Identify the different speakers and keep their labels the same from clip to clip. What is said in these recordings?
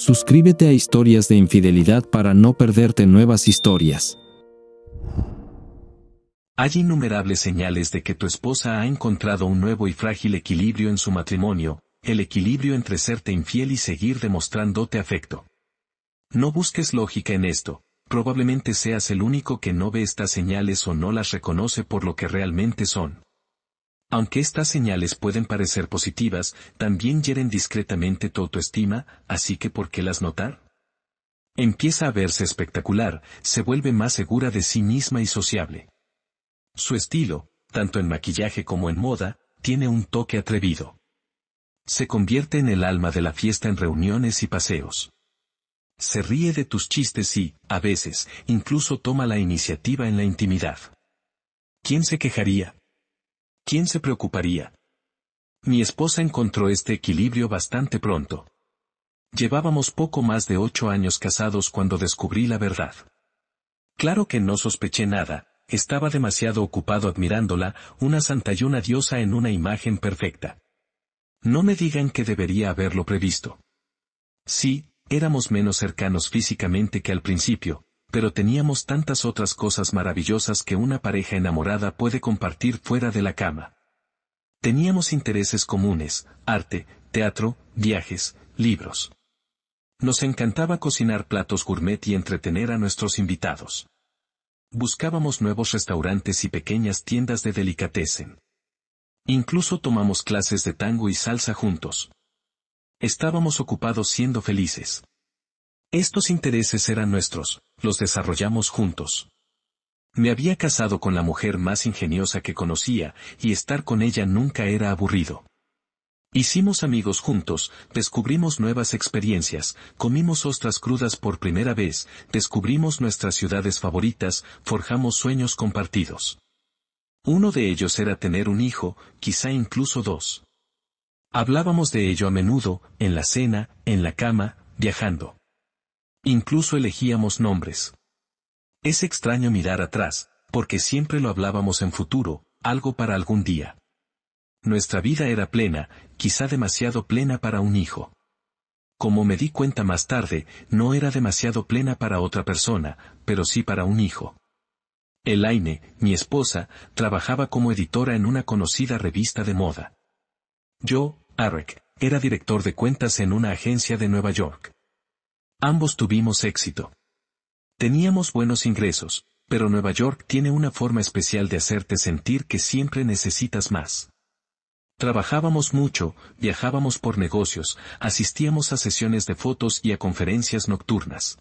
Speaker 1: Suscríbete a Historias de Infidelidad para no perderte nuevas historias.
Speaker 2: Hay innumerables señales de que tu esposa ha encontrado un nuevo y frágil equilibrio en su matrimonio, el equilibrio entre serte infiel y seguir demostrándote afecto. No busques lógica en esto, probablemente seas el único que no ve estas señales o no las reconoce por lo que realmente son. Aunque estas señales pueden parecer positivas, también hieren discretamente tu autoestima, así que ¿por qué las notar? Empieza a verse espectacular, se vuelve más segura de sí misma y sociable. Su estilo, tanto en maquillaje como en moda, tiene un toque atrevido. Se convierte en el alma de la fiesta en reuniones y paseos. Se ríe de tus chistes y, a veces, incluso toma la iniciativa en la intimidad. ¿Quién se quejaría? ¿Quién se preocuparía? Mi esposa encontró este equilibrio bastante pronto. Llevábamos poco más de 8 años casados cuando descubrí la verdad. Claro que no sospeché nada, estaba demasiado ocupado admirándola, una santa y una diosa en una imagen perfecta. No me digan que debería haberlo previsto. Sí, éramos menos cercanos físicamente que al principio, pero teníamos tantas otras cosas maravillosas que una pareja enamorada puede compartir fuera de la cama. Teníamos intereses comunes, arte, teatro, viajes, libros. Nos encantaba cocinar platos gourmet y entretener a nuestros invitados. Buscábamos nuevos restaurantes y pequeñas tiendas de delicatessen. Incluso tomamos clases de tango y salsa juntos. Estábamos ocupados siendo felices. Estos intereses eran nuestros, los desarrollamos juntos. Me había casado con la mujer más ingeniosa que conocía, y estar con ella nunca era aburrido. Hicimos amigos juntos, descubrimos nuevas experiencias, comimos ostras crudas por primera vez, descubrimos nuestras ciudades favoritas, forjamos sueños compartidos. Uno de ellos era tener un hijo, quizá incluso 2. Hablábamos de ello a menudo, en la cena, en la cama, viajando. Incluso elegíamos nombres. Es extraño mirar atrás, porque siempre lo hablábamos en futuro, algo para algún día. Nuestra vida era plena, quizá demasiado plena para un hijo. Como me di cuenta más tarde, no era demasiado plena para otra persona, pero sí para un hijo. Elaine, mi esposa, trabajaba como editora en una conocida revista de moda. Yo, Arek, era director de cuentas en una agencia de Nueva York. Ambos tuvimos éxito. Teníamos buenos ingresos, pero Nueva York tiene una forma especial de hacerte sentir que siempre necesitas más. Trabajábamos mucho, viajábamos por negocios, asistíamos a sesiones de fotos y a conferencias nocturnas.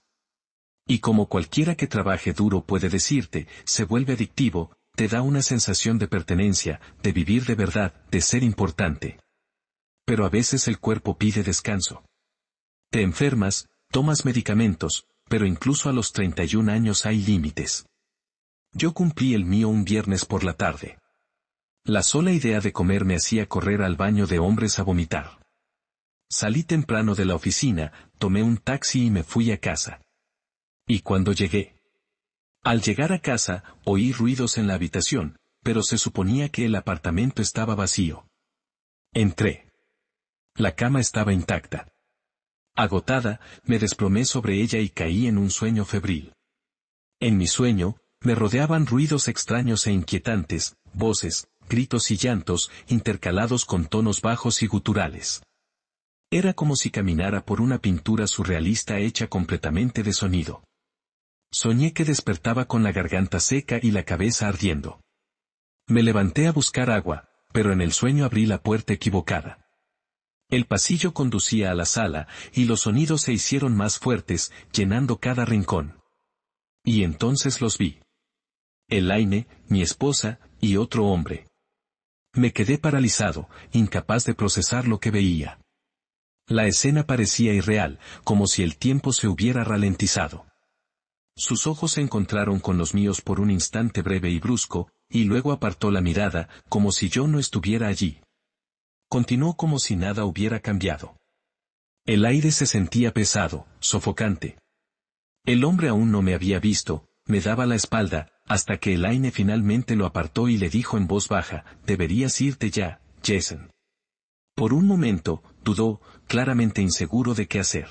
Speaker 2: Y como cualquiera que trabaje duro puede decirte, se vuelve adictivo, te da una sensación de pertenencia, de vivir de verdad, de ser importante. Pero a veces el cuerpo pide descanso. Te enfermas, tomas medicamentos, pero incluso a los 31 años hay límites. Yo cumplí el mío un viernes por la tarde. La sola idea de comer me hacía correr al baño de hombres a vomitar. Salí temprano de la oficina, tomé un taxi y me fui a casa. ¿Y cuando llegué? Al llegar a casa, oí ruidos en la habitación, pero se suponía que el apartamento estaba vacío. Entré. La cama estaba intacta. Agotada, me desplomé sobre ella y caí en un sueño febril. En mi sueño, me rodeaban ruidos extraños e inquietantes, voces, gritos y llantos, intercalados con tonos bajos y guturales. Era como si caminara por una pintura surrealista hecha completamente de sonido. Soñé que despertaba con la garganta seca y la cabeza ardiendo. Me levanté a buscar agua, pero en el sueño abrí la puerta equivocada. El pasillo conducía a la sala, y los sonidos se hicieron más fuertes, llenando cada rincón. Y entonces los vi. Elaine, mi esposa, y otro hombre. Me quedé paralizado, incapaz de procesar lo que veía. La escena parecía irreal, como si el tiempo se hubiera ralentizado. Sus ojos se encontraron con los míos por un instante breve y brusco, y luego apartó la mirada, como si yo no estuviera allí. Continuó como si nada hubiera cambiado. El aire se sentía pesado, sofocante. El hombre aún no me había visto, me daba la espalda, hasta que Elaine finalmente lo apartó y le dijo en voz baja, «Deberías irte ya, Jason». Por un momento, dudó, claramente inseguro de qué hacer.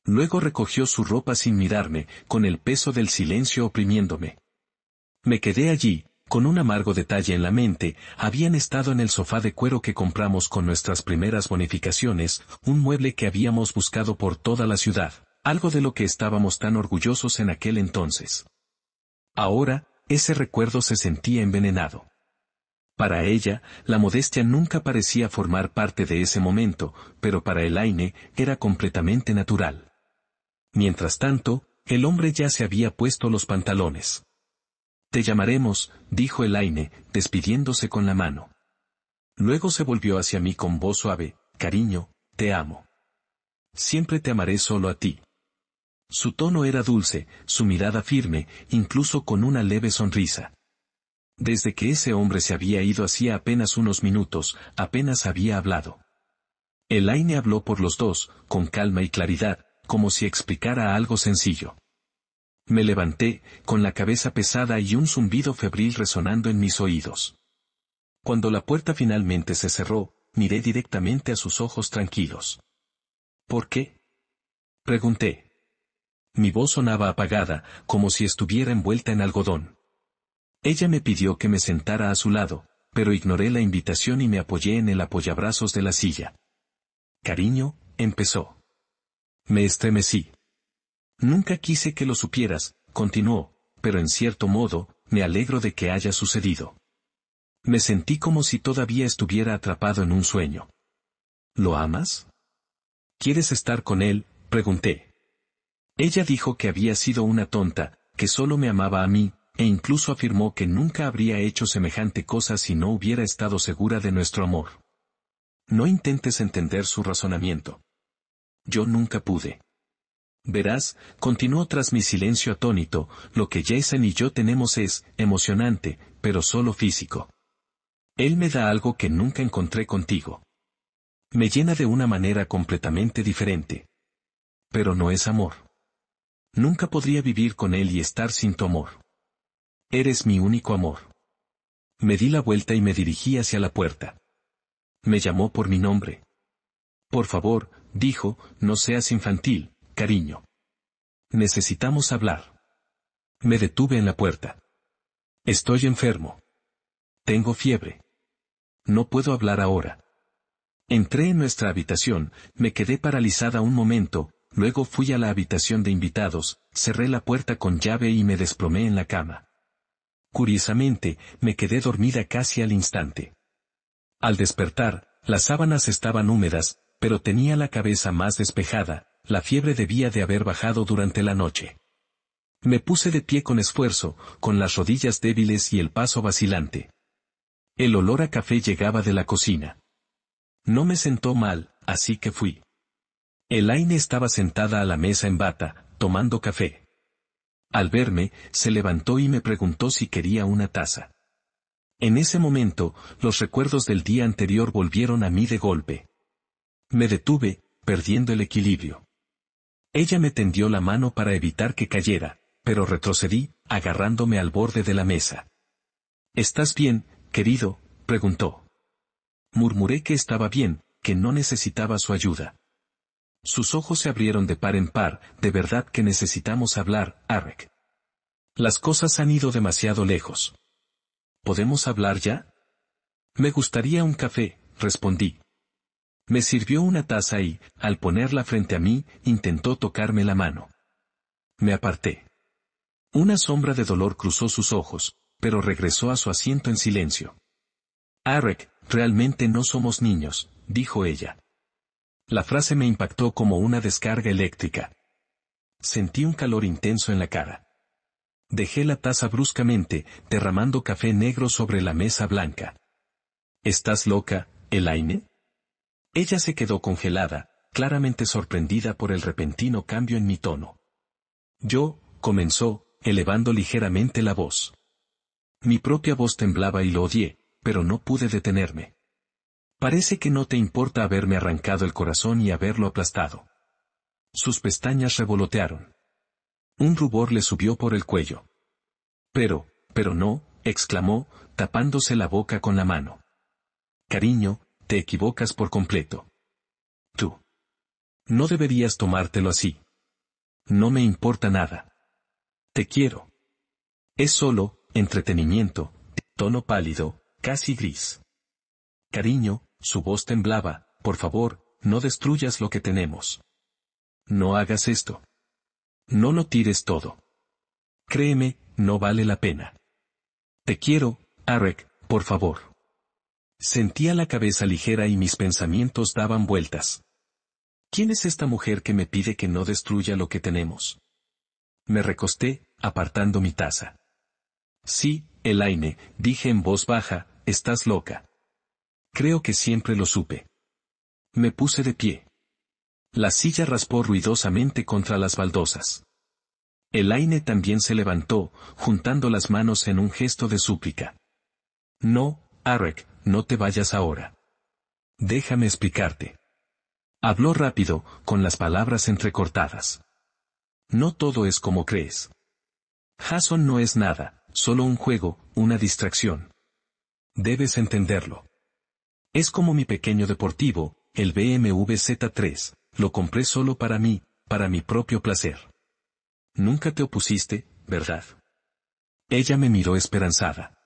Speaker 2: Luego recogió su ropa sin mirarme, con el peso del silencio oprimiéndome. Me quedé allí, con un amargo detalle en la mente. Habían estado en el sofá de cuero que compramos con nuestras primeras bonificaciones, un mueble que habíamos buscado por toda la ciudad, algo de lo que estábamos tan orgullosos en aquel entonces. Ahora, ese recuerdo se sentía envenenado. Para ella, la modestia nunca parecía formar parte de ese momento, pero para Elaine era completamente natural. Mientras tanto, el hombre ya se había puesto los pantalones. «Te llamaremos», dijo Elaine, despidiéndose con la mano. Luego se volvió hacia mí con voz suave: «Cariño, te amo. Siempre te amaré solo a ti». Su tono era dulce, su mirada firme, incluso con una leve sonrisa. Desde que ese hombre se había ido hacía apenas unos minutos, apenas había hablado. Elaine habló por los dos, con calma y claridad, como si explicara algo sencillo. Me levanté, con la cabeza pesada y un zumbido febril resonando en mis oídos. Cuando la puerta finalmente se cerró, miré directamente a sus ojos tranquilos. «¿Por qué?», pregunté. Mi voz sonaba apagada, como si estuviera envuelta en algodón. Ella me pidió que me sentara a su lado, pero ignoré la invitación y me apoyé en el apoyabrazos de la silla. «Cariño», empezó. Me estremecí. «Nunca quise que lo supieras», continuó, «pero en cierto modo, me alegro de que haya sucedido». Me sentí como si todavía estuviera atrapado en un sueño. «¿Lo amas? ¿Quieres estar con él?», pregunté. Ella dijo que había sido una tonta, que solo me amaba a mí, e incluso afirmó que nunca habría hecho semejante cosa si no hubiera estado segura de nuestro amor. No intentes entender su razonamiento. Yo nunca pude. «Verás», continuó tras mi silencio atónito, «lo que Jason y yo tenemos es emocionante, pero solo físico. Él me da algo que nunca encontré contigo. Me llena de una manera completamente diferente. Pero no es amor. Nunca podría vivir con él y estar sin tu amor. Eres mi único amor». Me di la vuelta y me dirigí hacia la puerta. Me llamó por mi nombre. «Por favor», dijo, «no seas infantil, cariño. Necesitamos hablar». Me detuve en la puerta. «Estoy enfermo. Tengo fiebre. No puedo hablar ahora». Entré en nuestra habitación, me quedé paralizada un momento, luego fui a la habitación de invitados, cerré la puerta con llave y me desplomé en la cama. Curiosamente, me quedé dormida casi al instante. Al despertar, las sábanas estaban húmedas, pero tenía la cabeza más despejada. La fiebre debía de haber bajado durante la noche. Me puse de pie con esfuerzo, con las rodillas débiles y el paso vacilante. El olor a café llegaba de la cocina. No me sentó mal, así que fui. Elaine estaba sentada a la mesa en bata, tomando café. Al verme, se levantó y me preguntó si quería una taza. En ese momento, los recuerdos del día anterior volvieron a mí de golpe. Me detuve, perdiendo el equilibrio. Ella me tendió la mano para evitar que cayera, pero retrocedí, agarrándome al borde de la mesa. «¿Estás bien, querido?», preguntó. Murmuré que estaba bien, que no necesitaba su ayuda. Sus ojos se abrieron de par en par. «De verdad que necesitamos hablar, Arek. Las cosas han ido demasiado lejos. ¿Podemos hablar ya?» «Me gustaría un café», respondí. Me sirvió una taza y, al ponerla frente a mí, intentó tocarme la mano. Me aparté. Una sombra de dolor cruzó sus ojos, pero regresó a su asiento en silencio. «Arek, realmente no somos niños», dijo ella. La frase me impactó como una descarga eléctrica. Sentí un calor intenso en la cara. Dejé la taza bruscamente, derramando café negro sobre la mesa blanca. «¿Estás loca, Elaine?». Ella se quedó congelada, claramente sorprendida por el repentino cambio en mi tono. «Yo», comenzó, elevando ligeramente la voz. Mi propia voz temblaba y lo odié, pero no pude detenerme. «Parece que no te importa haberme arrancado el corazón y haberlo aplastado». Sus pestañas revolotearon. Un rubor le subió por el cuello. Pero no», exclamó, tapándose la boca con la mano. «Cariño, te equivocas por completo. Tú no deberías tomártelo así». No me importa nada. Te quiero. Es solo, entretenimiento, tono pálido, casi gris. Cariño, su voz temblaba, por favor, no destruyas lo que tenemos. No hagas esto. No lo tires todo. Créeme, no vale la pena. Te quiero, Arek, por favor. Sentía la cabeza ligera y mis pensamientos daban vueltas. ¿Quién es esta mujer que me pide que no destruya lo que tenemos? Me recosté, apartando mi taza. Sí, Elaine, dije en voz baja, estás loca. Creo que siempre lo supe. Me puse de pie. La silla raspó ruidosamente contra las baldosas. Elaine también se levantó, juntando las manos en un gesto de súplica. No, Arek, no te vayas ahora. Déjame explicarte. Habló rápido, con las palabras entrecortadas. No todo es como crees. Jason no es nada, solo un juego, una distracción. Debes entenderlo. Es como mi pequeño deportivo, el BMW Z3, lo compré solo para mí, para mi propio placer. Nunca te opusiste, ¿verdad? Ella me miró esperanzada.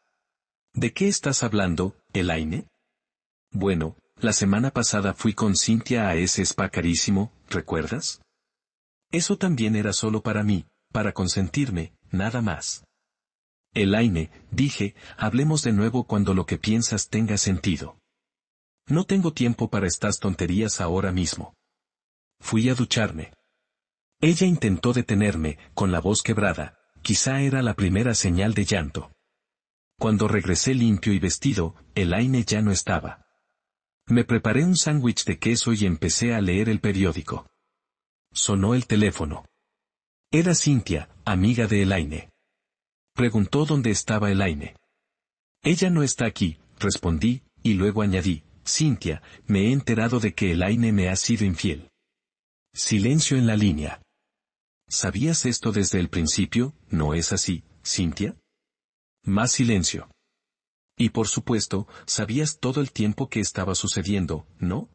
Speaker 2: ¿De qué estás hablando, Elaine? Bueno, la semana pasada fui con Cynthia a ese spa carísimo, ¿recuerdas? Eso también era solo para mí, para consentirme, nada más. Elaine, dije, hablemos de nuevo cuando lo que piensas tenga sentido. No tengo tiempo para estas tonterías ahora mismo. Fui a ducharme. Ella intentó detenerme, con la voz quebrada, quizá era la primera señal de llanto. Cuando regresé limpio y vestido, Elaine ya no estaba. Me preparé un sándwich de queso y empecé a leer el periódico. Sonó el teléfono. Era Cynthia, amiga de Elaine. Preguntó dónde estaba Elaine. Ella no está aquí, respondí, y luego añadí, Cynthia, me he enterado de que Elaine me ha sido infiel. Silencio en la línea. ¿Sabías esto desde el principio, no es así, Cynthia? Más silencio. Y por supuesto, sabías todo el tiempo que estaba sucediendo, ¿no?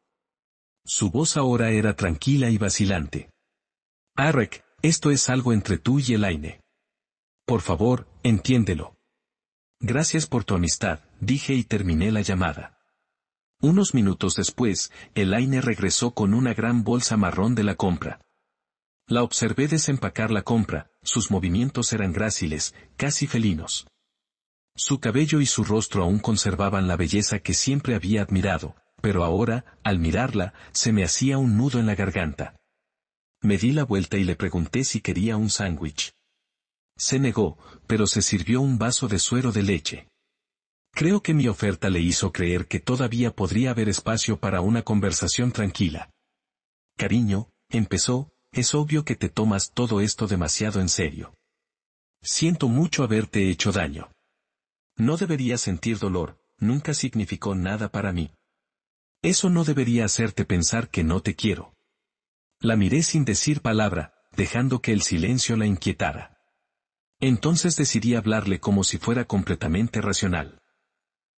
Speaker 2: Su voz ahora era tranquila y vacilante. Arek, esto es algo entre tú y Elaine. Por favor, entiéndelo. Gracias por tu amistad, dije y terminé la llamada. Unos minutos después, Elaine regresó con una gran bolsa marrón de la compra. La observé desempacar la compra, sus movimientos eran gráciles, casi felinos. Su cabello y su rostro aún conservaban la belleza que siempre había admirado, pero ahora, al mirarla, se me hacía un nudo en la garganta. Me di la vuelta y le pregunté si quería un sándwich. Se negó, pero se sirvió un vaso de suero de leche. Creo que mi oferta le hizo creer que todavía podría haber espacio para una conversación tranquila. Cariño, empezó, es obvio que te tomas todo esto demasiado en serio. Siento mucho haberte hecho daño. No debería sentir dolor, nunca significó nada para mí. Eso no debería hacerte pensar que no te quiero. La miré sin decir palabra, dejando que el silencio la inquietara. Entonces decidí hablarle como si fuera completamente racional.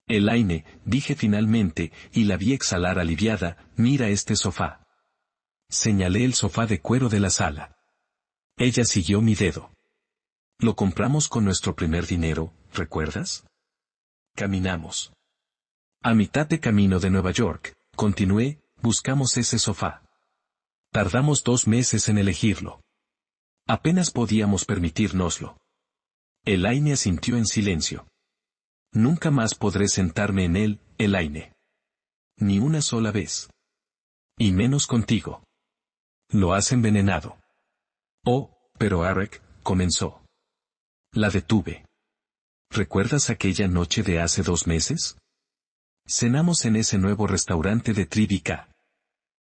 Speaker 2: Elaine, dije finalmente, y la vi exhalar aliviada, mira este sofá. Señalé el sofá de cuero de la sala. Ella siguió mi dedo. Lo compramos con nuestro primer dinero, ¿recuerdas? Caminamos. A mitad de camino de Nueva York, continué, buscamos ese sofá. Tardamos 2 meses en elegirlo. Apenas podíamos permitírnoslo. Elaine asintió en silencio. Nunca más podré sentarme en él, Elaine. Ni una sola vez. Y menos contigo. Lo has envenenado. Oh, pero Arek, comenzó. La detuve. ¿Recuerdas aquella noche de hace 2 meses? Cenamos en ese nuevo restaurante de Tribeca.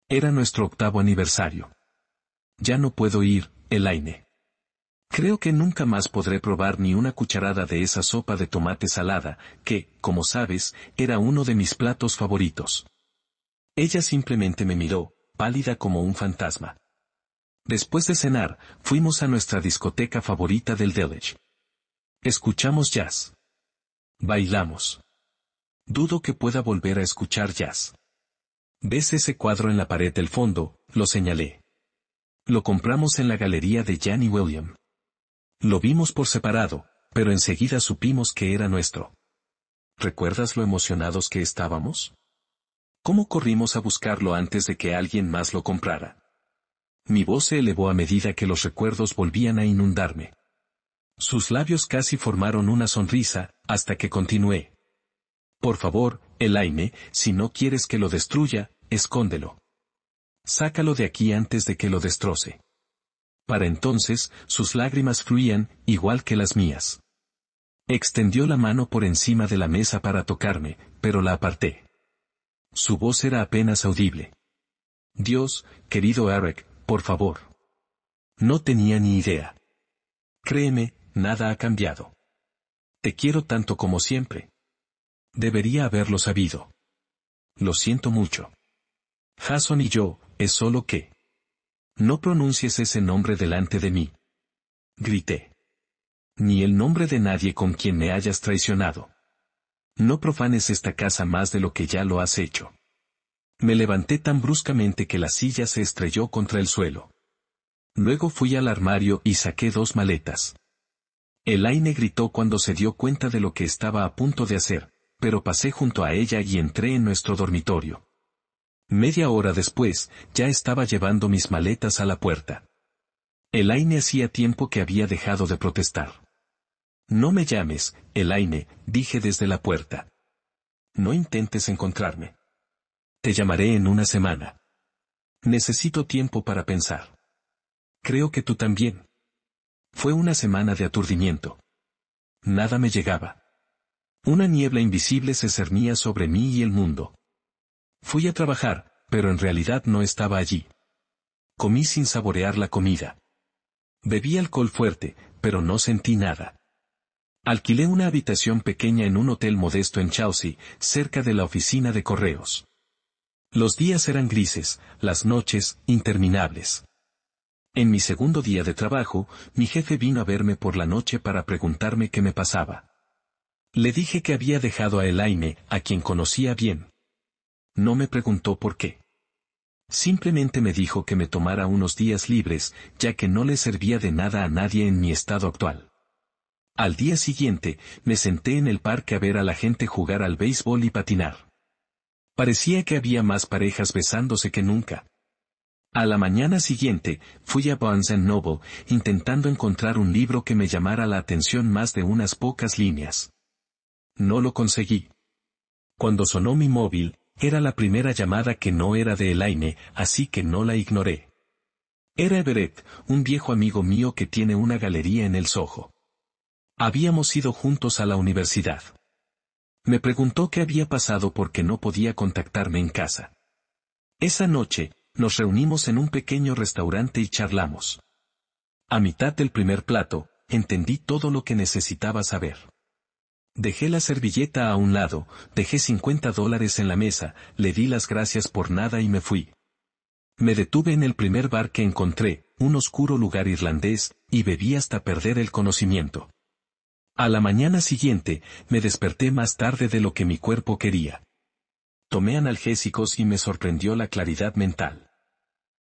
Speaker 2: Era nuestro 8º aniversario. Ya no puedo ir, Elaine. Creo que nunca más podré probar ni una cucharada de esa sopa de tomate salada, que, como sabes, era uno de mis platos favoritos. Ella simplemente me miró, pálida como un fantasma. Después de cenar, fuimos a nuestra discoteca favorita del Village. Escuchamos jazz. Bailamos. Dudo que pueda volver a escuchar jazz. ¿Ves ese cuadro en la pared del fondo? Lo señalé. Lo compramos en la galería de Jan y William. Lo vimos por separado, pero enseguida supimos que era nuestro. ¿Recuerdas lo emocionados que estábamos? ¿Cómo corrimos a buscarlo antes de que alguien más lo comprara? Mi voz se elevó a medida que los recuerdos volvían a inundarme. Sus labios casi formaron una sonrisa, hasta que continué. Por favor, Elaine, si no quieres que lo destruya, escóndelo. Sácalo de aquí antes de que lo destroce. Para entonces, sus lágrimas fluían, igual que las mías. Extendió la mano por encima de la mesa para tocarme, pero la aparté. Su voz era apenas audible. Dios, querido Eric, por favor. No tenía ni idea. Créeme, nada ha cambiado. Te quiero tanto como siempre. Debería haberlo sabido. Lo siento mucho. Jason y yo, es solo que... No pronuncies ese nombre delante de mí. Grité. Ni el nombre de nadie con quien me hayas traicionado. No profanes esta casa más de lo que ya lo has hecho. Me levanté tan bruscamente que la silla se estrelló contra el suelo. Luego fui al armario y saqué 2 maletas. Elaine gritó cuando se dio cuenta de lo que estaba a punto de hacer, pero pasé junto a ella y entré en nuestro dormitorio. Media hora después, ya estaba llevando mis maletas a la puerta. Elaine hacía tiempo que había dejado de protestar. No me llames, Elaine, dije desde la puerta. No intentes encontrarme. Te llamaré en una semana. Necesito tiempo para pensar. Creo que tú también. Fue una semana de aturdimiento. Nada me llegaba. Una niebla invisible se cernía sobre mí y el mundo. Fui a trabajar, pero en realidad no estaba allí. Comí sin saborear la comida. Bebí alcohol fuerte, pero no sentí nada. Alquilé una habitación pequeña en un hotel modesto en Chelsea, cerca de la oficina de correos. Los días eran grises, las noches, interminables. En mi segundo día de trabajo, mi jefe vino a verme por la noche para preguntarme qué me pasaba. Le dije que había dejado a Elaine, a quien conocía bien. No me preguntó por qué. Simplemente me dijo que me tomara unos días libres, ya que no le servía de nada a nadie en mi estado actual. Al día siguiente, me senté en el parque a ver a la gente jugar al béisbol y patinar. Parecía que había más parejas besándose que nunca. A la mañana siguiente, fui a Barnes & Noble, intentando encontrar un libro que me llamara la atención más de unas pocas líneas. No lo conseguí. Cuando sonó mi móvil, era la primera llamada que no era de Elaine, así que no la ignoré. Era Everett, un viejo amigo mío que tiene una galería en el Soho. Habíamos ido juntos a la universidad. Me preguntó qué había pasado porque no podía contactarme en casa. Esa noche, nos reunimos en un pequeño restaurante y charlamos. A mitad del primer plato, entendí todo lo que necesitaba saber. Dejé la servilleta a un lado, dejé $50 en la mesa, le di las gracias por nada y me fui. Me detuve en el primer bar que encontré, un oscuro lugar irlandés, y bebí hasta perder el conocimiento. A la mañana siguiente, me desperté más tarde de lo que mi cuerpo quería. Tomé analgésicos y me sorprendió la claridad mental.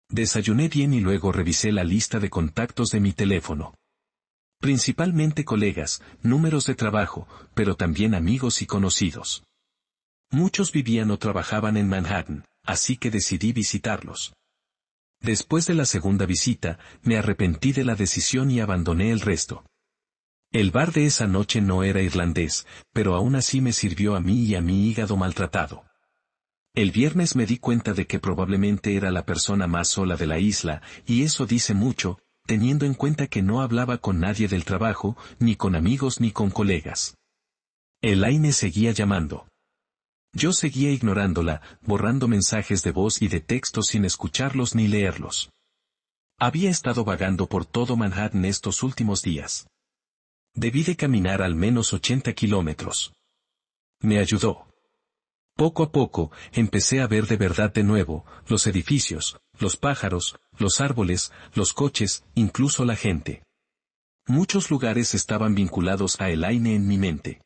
Speaker 2: Desayuné bien y luego revisé la lista de contactos de mi teléfono. Principalmente colegas, números de trabajo, pero también amigos y conocidos. Muchos vivían o trabajaban en Manhattan, así que decidí visitarlos. Después de la segunda visita, me arrepentí de la decisión y abandoné el resto. El bar de esa noche no era irlandés, pero aún así me sirvió a mí y a mi hígado maltratado. El viernes me di cuenta de que probablemente era la persona más sola de la isla, y eso dice mucho, teniendo en cuenta que no hablaba con nadie del trabajo, ni con amigos ni con colegas. Elaine seguía llamando. Yo seguía ignorándola, borrando mensajes de voz y de texto sin escucharlos ni leerlos. Había estado vagando por todo Manhattan estos últimos días. Debí de caminar al menos 80 kilómetros. Me ayudó. Poco a poco, empecé a ver de verdad de nuevo, los edificios, los pájaros, los árboles, los coches, incluso la gente. Muchos lugares estaban vinculados a Elaine en mi mente.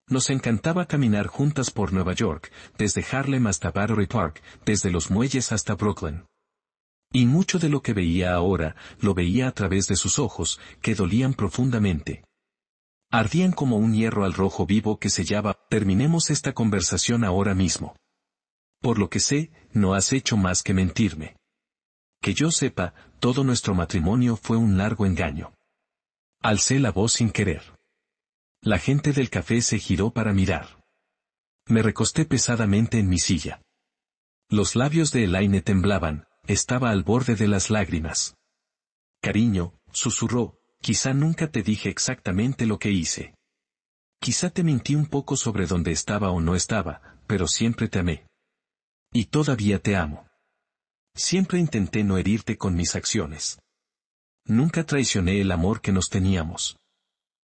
Speaker 2: Nos encantaba caminar juntas por Nueva York, desde Harlem hasta Battery Park, desde los muelles hasta Brooklyn. Y mucho de lo que veía ahora, lo veía a través de sus ojos, que dolían profundamente. Ardían como un hierro al rojo vivo que sellaba. Terminemos esta conversación ahora mismo. Por lo que sé, no has hecho más que mentirme. Que yo sepa, todo nuestro matrimonio fue un largo engaño. Alcé la voz sin querer. La gente del café se giró para mirar. Me recosté pesadamente en mi silla. Los labios de Elaine temblaban, estaba al borde de las lágrimas. Cariño, susurró, quizá nunca te dije exactamente lo que hice. Quizá te mintí un poco sobre dónde estaba o no estaba, pero siempre te amé. Y todavía te amo. Siempre intenté no herirte con mis acciones. Nunca traicioné el amor que nos teníamos.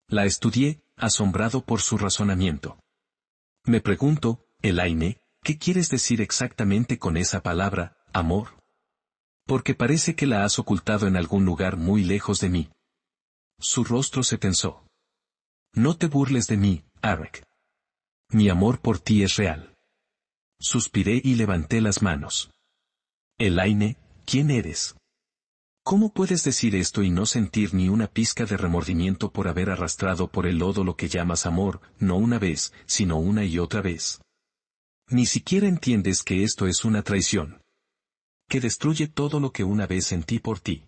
Speaker 2: La estudié, asombrado por su razonamiento. Me pregunto, Elaine, ¿qué quieres decir exactamente con esa palabra, amor? Porque parece que la has ocultado en algún lugar muy lejos de mí. Su rostro se tensó. No te burles de mí, Arek. Mi amor por ti es real. Suspiré y levanté las manos. Elaine, ¿quién eres? ¿Cómo puedes decir esto y no sentir ni una pizca de remordimiento por haber arrastrado por el lodo lo que llamas amor, no una vez, sino una y otra vez? Ni siquiera entiendes que esto es una traición. Que destruye todo lo que una vez sentí por ti.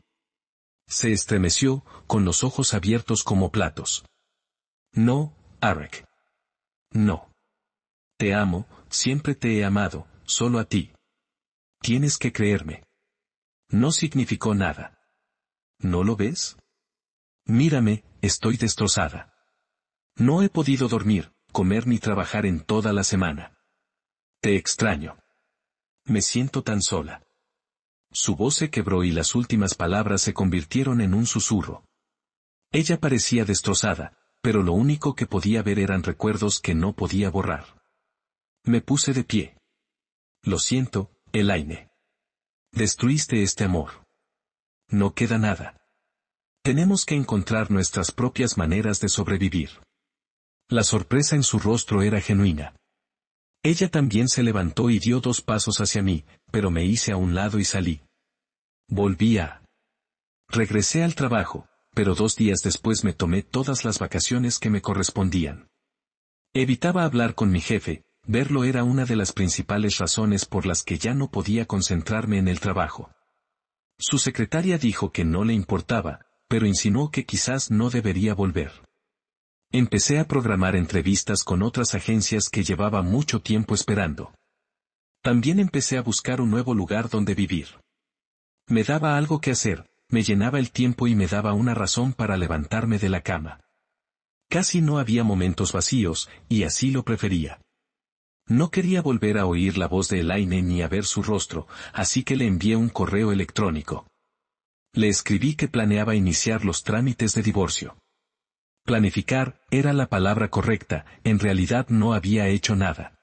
Speaker 2: Se estremeció, con los ojos abiertos como platos. No, Arek. No. Te amo, siempre te he amado, solo a ti. Tienes que creerme. No significó nada. ¿No lo ves? Mírame, estoy destrozada. No he podido dormir, comer ni trabajar en toda la semana. Te extraño. Me siento tan sola. Su voz se quebró y las últimas palabras se convirtieron en un susurro. Ella parecía destrozada, pero lo único que podía ver eran recuerdos que no podía borrar. Me puse de pie. Lo siento, Elaine. Destruiste este amor. No queda nada. Tenemos que encontrar nuestras propias maneras de sobrevivir. La sorpresa en su rostro era genuina. Ella también se levantó y dio 2 pasos hacia mí, pero me hice a un lado y salí. Volví a... Regresé al trabajo, pero 2 días después me tomé todas las vacaciones que me correspondían. Evitaba hablar con mi jefe, verlo era una de las principales razones por las que ya no podía concentrarme en el trabajo. Su secretaria dijo que no le importaba, pero insinuó que quizás no debería volver. Empecé a programar entrevistas con otras agencias que llevaba mucho tiempo esperando. También empecé a buscar un nuevo lugar donde vivir. Me daba algo que hacer, me llenaba el tiempo y me daba una razón para levantarme de la cama. Casi no había momentos vacíos, y así lo prefería. No quería volver a oír la voz de Elaine ni a ver su rostro, así que le envié un correo electrónico. Le escribí que planeaba iniciar los trámites de divorcio. Planificar era la palabra correcta, en realidad no había hecho nada.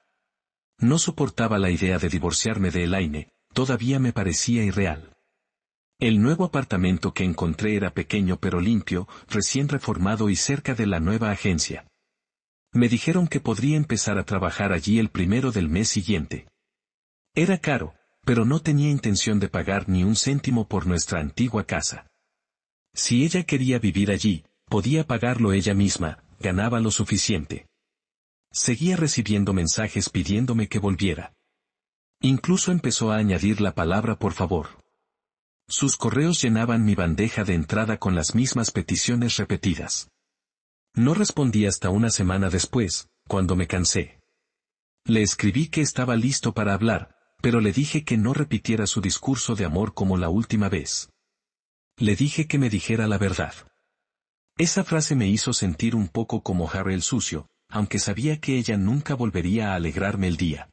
Speaker 2: No soportaba la idea de divorciarme de Elaine, todavía me parecía irreal. El nuevo apartamento que encontré era pequeño pero limpio, recién reformado y cerca de la nueva agencia. Me dijeron que podría empezar a trabajar allí el 1 del mes siguiente. Era caro, pero no tenía intención de pagar ni un céntimo por nuestra antigua casa. Si ella quería vivir allí, podía pagarlo ella misma, ganaba lo suficiente. Seguía recibiendo mensajes pidiéndome que volviera. Incluso empezó a añadir la palabra por favor. Sus correos llenaban mi bandeja de entrada con las mismas peticiones repetidas. No respondí hasta una semana después, cuando me cansé. Le escribí que estaba listo para hablar, pero le dije que no repitiera su discurso de amor como la última vez. Le dije que me dijera la verdad. Esa frase me hizo sentir un poco como Harry el sucio, aunque sabía que ella nunca volvería a alegrarme el día.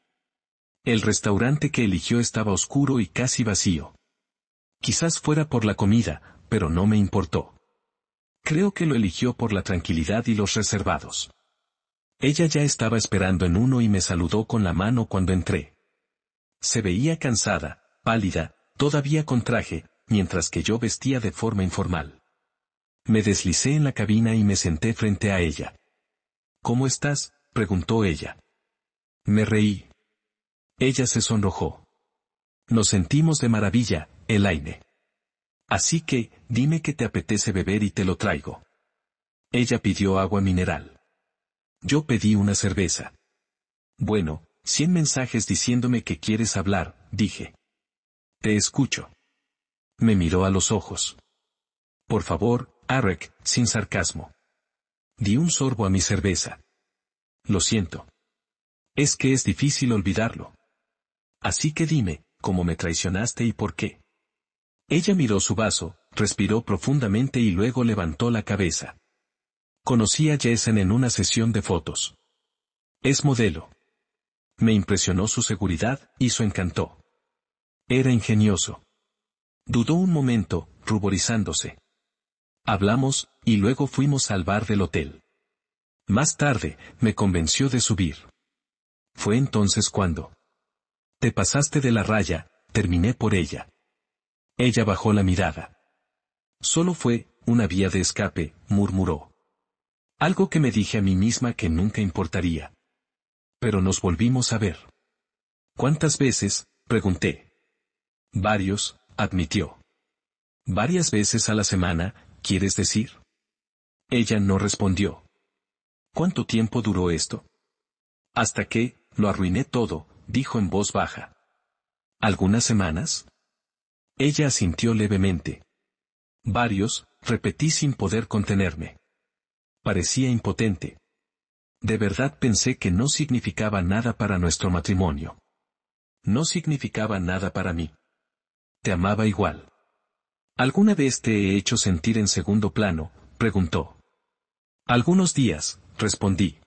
Speaker 2: El restaurante que eligió estaba oscuro y casi vacío. Quizás fuera por la comida, pero no me importó. Creo que lo eligió por la tranquilidad y los reservados. Ella ya estaba esperando en uno y me saludó con la mano cuando entré. Se veía cansada, pálida, todavía con traje, mientras que yo vestía de forma informal. Me deslicé en la cabina y me senté frente a ella. ¿Cómo estás?, preguntó ella. Me reí. Ella se sonrojó. Nos sentimos de maravilla, Elaine. Así que, dime qué te apetece beber y te lo traigo. Ella pidió agua mineral. Yo pedí una cerveza. Bueno, 100 mensajes diciéndome que quieres hablar, dije. Te escucho. Me miró a los ojos. Por favor, Arek, sin sarcasmo. Di un sorbo a mi cerveza. Lo siento. Es que es difícil olvidarlo. Así que dime, ¿cómo me traicionaste y por qué? Ella miró su vaso, respiró profundamente y luego levantó la cabeza. Conocí a Jason en una sesión de fotos. Es modelo. Me impresionó su seguridad y su encanto. Era ingenioso. Dudó un momento, ruborizándose. Hablamos, y luego fuimos al bar del hotel. Más tarde, me convenció de subir. Fue entonces cuando te pasaste de la raya, terminé por ella. Ella bajó la mirada. Solo fue una vía de escape, murmuró. Algo que me dije a mí misma que nunca importaría. Pero nos volvimos a ver. ¿Cuántas veces?, pregunté. Varios, admitió. ¿Varias veces a la semana, quieres decir? Ella no respondió. ¿Cuánto tiempo duró esto? Hasta que, lo arruiné todo, dijo en voz baja. ¿Algunas semanas? Ella asintió levemente. Varios, repetí sin poder contenerme. Parecía impotente. De verdad pensé que no significaba nada para nuestro matrimonio. No significaba nada para mí. Te amaba igual. ¿Alguna vez te he hecho sentir en segundo plano?, preguntó. Algunos días, respondí.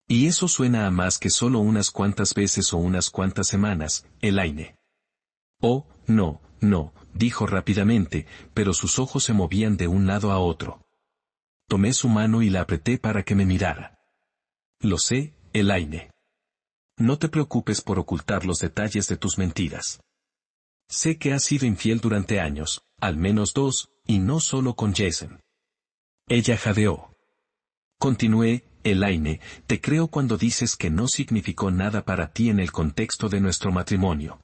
Speaker 2: Y eso suena a más que solo unas cuantas veces o unas cuantas semanas, Elaine. Oh, no, no, dijo rápidamente, pero sus ojos se movían de un lado a otro. Tomé su mano y la apreté para que me mirara. Lo sé, Elaine. No te preocupes por ocultar los detalles de tus mentiras. Sé que has sido infiel durante años, al menos 2, y no solo con Jason. Ella jadeó. Continué, Elaine, te creo cuando dices que no significó nada para ti en el contexto de nuestro matrimonio.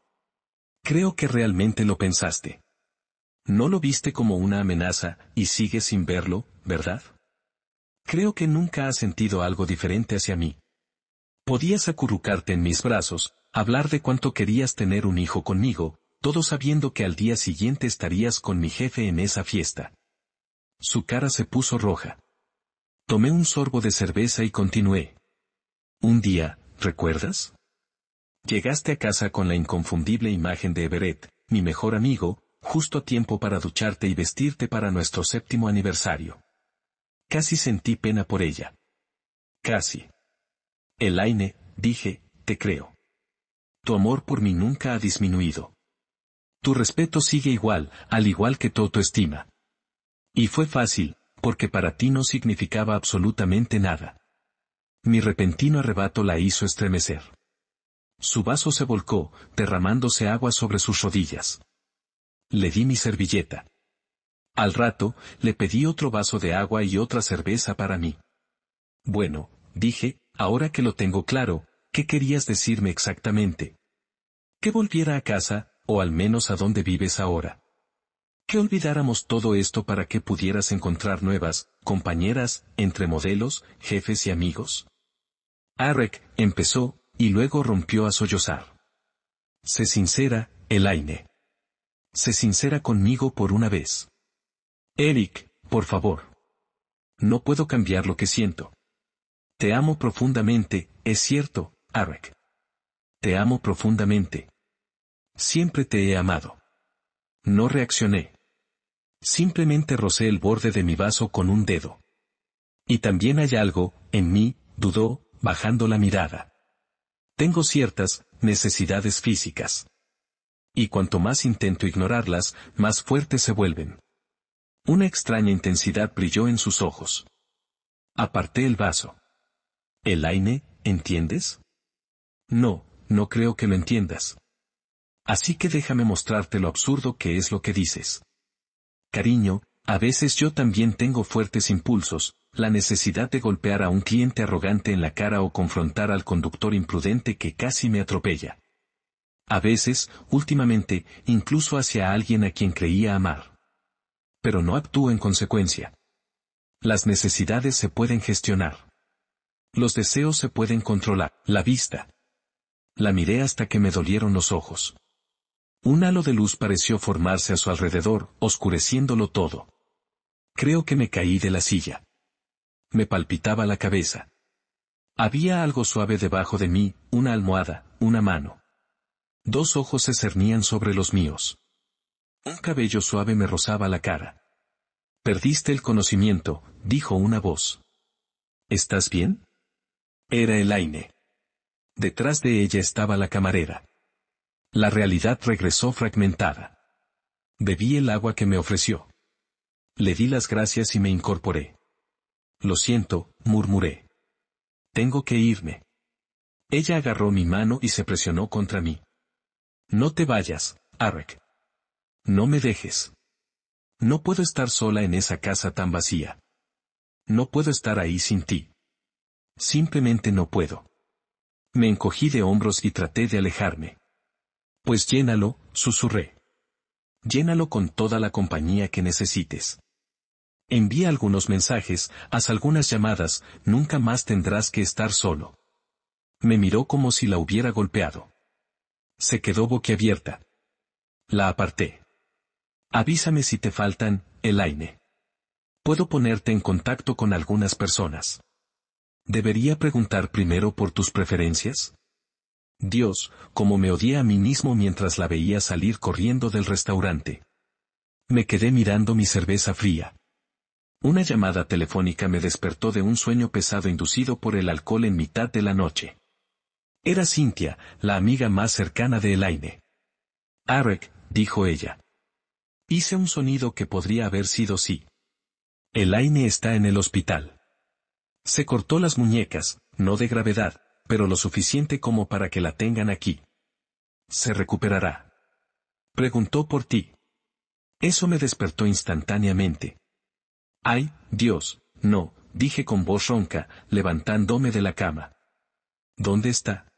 Speaker 2: Creo que realmente lo pensaste. No lo viste como una amenaza, y sigues sin verlo, ¿verdad? Creo que nunca has sentido algo diferente hacia mí. Podías acurrucarte en mis brazos, hablar de cuánto querías tener un hijo conmigo, todo sabiendo que al día siguiente estarías con mi jefe en esa fiesta. Su cara se puso roja. Tomé un sorbo de cerveza y continué. Un día, ¿recuerdas? Llegaste a casa con la inconfundible imagen de Everett, mi mejor amigo, justo a tiempo para ducharte y vestirte para nuestro 7º aniversario. Casi sentí pena por ella. Casi. Elaine, dije, te creo. Tu amor por mí nunca ha disminuido. Tu respeto sigue igual, al igual que tu autoestima. Y fue fácil, porque para ti no significaba absolutamente nada. Mi repentino arrebato la hizo estremecer. Su vaso se volcó, derramándose agua sobre sus rodillas. Le di mi servilleta. Al rato, le pedí otro vaso de agua y otra cerveza para mí. Bueno, dije, ahora que lo tengo claro, ¿qué querías decirme exactamente? Que volviera a casa, o al menos a donde vives ahora. Que olvidáramos todo esto para que pudieras encontrar nuevas compañeras, entre modelos, jefes y amigos. Arek empezó, y luego rompió a sollozar. Sé sincera, Elaine. Sé sincera conmigo por una vez. Eric, por favor. No puedo cambiar lo que siento. Te amo profundamente, es cierto, Arek. Te amo profundamente. Siempre te he amado. No reaccioné. Simplemente rocé el borde de mi vaso con un dedo. Y también hay algo, en mí, dudó, bajando la mirada. Tengo ciertas necesidades físicas. Y cuanto más intento ignorarlas, más fuertes se vuelven. Una extraña intensidad brilló en sus ojos. Aparté el vaso. Elaine, ¿entiendes? No, no creo que lo entiendas. Así que déjame mostrarte lo absurdo que es lo que dices. Cariño, a veces yo también tengo fuertes impulsos, la necesidad de golpear a un cliente arrogante en la cara o confrontar al conductor imprudente que casi me atropella. A veces, últimamente, incluso hacia alguien a quien creía amar. Pero no actúo en consecuencia. Las necesidades se pueden gestionar. Los deseos se pueden controlar. La vista. La miré hasta que me dolieron los ojos. Un halo de luz pareció formarse a su alrededor, oscureciéndolo todo. Creo que me caí de la silla. Me palpitaba la cabeza. Había algo suave debajo de mí, una almohada, una mano. Dos ojos se cernían sobre los míos. Un cabello suave me rozaba la cara. Perdiste el conocimiento, dijo una voz. ¿Estás bien? Era Elaine. Detrás de ella estaba la camarera. La realidad regresó fragmentada. Bebí el agua que me ofreció. Le di las gracias y me incorporé. Lo siento, murmuré. Tengo que irme. Ella agarró mi mano y se presionó contra mí. No te vayas, Arek. No me dejes. No puedo estar sola en esa casa tan vacía. No puedo estar ahí sin ti. Simplemente no puedo. Me encogí de hombros y traté de alejarme. Pues llénalo, susurré. Llénalo con toda la compañía que necesites. Envía algunos mensajes, haz algunas llamadas, nunca más tendrás que estar solo. Me miró como si la hubiera golpeado. Se quedó boquiabierta. La aparté. Avísame si te faltan, Elaine. Puedo ponerte en contacto con algunas personas. ¿Debería preguntar primero por tus preferencias? Dios, cómo me odié a mí mismo mientras la veía salir corriendo del restaurante. Me quedé mirando mi cerveza fría. Una llamada telefónica me despertó de un sueño pesado inducido por el alcohol en mitad de la noche. Era Cynthia, la amiga más cercana de Elaine. Arek, dijo ella. Hice un sonido que podría haber sido sí. Elaine está en el hospital. Se cortó las muñecas, no de gravedad, pero lo suficiente como para que la tengan aquí. ¿Se recuperará? Preguntó por ti. Eso me despertó instantáneamente. Ay, Dios, no, dije con voz ronca, levantándome de la cama. ¿Dónde está?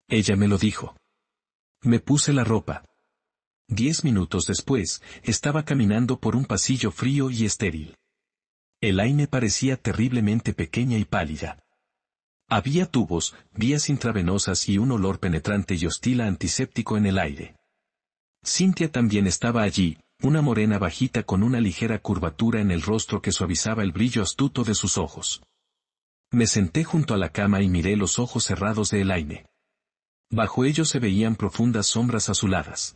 Speaker 2: Ella me lo dijo. Me puse la ropa. 10 minutos después, estaba caminando por un pasillo frío y estéril. Elaine parecía terriblemente pequeña y pálida. Había tubos, vías intravenosas y un olor penetrante y hostil a antiséptico en el aire. Cynthia también estaba allí, una morena bajita con una ligera curvatura en el rostro que suavizaba el brillo astuto de sus ojos. Me senté junto a la cama y miré los ojos cerrados de Elaine. Bajo ellos se veían profundas sombras azuladas.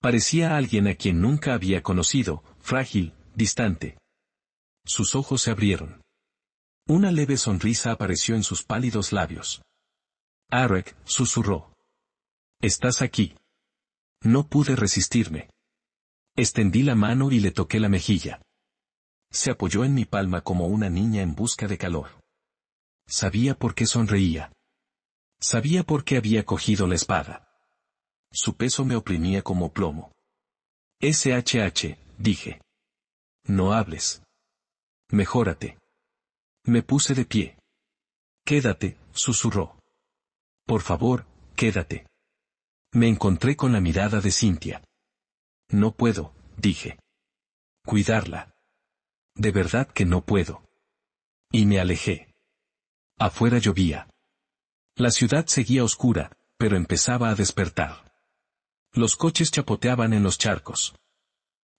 Speaker 2: Parecía alguien a quien nunca había conocido, frágil, distante. Sus ojos se abrieron. Una leve sonrisa apareció en sus pálidos labios. Arek, susurró. Estás aquí. No pude resistirme. Extendí la mano y le toqué la mejilla. Se apoyó en mi palma como una niña en busca de calor. Sabía por qué sonreía. Sabía por qué había cogido la espada. Su peso me oprimía como plomo. SHH, dije. No hables. Mejórate. Me puse de pie. Quédate, susurró. Por favor, quédate. Me encontré con la mirada de Cynthia. No puedo, dije. Cuidarla. De verdad que no puedo. Y me alejé. Afuera llovía. La ciudad seguía oscura, pero empezaba a despertar. Los coches chapoteaban en los charcos.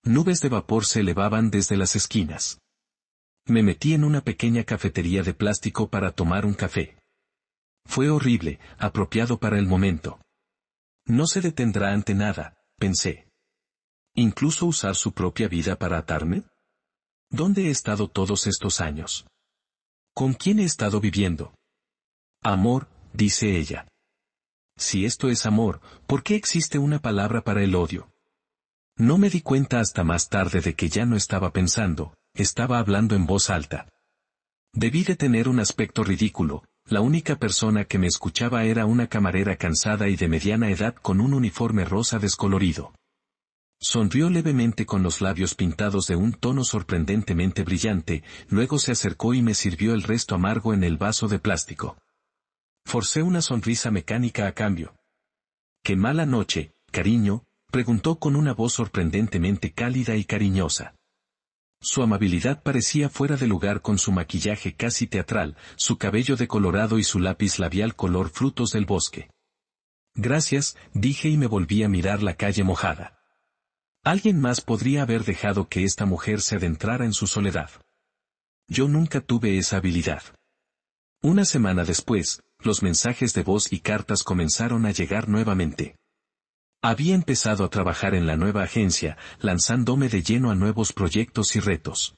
Speaker 2: Nubes de vapor se elevaban desde las esquinas. Me metí en una pequeña cafetería de plástico para tomar un café. Fue horrible, apropiado para el momento. No se detendrá ante nada, pensé. ¿Incluso usar su propia vida para atarme? ¿Dónde he estado todos estos años? ¿Con quién he estado viviendo? Amor, dice ella. Si esto es amor, ¿por qué existe una palabra para el odio? No me di cuenta hasta más tarde de que ya no estaba pensando, estaba hablando en voz alta. Debí de tener un aspecto ridículo, la única persona que me escuchaba era una camarera cansada y de mediana edad con un uniforme rosa descolorido. Sonrió levemente con los labios pintados de un tono sorprendentemente brillante, luego se acercó y me sirvió el resto amargo en el vaso de plástico. Forcé una sonrisa mecánica a cambio. «¿Qué mala noche, cariño?», preguntó con una voz sorprendentemente cálida y cariñosa. Su amabilidad parecía fuera de lugar con su maquillaje casi teatral, su cabello decolorado y su lápiz labial color frutos del bosque. «Gracias», dije y me volví a mirar la calle mojada. Alguien más podría haber dejado que esta mujer se adentrara en su soledad. Yo nunca tuve esa habilidad. Una semana después, los mensajes de voz y cartas comenzaron a llegar nuevamente. Había empezado a trabajar en la nueva agencia, lanzándome de lleno a nuevos proyectos y retos.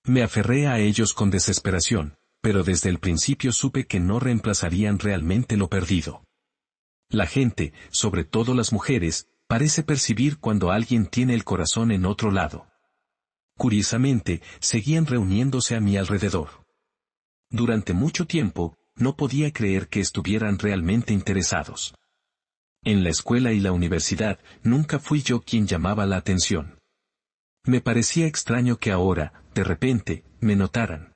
Speaker 2: Me aferré a ellos con desesperación, pero desde el principio supe que no reemplazarían realmente lo perdido. La gente, sobre todo las mujeres, parece percibir cuando alguien tiene el corazón en otro lado. Curiosamente, seguían reuniéndose a mi alrededor. Durante mucho tiempo, no podía creer que estuvieran realmente interesados. En la escuela y la universidad, nunca fui yo quien llamaba la atención. Me parecía extraño que ahora, de repente, me notaran.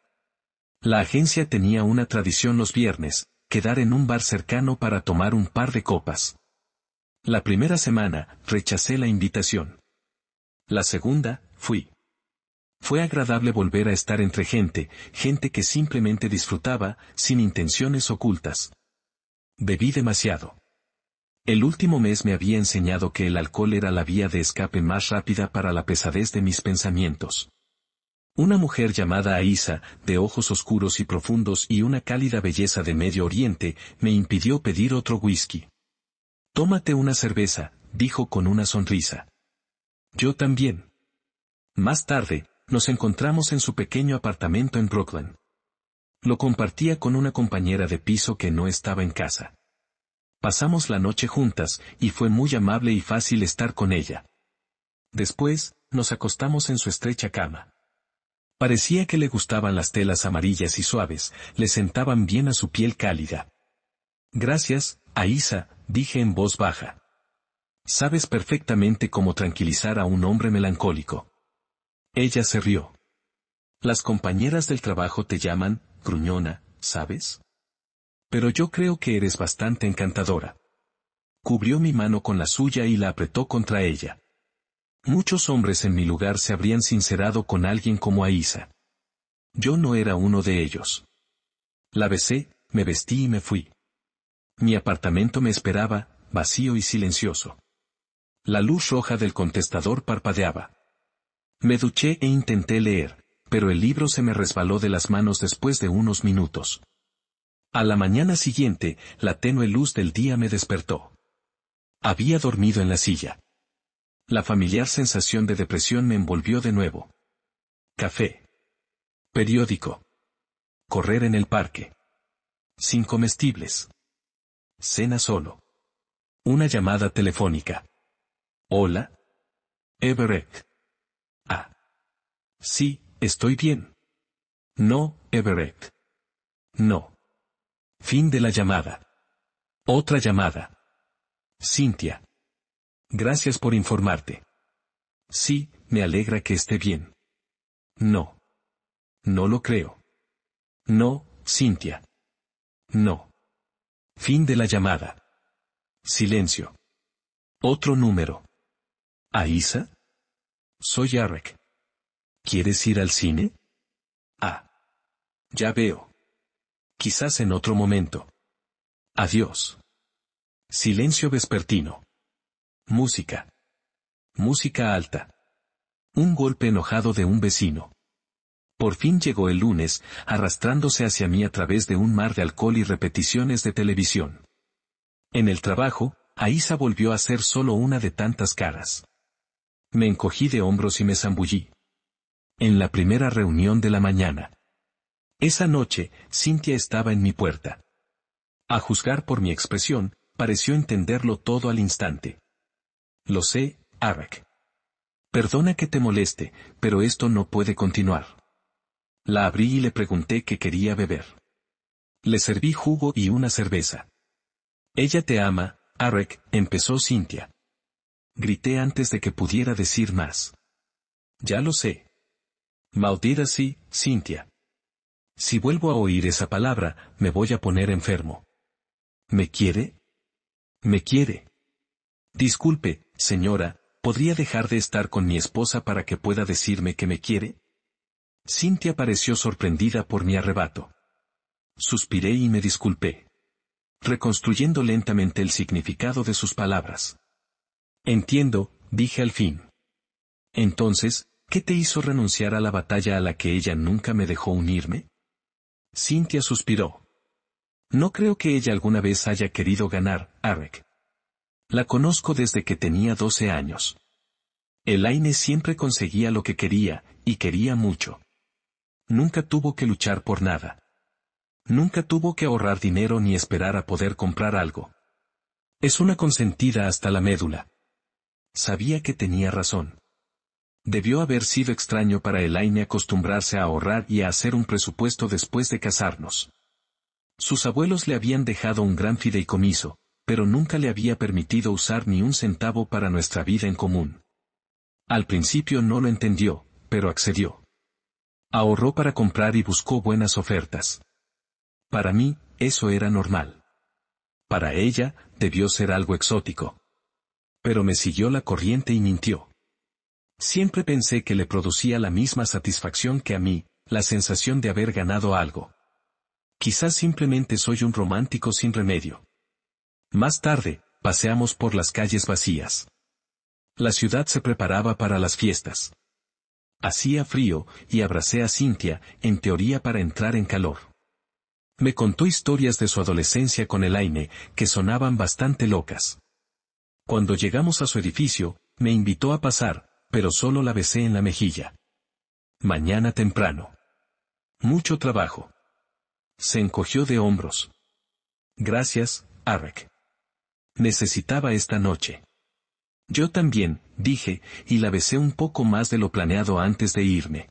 Speaker 2: La agencia tenía una tradición los viernes, quedar en un bar cercano para tomar un par de copas. La primera semana, rechacé la invitación. La segunda, fui. Fue agradable volver a estar entre gente que simplemente disfrutaba, sin intenciones ocultas. Bebí demasiado. El último mes me había enseñado que el alcohol era la vía de escape más rápida para la pesadez de mis pensamientos. Una mujer llamada Aisa, de ojos oscuros y profundos y una cálida belleza de Medio Oriente, me impidió pedir otro whisky. «Tómate una cerveza», dijo con una sonrisa. Yo también. Más tarde, nos encontramos en su pequeño apartamento en Brooklyn. Lo compartía con una compañera de piso que no estaba en casa. Pasamos la noche juntas, y fue muy amable y fácil estar con ella. Después, nos acostamos en su estrecha cama. Parecía que le gustaban las telas amarillas y suaves, le sentaban bien a su piel cálida. «Gracias, Aisa», dije en voz baja. «Sabes perfectamente cómo tranquilizar a un hombre melancólico». Ella se rió. «Las compañeras del trabajo te llaman, gruñona, ¿sabes? Pero yo creo que eres bastante encantadora». Cubrió mi mano con la suya y la apretó contra ella. Muchos hombres en mi lugar se habrían sincerado con alguien como Aisa. Yo no era uno de ellos. La besé, me vestí y me fui. Mi apartamento me esperaba, vacío y silencioso. La luz roja del contestador parpadeaba. Me duché e intenté leer, pero el libro se me resbaló de las manos después de unos minutos. A la mañana siguiente, la tenue luz del día me despertó. Había dormido en la silla. La familiar sensación de depresión me envolvió de nuevo. Café. Periódico. Correr en el parque. Sin comestibles. Cena solo. Una llamada telefónica. «Hola. Everett». «Ah. Sí, estoy bien». «No, Everett. No». Fin de la llamada. Otra llamada. «Cynthia. Gracias por informarte». «Sí, me alegra que esté bien». «No. No lo creo». «No, Cynthia. No». Fin de la llamada. Silencio. Otro número. «¿Aisa?» «Soy Arek». «¿Quieres ir al cine?» «Ah. Ya veo. Quizás en otro momento». «Adiós». Silencio vespertino. Música. Música alta. Un golpe enojado de un vecino. Por fin llegó el lunes, arrastrándose hacia mí a través de un mar de alcohol y repeticiones de televisión. En el trabajo, Aisa volvió a ser solo una de tantas caras. Me encogí de hombros y me zambullí. En la primera reunión de la mañana. Esa noche, Cynthia estaba en mi puerta. A juzgar por mi expresión, pareció entenderlo todo al instante. «Lo sé, Arek. Perdona que te moleste, pero esto no puede continuar». La abrí y le pregunté qué quería beber. Le serví jugo y una cerveza. «Ella te ama, Arek», empezó Cynthia. Grité antes de que pudiera decir más. «Ya lo sé». «Maldita sí, Cynthia. Si vuelvo a oír esa palabra, me voy a poner enfermo». «¿Me quiere?» «Me quiere». Disculpe, señora, ¿podría dejar de estar con mi esposa para que pueda decirme que me quiere? Cynthia pareció sorprendida por mi arrebato. Suspiré y me disculpé, reconstruyendo lentamente el significado de sus palabras. Entiendo, dije al fin. Entonces, ¿qué te hizo renunciar a la batalla a la que ella nunca me dejó unirme? Cynthia suspiró. No creo que ella alguna vez haya querido ganar, Arek. La conozco desde que tenía 12 años. Elaine siempre conseguía lo que quería, y quería mucho. Nunca tuvo que luchar por nada. Nunca tuvo que ahorrar dinero ni esperar a poder comprar algo. Es una consentida hasta la médula. Sabía que tenía razón. Debió haber sido extraño para Elaine acostumbrarse a ahorrar y a hacer un presupuesto después de casarnos. Sus abuelos le habían dejado un gran fideicomiso, pero nunca le había permitido usar ni un centavo para nuestra vida en común. Al principio no lo entendió, pero accedió. Ahorró para comprar y buscó buenas ofertas. Para mí, eso era normal. Para ella, debió ser algo exótico. Pero me siguió la corriente y mintió. Siempre pensé que le producía la misma satisfacción que a mí, la sensación de haber ganado algo. Quizás simplemente soy un romántico sin remedio. Más tarde, paseamos por las calles vacías. La ciudad se preparaba para las fiestas. Hacía frío, y abracé a Cynthia, en teoría para entrar en calor. Me contó historias de su adolescencia con Elaine, que sonaban bastante locas. Cuando llegamos a su edificio, me invitó a pasar, pero solo la besé en la mejilla. Mañana temprano. Mucho trabajo. Se encogió de hombros. Gracias, Arek. Necesitaba esta noche. Yo también, dije, y la besé un poco más de lo planeado antes de irme.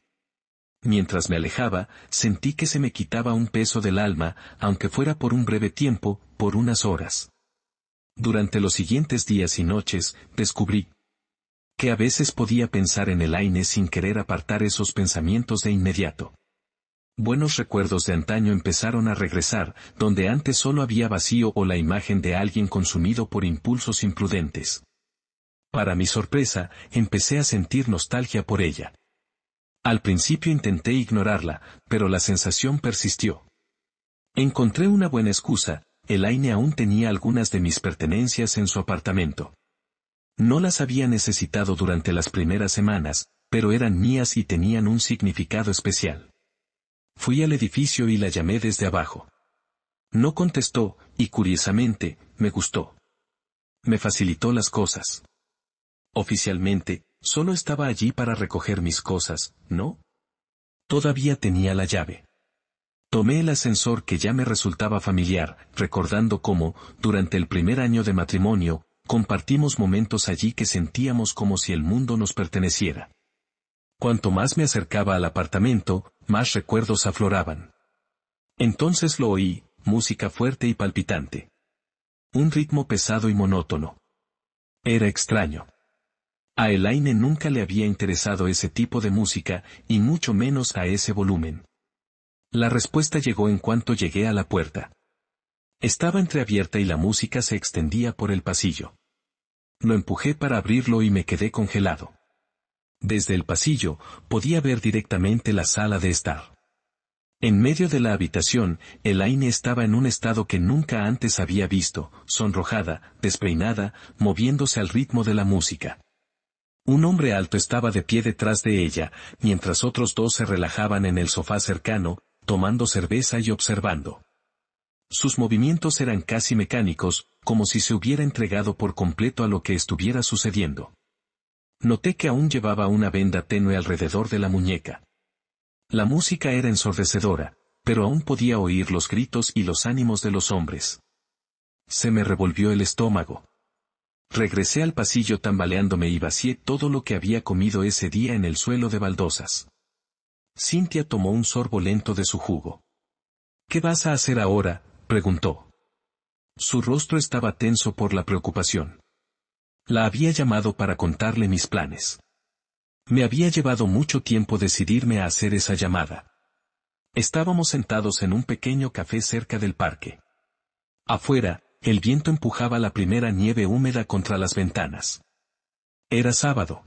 Speaker 2: Mientras me alejaba, sentí que se me quitaba un peso del alma, aunque fuera por un breve tiempo, por unas horas. Durante los siguientes días y noches, descubrí que a veces podía pensar en Elaine sin querer apartar esos pensamientos de inmediato. Buenos recuerdos de antaño empezaron a regresar, donde antes solo había vacío o la imagen de alguien consumido por impulsos imprudentes. Para mi sorpresa, empecé a sentir nostalgia por ella. Al principio intenté ignorarla, pero la sensación persistió. Encontré una buena excusa. Elaine aún tenía algunas de mis pertenencias en su apartamento. No las había necesitado durante las primeras semanas, pero eran mías y tenían un significado especial. Fui al edificio y la llamé desde abajo. No contestó, y curiosamente, me gustó. Me facilitó las cosas. Oficialmente, solo estaba allí para recoger mis cosas, ¿no? Todavía tenía la llave. Tomé el ascensor que ya me resultaba familiar, recordando cómo, durante el primer año de matrimonio, compartimos momentos allí que sentíamos como si el mundo nos perteneciera. Cuanto más me acercaba al apartamento, más recuerdos afloraban. Entonces lo oí, música fuerte y palpitante. Un ritmo pesado y monótono. Era extraño. A Elaine nunca le había interesado ese tipo de música, y mucho menos a ese volumen. La respuesta llegó en cuanto llegué a la puerta. Estaba entreabierta y la música se extendía por el pasillo. Lo empujé para abrirlo y me quedé congelado. Desde el pasillo, podía ver directamente la sala de estar. En medio de la habitación, Elaine estaba en un estado que nunca antes había visto, sonrojada, despeinada, moviéndose al ritmo de la música. Un hombre alto estaba de pie detrás de ella, mientras otros dos se relajaban en el sofá cercano, tomando cerveza y observando. Sus movimientos eran casi mecánicos, como si se hubiera entregado por completo a lo que estuviera sucediendo. Noté que aún llevaba una venda tenue alrededor de la muñeca. La música era ensordecedora, pero aún podía oír los gritos y los ánimos de los hombres. Se me revolvió el estómago. Regresé al pasillo tambaleándome y vacié todo lo que había comido ese día en el suelo de baldosas. Cynthia tomó un sorbo lento de su jugo. ¿Qué vas a hacer ahora?, preguntó. Su rostro estaba tenso por la preocupación. La había llamado para contarle mis planes. Me había llevado mucho tiempo decidirme a hacer esa llamada. Estábamos sentados en un pequeño café cerca del parque. Afuera, el viento empujaba la primera nieve húmeda contra las ventanas. Era sábado.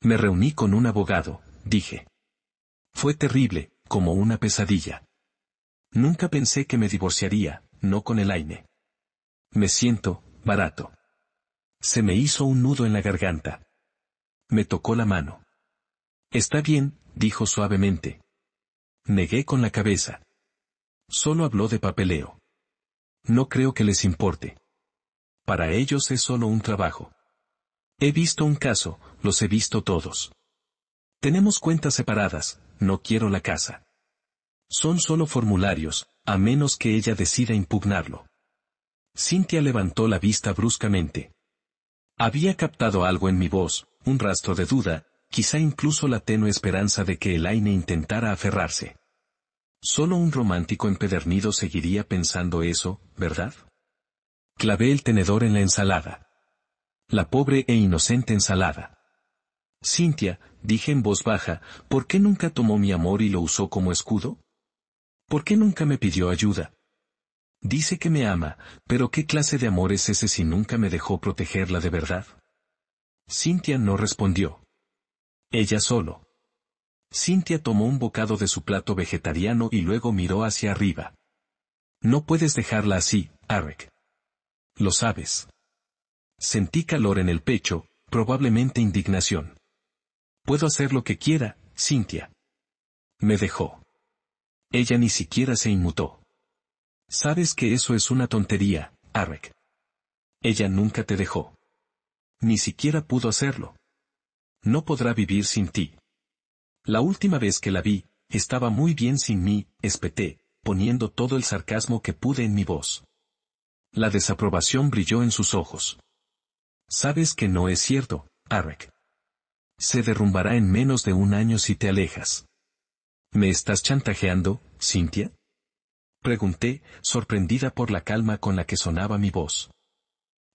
Speaker 2: Me reuní con un abogado, dije. Fue terrible, como una pesadilla. Nunca pensé que me divorciaría, no con Elaine. Me siento, barato. Se me hizo un nudo en la garganta. Me tocó la mano. Está bien, dijo suavemente. Negué con la cabeza. Solo habló de papeleo. No creo que les importe. Para ellos es solo un trabajo. He visto un caso, los he visto todos. Tenemos cuentas separadas, no quiero la casa. Son solo formularios, a menos que ella decida impugnarlo. Cynthia levantó la vista bruscamente. Había captado algo en mi voz, un rastro de duda, quizá incluso la tenue esperanza de que Elaine intentara aferrarse. Solo un romántico empedernido seguiría pensando eso, ¿verdad? Clavé el tenedor en la ensalada. La pobre e inocente ensalada. Cynthia, dije en voz baja, ¿por qué nunca tomó mi amor y lo usó como escudo? ¿Por qué nunca me pidió ayuda? Dice que me ama, pero ¿qué clase de amor es ese si nunca me dejó protegerla de verdad? Cynthia no respondió. Ella solo. Cynthia tomó un bocado de su plato vegetariano y luego miró hacia arriba. No puedes dejarla así, Arek. Lo sabes. Sentí calor en el pecho, probablemente indignación. Puedo hacer lo que quiera, Cynthia. Me dejó. Ella ni siquiera se inmutó. Sabes que eso es una tontería, Arek. Ella nunca te dejó. Ni siquiera pudo hacerlo. No podrá vivir sin ti. La última vez que la vi, estaba muy bien sin mí, espeté, poniendo todo el sarcasmo que pude en mi voz. La desaprobación brilló en sus ojos. Sabes que no es cierto, Arek. Se derrumbará en menos de un año si te alejas. ¿Me estás chantajeando, Cynthia? Pregunté, sorprendida por la calma con la que sonaba mi voz.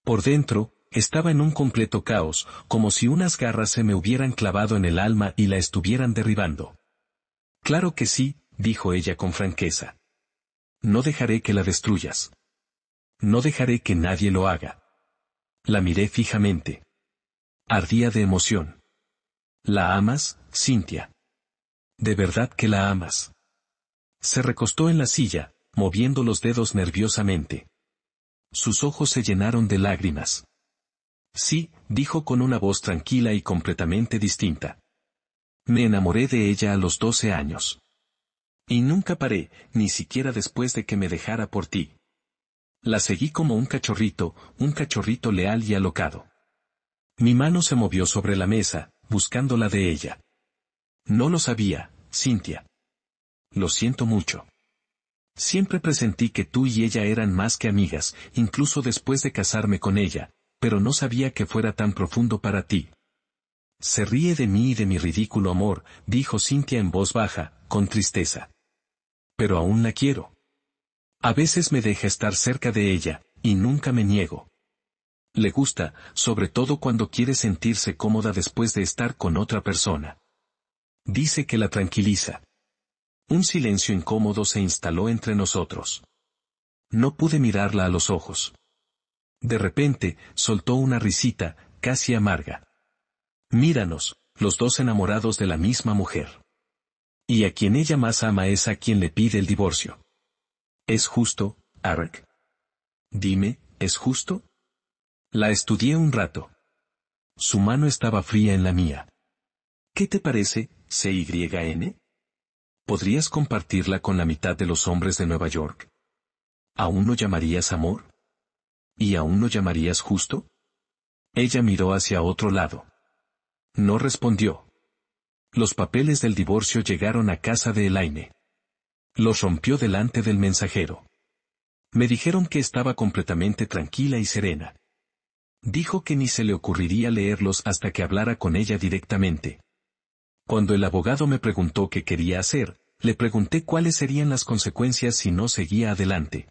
Speaker 2: Por dentro, estaba en un completo caos, como si unas garras se me hubieran clavado en el alma y la estuvieran derribando. Claro que sí, dijo ella con franqueza. No dejaré que la destruyas. No dejaré que nadie lo haga. La miré fijamente. Ardía de emoción. ¿La amas, Cynthia? ¿De verdad que la amas? Se recostó en la silla, moviendo los dedos nerviosamente. Sus ojos se llenaron de lágrimas. Sí, dijo con una voz tranquila y completamente distinta. Me enamoré de ella a los 12 años. Y nunca paré, ni siquiera después de que me dejara por ti. La seguí como un cachorrito leal y alocado. Mi mano se movió sobre la mesa, buscando la de ella. No lo sabía, Cynthia. Lo siento mucho. Siempre presentí que tú y ella eran más que amigas, incluso después de casarme con ella, pero no sabía que fuera tan profundo para ti. Se ríe de mí y de mi ridículo amor, dijo Cynthia en voz baja, con tristeza. Pero aún la quiero. A veces me deja estar cerca de ella, y nunca me niego. Le gusta, sobre todo cuando quiere sentirse cómoda después de estar con otra persona. Dice que la tranquiliza. Un silencio incómodo se instaló entre nosotros. No pude mirarla a los ojos. De repente, soltó una risita, casi amarga. Míranos, los dos enamorados de la misma mujer. Y a quien ella más ama es a quien le pide el divorcio. ¿Es justo, Arek? Dime, ¿es justo? La estudié un rato. Su mano estaba fría en la mía. ¿Qué te parece, CYN? ¿Podrías compartirla con la mitad de los hombres de Nueva York? ¿Aún lo llamarías amor? ¿Y aún lo llamarías justo? Ella miró hacia otro lado. No respondió. Los papeles del divorcio llegaron a casa de Elaine. Los rompió delante del mensajero. Me dijeron que estaba completamente tranquila y serena. Dijo que ni se le ocurriría leerlos hasta que hablara con ella directamente. Cuando el abogado me preguntó qué quería hacer, le pregunté cuáles serían las consecuencias si no seguía adelante.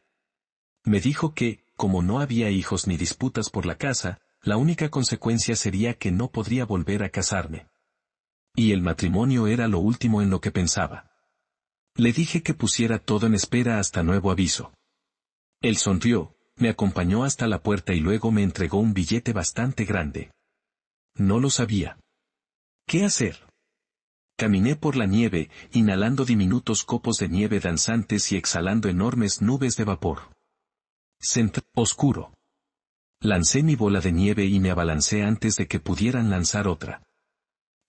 Speaker 2: Me dijo que, como no había hijos ni disputas por la casa, la única consecuencia sería que no podría volver a casarme. Y el matrimonio era lo último en lo que pensaba. Le dije que pusiera todo en espera hasta nuevo aviso. Él sonrió, Me acompañó hasta la puerta y luego me entregó un billete bastante grande. No lo sabía. ¿Qué hacer? Caminé por la nieve, inhalando diminutos copos de nieve danzantes y exhalando enormes nubes de vapor. Oscuro. Lancé mi bola de nieve y me abalancé antes de que pudieran lanzar otra.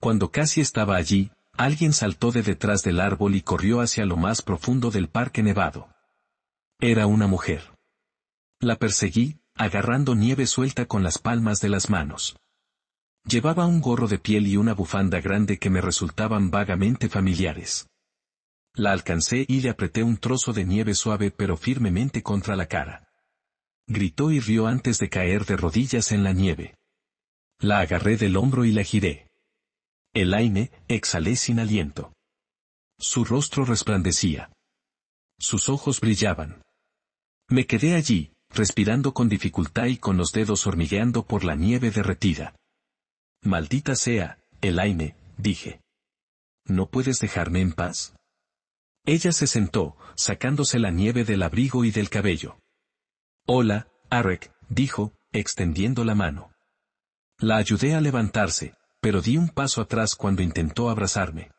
Speaker 2: Cuando casi estaba allí, alguien saltó de detrás del árbol y corrió hacia lo más profundo del parque nevado. Era una mujer. La perseguí, agarrando nieve suelta con las palmas de las manos. Llevaba un gorro de piel y una bufanda grande que me resultaban vagamente familiares. La alcancé y le apreté un trozo de nieve suave pero firmemente contra la cara. Gritó y rió antes de caer de rodillas en la nieve. La agarré del hombro y la giré. Elaine, exhalé sin aliento. Su rostro resplandecía. Sus ojos brillaban. Me quedé allí, respirando con dificultad y con los dedos hormigueando por la nieve derretida. Maldita sea, Elaine, dije. ¿No puedes dejarme en paz? Ella se sentó, sacándose la nieve del abrigo y del cabello. Hola, Arek, dijo, extendiendo la mano. La ayudé a levantarse, pero di un paso atrás cuando intentó abrazarme.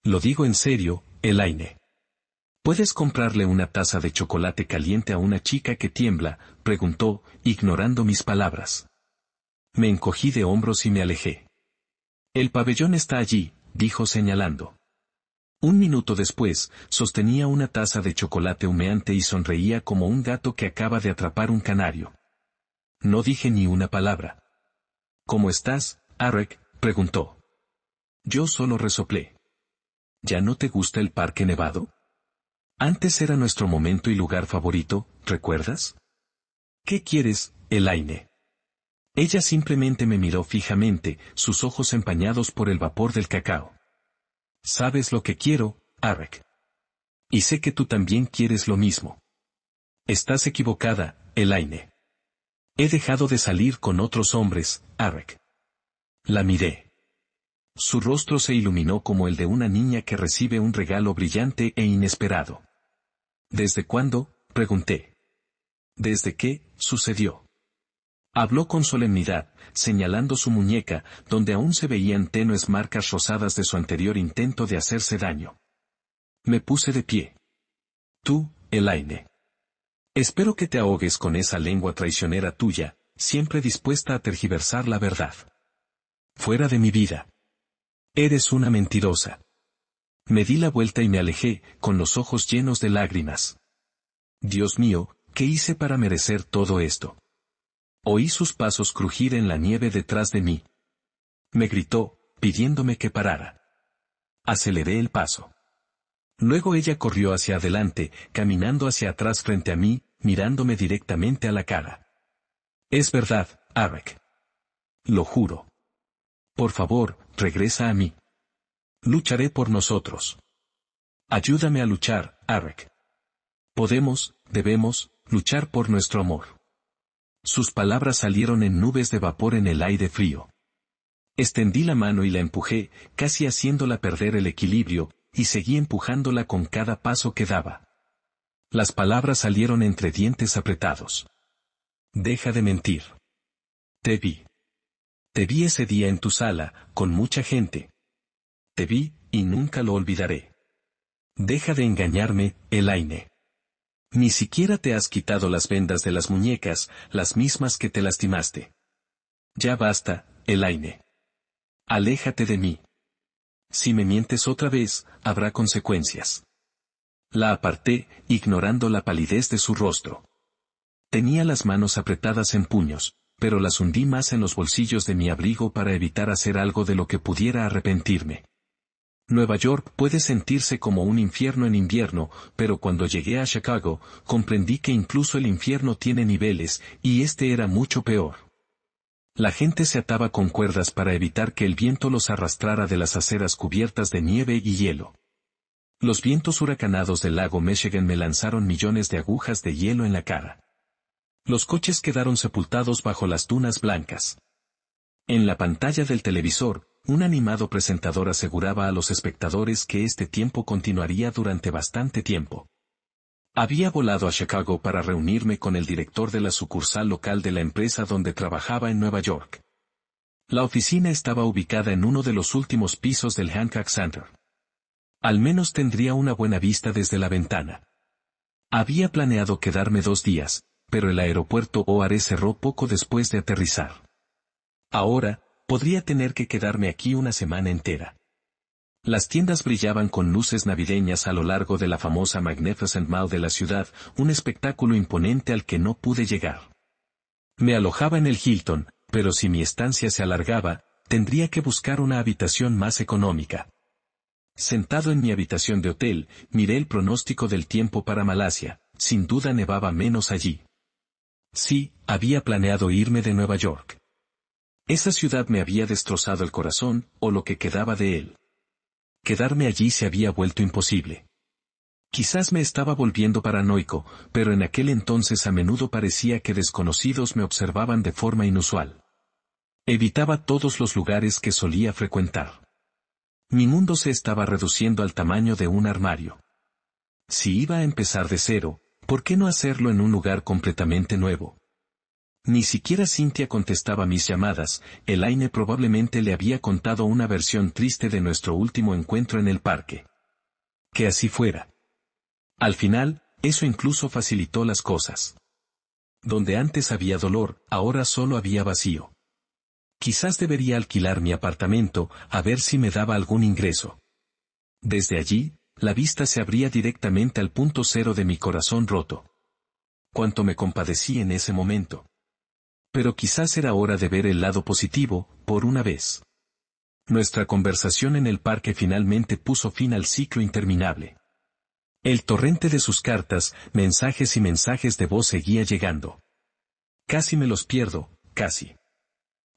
Speaker 2: Lo digo en serio, Elaine. ¿Puedes comprarle una taza de chocolate caliente a una chica que tiembla?, preguntó, ignorando mis palabras. Me encogí de hombros y me alejé. El pabellón está allí, dijo señalando. Un minuto después, sostenía una taza de chocolate humeante y sonreía como un gato que acaba de atrapar un canario. No dije ni una palabra. ¿Cómo estás, Arek?, preguntó. Yo solo resoplé. ¿Ya no te gusta el parque nevado? Antes era nuestro momento y lugar favorito, ¿recuerdas? ¿Qué quieres, Elaine? Ella simplemente me miró fijamente, sus ojos empañados por el vapor del cacao. Sabes lo que quiero, Arek. Y sé que tú también quieres lo mismo. Estás equivocada, Elaine. He dejado de salir con otros hombres, Arek. La miré. Su rostro se iluminó como el de una niña que recibe un regalo brillante e inesperado. ¿Desde cuándo?, pregunté. ¿Desde qué sucedió? Habló con solemnidad, señalando su muñeca, donde aún se veían tenues marcas rosadas de su anterior intento de hacerse daño. Me puse de pie. Tú, Elaine. Espero que te ahogues con esa lengua traicionera tuya, siempre dispuesta a tergiversar la verdad. Fuera de mi vida. Eres una mentirosa. Me di la vuelta y me alejé, con los ojos llenos de lágrimas. Dios mío, ¿qué hice para merecer todo esto? Oí sus pasos crujir en la nieve detrás de mí. Me gritó, pidiéndome que parara. Aceleré el paso. Luego ella corrió hacia adelante, caminando hacia atrás frente a mí, mirándome directamente a la cara. Es verdad, Arek. Lo juro. Por favor, regresa a mí. Lucharé por nosotros. Ayúdame a luchar, Arek. Debemos, luchar por nuestro amor. Sus palabras salieron en nubes de vapor en el aire frío. Extendí la mano y la empujé, casi haciéndola perder el equilibrio, y seguí empujándola con cada paso que daba. Las palabras salieron entre dientes apretados. Deja de mentir. Te vi. Te vi ese día en tu sala, con mucha gente. Te vi, y nunca lo olvidaré. Deja de engañarme, Elaine. Ni siquiera te has quitado las vendas de las muñecas, las mismas que te lastimaste. Ya basta, Elaine. Aléjate de mí. Si me mientes otra vez, habrá consecuencias. La aparté, ignorando la palidez de su rostro. Tenía las manos apretadas en puños, pero las hundí más en los bolsillos de mi abrigo para evitar hacer algo de lo que pudiera arrepentirme. Nueva York puede sentirse como un infierno en invierno, pero cuando llegué a Chicago, comprendí que incluso el infierno tiene niveles, y este era mucho peor. La gente se ataba con cuerdas para evitar que el viento los arrastrara de las aceras cubiertas de nieve y hielo. Los vientos huracanados del lago Michigan me lanzaron millones de agujas de hielo en la cara. Los coches quedaron sepultados bajo las dunas blancas. En la pantalla del televisor, un animado presentador aseguraba a los espectadores que este tiempo continuaría durante bastante tiempo. Había volado a Chicago para reunirme con el director de la sucursal local de la empresa donde trabajaba en Nueva York. La oficina estaba ubicada en uno de los últimos pisos del Hancock Center. Al menos tendría una buena vista desde la ventana. Había planeado quedarme 2 días, pero el aeropuerto OAR cerró poco después de aterrizar. Ahora, podría tener que quedarme aquí una semana entera. Las tiendas brillaban con luces navideñas a lo largo de la famosa Magnificent Mall de la ciudad, un espectáculo imponente al que no pude llegar. Me alojaba en el Hilton, pero si mi estancia se alargaba, tendría que buscar una habitación más económica. Sentado en mi habitación de hotel, miré el pronóstico del tiempo para Malasia, sin duda nevaba menos allí. Sí, había planeado irme de Nueva York. Esa ciudad me había destrozado el corazón, o lo que quedaba de él. Quedarme allí se había vuelto imposible. Quizás me estaba volviendo paranoico, pero en aquel entonces a menudo parecía que desconocidos me observaban de forma inusual. Evitaba todos los lugares que solía frecuentar. Mi mundo se estaba reduciendo al tamaño de un armario. Si iba a empezar de cero, ¿por qué no hacerlo en un lugar completamente nuevo? Ni siquiera Cynthia contestaba mis llamadas, Elaine probablemente le había contado una versión triste de nuestro último encuentro en el parque. Que así fuera. Al final, eso incluso facilitó las cosas. Donde antes había dolor, ahora solo había vacío. Quizás debería alquilar mi apartamento, a ver si me daba algún ingreso. Desde allí, la vista se abría directamente al punto cero de mi corazón roto. Cuánto me compadecí en ese momento. Pero quizás era hora de ver el lado positivo, por una vez. Nuestra conversación en el parque finalmente puso fin al ciclo interminable. El torrente de sus cartas, mensajes y mensajes de voz seguía llegando. Casi me los pierdo, casi.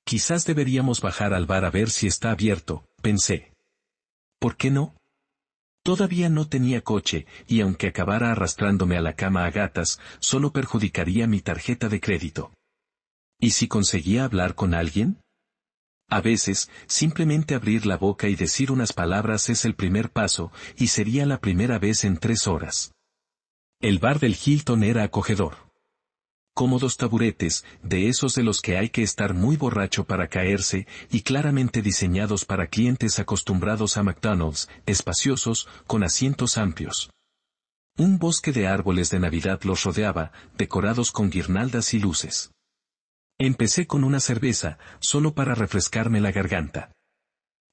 Speaker 2: Quizás deberíamos bajar al bar a ver si está abierto, pensé. ¿Por qué no? Todavía no tenía coche, y aunque acabara arrastrándome a la cama a gatas, solo perjudicaría mi tarjeta de crédito. ¿Y si conseguía hablar con alguien? A veces, simplemente abrir la boca y decir unas palabras es el primer paso, y sería la primera vez en 3 horas. El bar del Hilton era acogedor. Cómodos taburetes, de esos de los que hay que estar muy borracho para caerse, y claramente diseñados para clientes acostumbrados a McDonald's, espaciosos, con asientos amplios. Un bosque de árboles de Navidad los rodeaba, decorados con guirnaldas y luces. Empecé con una cerveza, solo para refrescarme la garganta.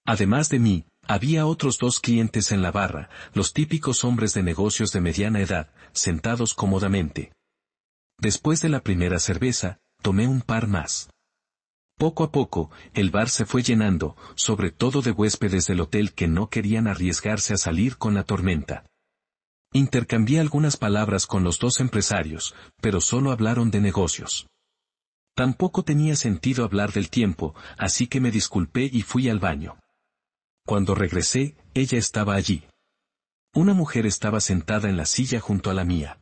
Speaker 2: Además de mí, había otros 2 clientes en la barra, los típicos hombres de negocios de mediana edad, sentados cómodamente. Después de la primera cerveza, tomé un par más. Poco a poco, el bar se fue llenando, sobre todo de huéspedes del hotel que no querían arriesgarse a salir con la tormenta. Intercambié algunas palabras con los 2 empresarios, pero solo hablaron de negocios. Tampoco tenía sentido hablar del tiempo, así que me disculpé y fui al baño. Cuando regresé, ella estaba allí. Una mujer estaba sentada en la silla junto a la mía.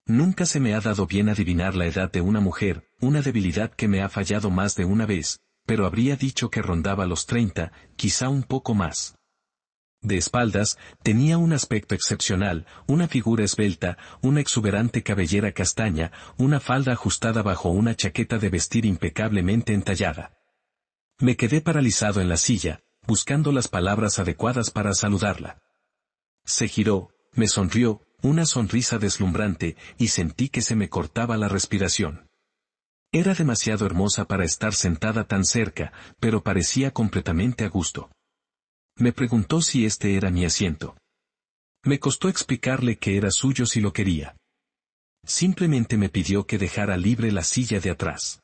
Speaker 2: Nunca se me ha dado bien adivinar la edad de una mujer, una debilidad que me ha fallado más de una vez, pero habría dicho que rondaba los 30, quizá un poco más. De espaldas, tenía un aspecto excepcional, una figura esbelta, una exuberante cabellera castaña, una falda ajustada bajo una chaqueta de vestir impecablemente entallada. Me quedé paralizado en la silla, buscando las palabras adecuadas para saludarla. Se giró, me sonrió, una sonrisa deslumbrante, y sentí que se me cortaba la respiración. Era demasiado hermosa para estar sentada tan cerca, pero parecía completamente a gusto. Me preguntó si este era mi asiento. Me costó explicarle que era suyo si lo quería. Simplemente me pidió que dejara libre la silla de atrás.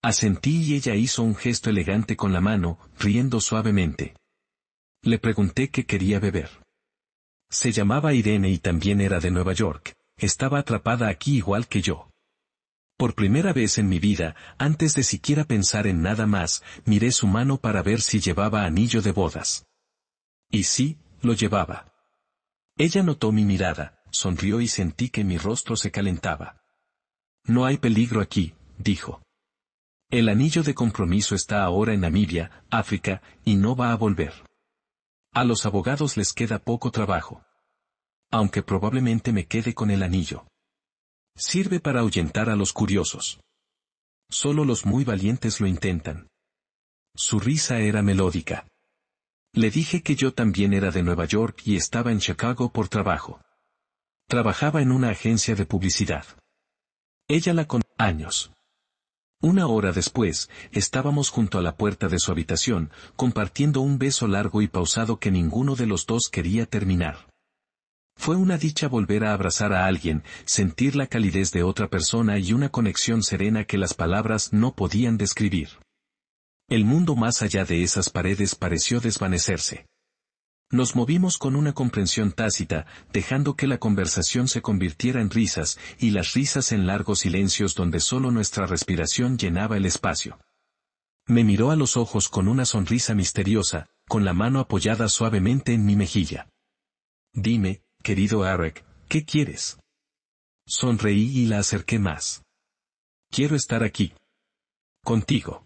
Speaker 2: Asentí y ella hizo un gesto elegante con la mano, riendo suavemente. Le pregunté qué quería beber. Se llamaba Irene y también era de Nueva York, estaba atrapada aquí igual que yo. Por primera vez en mi vida, antes de siquiera pensar en nada más, miré su mano para ver si llevaba anillo de bodas. Y sí, lo llevaba. Ella notó mi mirada, sonrió y sentí que mi rostro se calentaba. No hay peligro aquí, dijo. El anillo de compromiso está ahora en Namibia, África, y no va a volver. A los abogados les queda poco trabajo. Aunque probablemente me quede con el anillo. Sirve para ahuyentar a los curiosos. Solo los muy valientes lo intentan. Su risa era melódica. Le dije que yo también era de Nueva York y estaba en Chicago por trabajo. Trabajaba en una agencia de publicidad. Ella la conoció años. Una hora después, estábamos junto a la puerta de su habitación, compartiendo un beso largo y pausado que ninguno de los dos quería terminar. Fue una dicha volver a abrazar a alguien, sentir la calidez de otra persona y una conexión serena que las palabras no podían describir. El mundo más allá de esas paredes pareció desvanecerse. Nos movimos con una comprensión tácita, dejando que la conversación se convirtiera en risas, y las risas en largos silencios donde solo nuestra respiración llenaba el espacio. Me miró a los ojos con una sonrisa misteriosa, con la mano apoyada suavemente en mi mejilla. Dime, querido Eric, ¿qué quieres? Sonreí y la acerqué más. Quiero estar aquí. Contigo.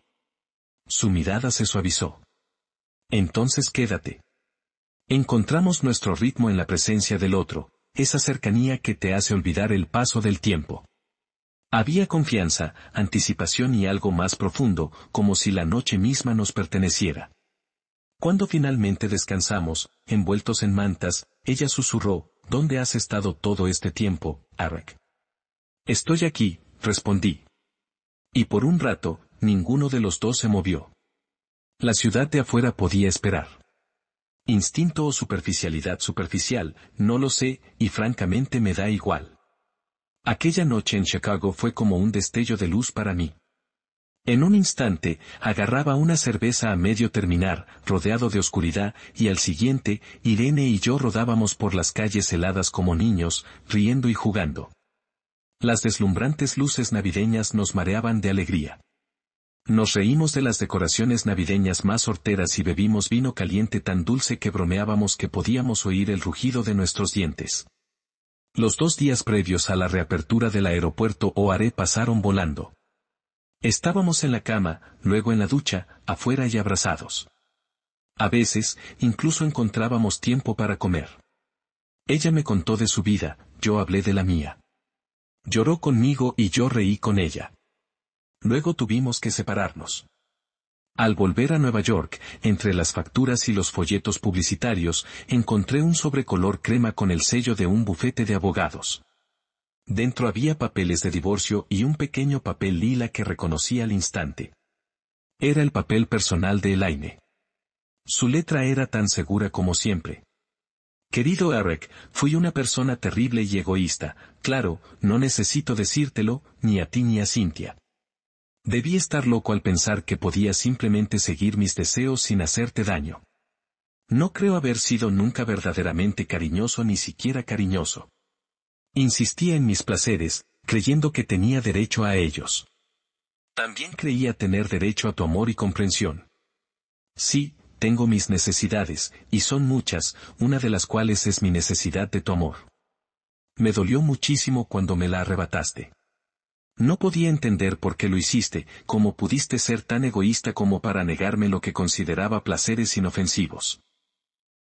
Speaker 2: Su mirada se suavizó. Entonces quédate. Encontramos nuestro ritmo en la presencia del otro, esa cercanía que te hace olvidar el paso del tiempo. Había confianza, anticipación y algo más profundo, como si la noche misma nos perteneciera. Cuando finalmente descansamos, envueltos en mantas, ella susurró, ¿dónde has estado todo este tiempo, Eric? Estoy aquí, respondí. Y por un rato, ninguno de los dos se movió. La ciudad de afuera podía esperar. Instinto o superficialidad superficial, no lo sé, y francamente me da igual. Aquella noche en Chicago fue como un destello de luz para mí. En un instante, agarraba una cerveza a medio terminar, rodeado de oscuridad, y al siguiente, Irene y yo rodábamos por las calles heladas como niños, riendo y jugando. Las deslumbrantes luces navideñas nos mareaban de alegría. Nos reímos de las decoraciones navideñas más horteras y bebimos vino caliente tan dulce que bromeábamos que podíamos oír el rugido de nuestros dientes. Los 2 días previos a la reapertura del aeropuerto O'Hare pasaron volando. Estábamos en la cama, luego en la ducha, afuera y abrazados. A veces, incluso encontrábamos tiempo para comer. Ella me contó de su vida, yo hablé de la mía. Lloró conmigo y yo reí con ella. Luego tuvimos que separarnos. Al volver a Nueva York, entre las facturas y los folletos publicitarios, encontré un sobre color crema con el sello de un bufete de abogados. Dentro había papeles de divorcio y un pequeño papel lila que reconocí al instante. Era el papel personal de Elaine. Su letra era tan segura como siempre. Querido Eric, fui una persona terrible y egoísta, claro, no necesito decírtelo, ni a ti ni a Cynthia. Debí estar loco al pensar que podía simplemente seguir mis deseos sin hacerte daño. No creo haber sido nunca verdaderamente cariñoso ni siquiera cariñoso. Insistía en mis placeres, creyendo que tenía derecho a ellos. También creía tener derecho a tu amor y comprensión. Sí, tengo mis necesidades, y son muchas, una de las cuales es mi necesidad de tu amor. Me dolió muchísimo cuando me la arrebataste. No podía entender por qué lo hiciste, cómo pudiste ser tan egoísta como para negarme lo que consideraba placeres inofensivos.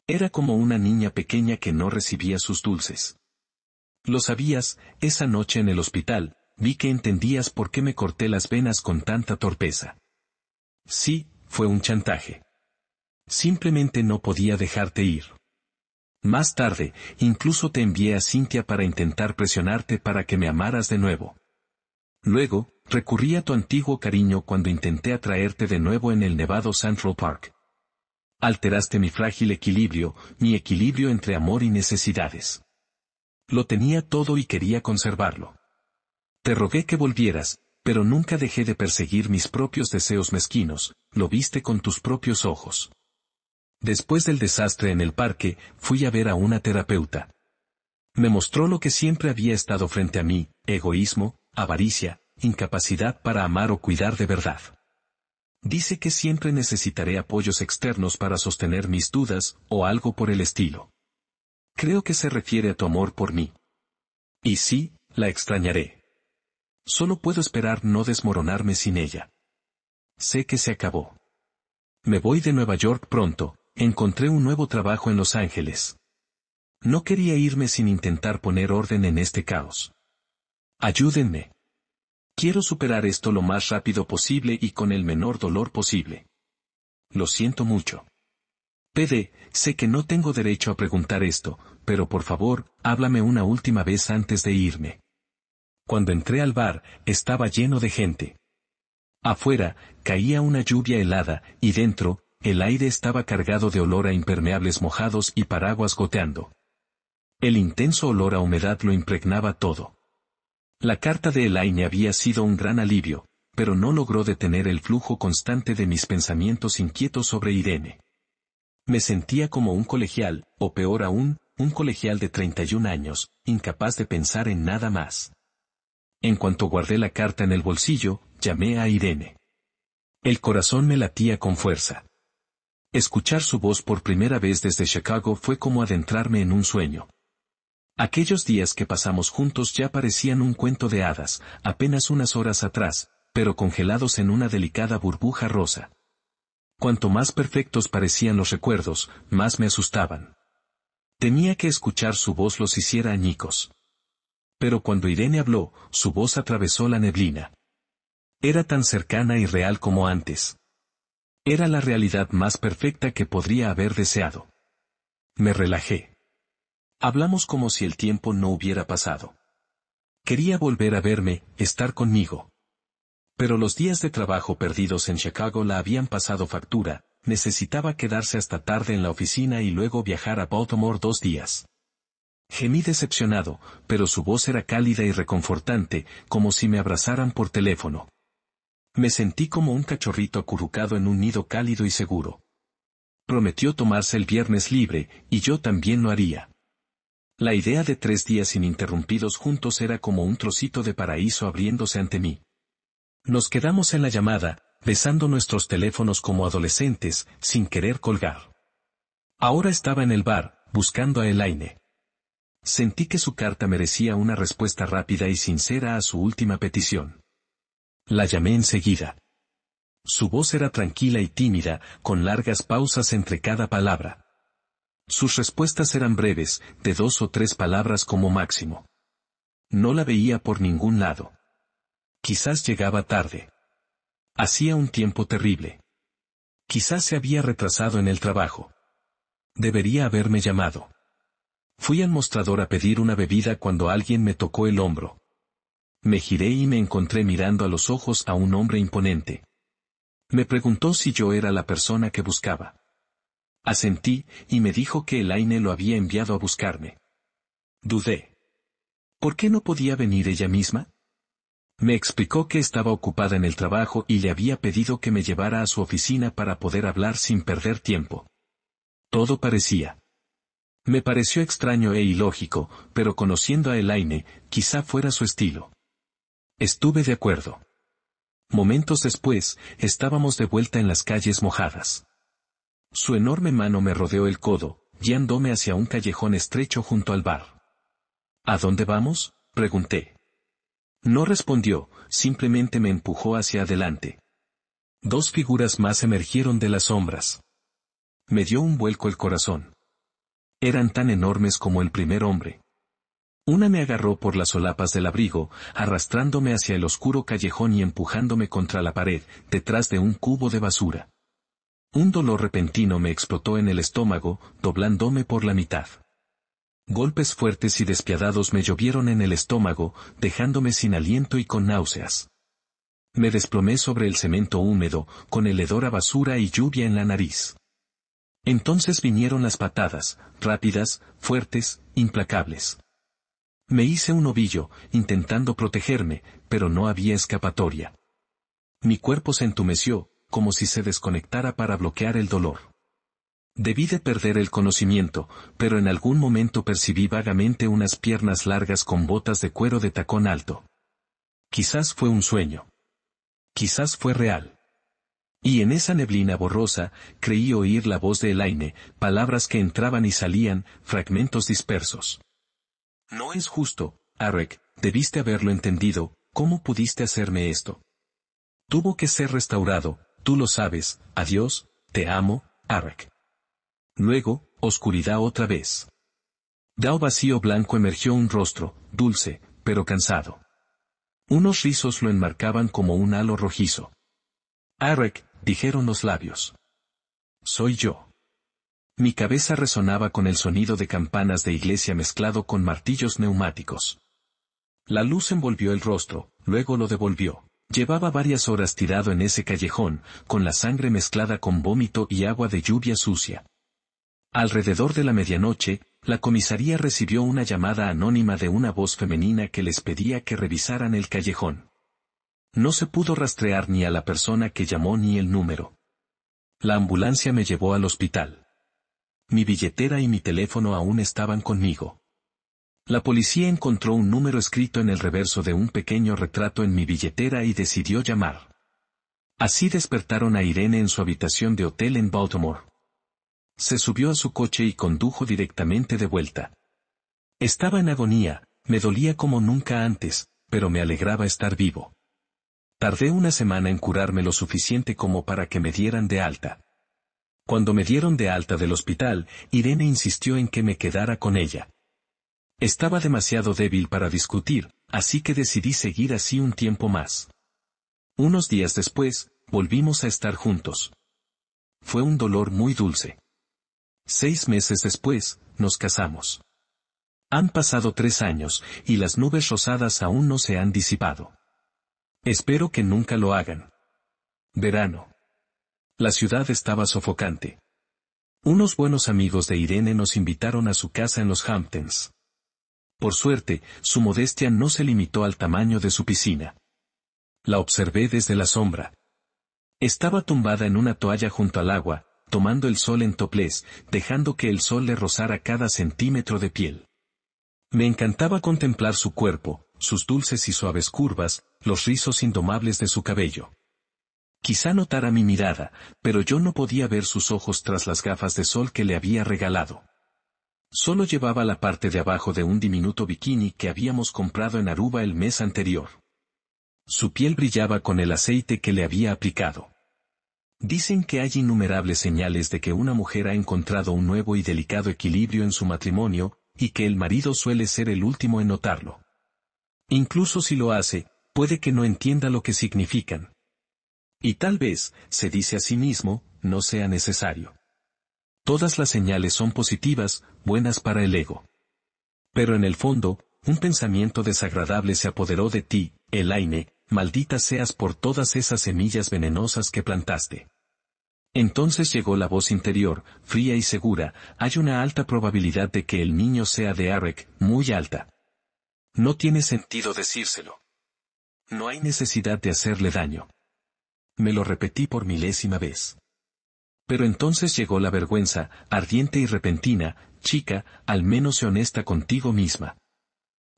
Speaker 2: Era como una niña pequeña que no recibía sus dulces. Lo sabías, esa noche en el hospital, vi que entendías por qué me corté las venas con tanta torpeza. Sí, fue un chantaje. Simplemente no podía dejarte ir. Más tarde, incluso te envié a Cynthia para intentar presionarte para que me amaras de nuevo. Luego, recurrí a tu antiguo cariño cuando intenté atraerte de nuevo en el nevado Central Park. Alteraste mi frágil equilibrio, mi equilibrio entre amor y necesidades. Lo tenía todo y quería conservarlo. Te rogué que volvieras, pero nunca dejé de perseguir mis propios deseos mezquinos, lo viste con tus propios ojos. Después del desastre en el parque, fui a ver a una terapeuta. Me mostró lo que siempre había estado frente a mí, egoísmo, avaricia, incapacidad para amar o cuidar de verdad. Dice que siempre necesitaré apoyos externos para sostener mis dudas, o algo por el estilo. Creo que se refiere a tu amor por mí. Y sí, la extrañaré. Solo puedo esperar no desmoronarme sin ella. Sé que se acabó. Me voy de Nueva York pronto, encontré un nuevo trabajo en Los Ángeles. No quería irme sin intentar poner orden en este caos. Ayúdenme. Quiero superar esto lo más rápido posible y con el menor dolor posible. Lo siento mucho. PD, sé que no tengo derecho a preguntar esto, pero por favor, háblame una última vez antes de irme. Cuando entré al bar, estaba lleno de gente. Afuera, caía una lluvia helada, y dentro, el aire estaba cargado de olor a impermeables mojados y paraguas goteando. El intenso olor a humedad lo impregnaba todo. La carta de Elaine había sido un gran alivio, pero no logró detener el flujo constante de mis pensamientos inquietos sobre Irene. Me sentía como un colegial, o peor aún, un colegial de 31 años, incapaz de pensar en nada más. En cuanto guardé la carta en el bolsillo, llamé a Irene. El corazón me latía con fuerza. Escuchar su voz por primera vez desde Chicago fue como adentrarme en un sueño. Aquellos días que pasamos juntos ya parecían un cuento de hadas, apenas unas horas atrás, pero congelados en una delicada burbuja rosa. Cuanto más perfectos parecían los recuerdos, más me asustaban. Temía que escuchar su voz los hiciera añicos. Pero cuando Irene habló, su voz atravesó la neblina. Era tan cercana y real como antes. Era la realidad más perfecta que podría haber deseado. Me relajé. Hablamos como si el tiempo no hubiera pasado. Quería volver a verme, estar conmigo. Pero los días de trabajo perdidos en Chicago la habían pasado factura, necesitaba quedarse hasta tarde en la oficina y luego viajar a Baltimore 2 días. Gemí decepcionado, pero su voz era cálida y reconfortante, como si me abrazaran por teléfono. Me sentí como un cachorrito acurrucado en un nido cálido y seguro. Prometió tomarse el viernes libre, y yo también lo haría. La idea de 3 días ininterrumpidos juntos era como un trocito de paraíso abriéndose ante mí. Nos quedamos en la llamada, besando nuestros teléfonos como adolescentes, sin querer colgar. Ahora estaba en el bar, buscando a Elaine. Sentí que su carta merecía una respuesta rápida y sincera a su última petición. La llamé enseguida. Su voz era tranquila y tímida, con largas pausas entre cada palabra. Sus respuestas eran breves, de 2 o 3 palabras como máximo. No la veía por ningún lado. Quizás llegaba tarde. Hacía un tiempo terrible. Quizás se había retrasado en el trabajo. Debería haberme llamado. Fui al mostrador a pedir una bebida cuando alguien me tocó el hombro. Me giré y me encontré mirando a los ojos a un hombre imponente. Me preguntó si yo era la persona que buscaba. Asentí, y me dijo que Elaine lo había enviado a buscarme. Dudé. ¿Por qué no podía venir ella misma? Me explicó que estaba ocupada en el trabajo y le había pedido que me llevara a su oficina para poder hablar sin perder tiempo. Todo me pareció extraño e ilógico, pero conociendo a Elaine, quizá fuera su estilo. Estuve de acuerdo. Momentos después, estábamos de vuelta en las calles mojadas. Su enorme mano me rodeó el codo, guiándome hacia un callejón estrecho junto al bar. ¿A dónde vamos?, pregunté. No respondió, simplemente me empujó hacia adelante. 2 figuras más emergieron de las sombras. Me dio un vuelco el corazón. Eran tan enormes como el primer hombre. Una me agarró por las solapas del abrigo, arrastrándome hacia el oscuro callejón y empujándome contra la pared, detrás de un cubo de basura. Un dolor repentino me explotó en el estómago, doblándome por la mitad. Golpes fuertes y despiadados me llovieron en el estómago, dejándome sin aliento y con náuseas. Me desplomé sobre el cemento húmedo, con el hedor a basura y lluvia en la nariz. Entonces vinieron las patadas, rápidas, fuertes, implacables. Me hice un ovillo, intentando protegerme, pero no había escapatoria. Mi cuerpo se entumeció, como si se desconectara para bloquear el dolor. Debí de perder el conocimiento, pero en algún momento percibí vagamente unas piernas largas con botas de cuero de tacón alto. Quizás fue un sueño. Quizás fue real. Y en esa neblina borrosa, creí oír la voz de Elaine, palabras que entraban y salían, fragmentos dispersos. No es justo, Arek, debiste haberlo entendido, ¿cómo pudiste hacerme esto? Tuvo que ser restaurado, tú lo sabes, adiós, te amo, Arek. Luego, oscuridad otra vez. De un vacío blanco emergió un rostro, dulce, pero cansado. Unos rizos lo enmarcaban como un halo rojizo. Arek, dijeron los labios. Soy yo. Mi cabeza resonaba con el sonido de campanas de iglesia mezclado con martillos neumáticos. La luz envolvió el rostro, luego lo devolvió. Llevaba varias horas tirado en ese callejón, con la sangre mezclada con vómito y agua de lluvia sucia. Alrededor de la medianoche, la comisaría recibió una llamada anónima de una voz femenina que les pedía que revisaran el callejón. No se pudo rastrear ni a la persona que llamó ni el número. La ambulancia me llevó al hospital. Mi billetera y mi teléfono aún estaban conmigo. La policía encontró un número escrito en el reverso de un pequeño retrato en mi billetera y decidió llamar. Así despertaron a Irene en su habitación de hotel en Baltimore. Se subió a su coche y condujo directamente de vuelta. Estaba en agonía, me dolía como nunca antes, pero me alegraba estar vivo. Tardé una semana en curarme lo suficiente como para que me dieran de alta. Cuando me dieron de alta del hospital, Irene insistió en que me quedara con ella. Estaba demasiado débil para discutir, así que decidí seguir así un tiempo más. Unos días después, volvimos a estar juntos. Fue un dolor muy dulce. 6 meses después, nos casamos. Han pasado 3 años, y las nubes rosadas aún no se han disipado. Espero que nunca lo hagan. Verano. La ciudad estaba sofocante. Unos buenos amigos de Irene nos invitaron a su casa en los Hamptons. Por suerte, su modestia no se limitó al tamaño de su piscina. La observé desde la sombra. Estaba tumbada en una toalla junto al agua, tomando el sol en topless, dejando que el sol le rozara cada centímetro de piel. Me encantaba contemplar su cuerpo, sus dulces y suaves curvas, los rizos indomables de su cabello. Quizá notara mi mirada, pero yo no podía ver sus ojos tras las gafas de sol que le había regalado. Solo llevaba la parte de abajo de un diminuto bikini que habíamos comprado en Aruba el mes anterior. Su piel brillaba con el aceite que le había aplicado. Dicen que hay innumerables señales de que una mujer ha encontrado un nuevo y delicado equilibrio en su matrimonio, y que el marido suele ser el último en notarlo. Incluso si lo hace, puede que no entienda lo que significan. Y tal vez, se dice a sí mismo, no sea necesario. Todas las señales son positivas, buenas para el ego. Pero en el fondo, un pensamiento desagradable se apoderó de ti, Elaine, maldita seas por todas esas semillas venenosas que plantaste. Entonces llegó la voz interior, fría y segura, hay una alta probabilidad de que el niño sea de Arek, muy alta. No tiene sentido decírselo. No hay necesidad de hacerle daño. Me lo repetí por milésima vez. Pero entonces llegó la vergüenza, ardiente y repentina, chica, al menos sé honesta contigo misma.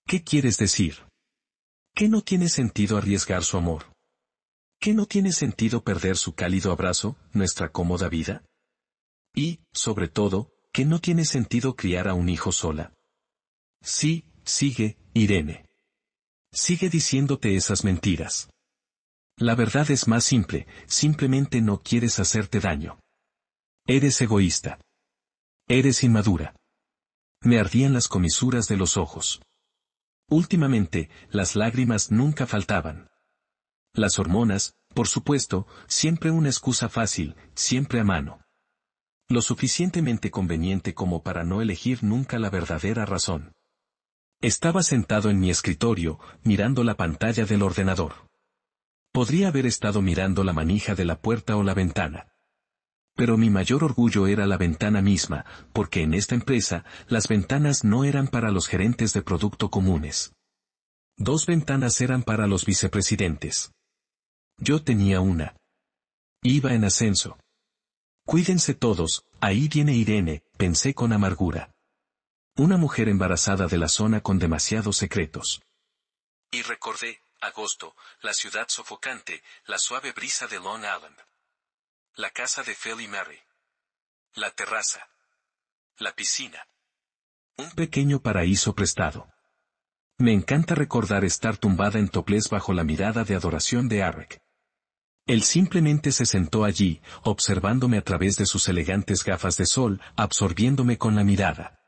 Speaker 2: ¿Qué quieres decir? ¿Qué no tiene sentido arriesgar su amor? ¿Qué no tiene sentido perder su cálido abrazo, nuestra cómoda vida? Y, sobre todo, ¿qué no tiene sentido criar a un hijo sola? Sí, sigue, Irene. Sigue diciéndote esas mentiras. La verdad es más simple, simplemente no quieres hacerte daño. Eres egoísta. Eres inmadura. Me ardían las comisuras de los ojos. Últimamente, las lágrimas nunca faltaban. Las hormonas, por supuesto, siempre una excusa fácil, siempre a mano. Lo suficientemente conveniente como para no elegir nunca la verdadera razón. Estaba sentado en mi escritorio, mirando la pantalla del ordenador. Podría haber estado mirando la manija de la puerta o la ventana. Pero mi mayor orgullo era la ventana misma, porque en esta empresa, las ventanas no eran para los gerentes de producto comunes. 2 ventanas eran para los vicepresidentes. Yo tenía una. Iba en ascenso. Cuídense todos, ahí viene Irene, pensé con amargura. Una mujer embarazada de la zona con demasiados secretos. Y recordé, agosto, la ciudad sofocante, la suave brisa de Long Island. La casa de Phil y Mary. La terraza. La piscina. Un pequeño paraíso prestado. Me encanta recordar estar tumbada en topless bajo la mirada de adoración de Arek. Él simplemente se sentó allí, observándome a través de sus elegantes gafas de sol, absorbiéndome con la mirada.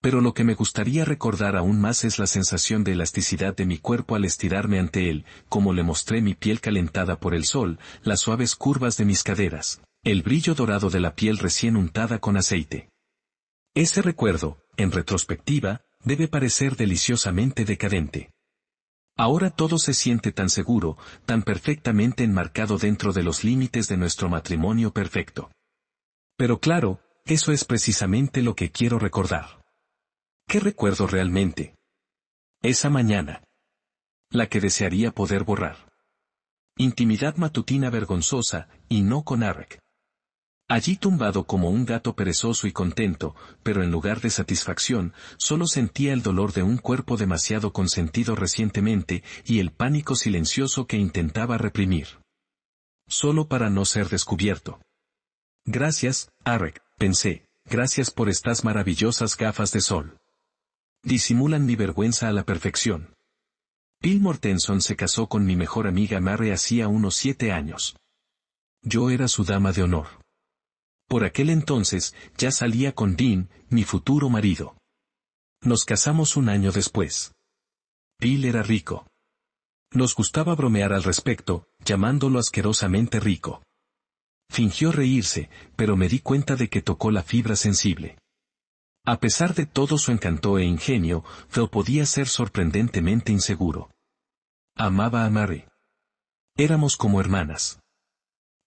Speaker 2: Pero lo que me gustaría recordar aún más es la sensación de elasticidad de mi cuerpo al estirarme ante él, como le mostré mi piel calentada por el sol, las suaves curvas de mis caderas, el brillo dorado de la piel recién untada con aceite. Ese recuerdo, en retrospectiva, debe parecer deliciosamente decadente. Ahora todo se siente tan seguro, tan perfectamente enmarcado dentro de los límites de nuestro matrimonio perfecto. Pero claro, eso es precisamente lo que quiero recordar. ¿Qué recuerdo realmente? Esa mañana. La que desearía poder borrar. Intimidad matutina vergonzosa, y no con Arek. Allí tumbado como un gato perezoso y contento, pero en lugar de satisfacción, solo sentía el dolor de un cuerpo demasiado consentido recientemente y el pánico silencioso que intentaba reprimir. Solo para no ser descubierto. Gracias, Arek, pensé, gracias por estas maravillosas gafas de sol. Disimulan mi vergüenza a la perfección. Bill Mortenson se casó con mi mejor amiga Mary hacía unos 7 años. Yo era su dama de honor. Por aquel entonces, ya salía con Dean, mi futuro marido. Nos casamos un año después. Bill era rico. Nos gustaba bromear al respecto, llamándolo asquerosamente rico. Fingió reírse, pero me di cuenta de que tocó la fibra sensible. A pesar de todo su encanto e ingenio, Phil podía ser sorprendentemente inseguro. Amaba a Mary. Éramos como hermanas.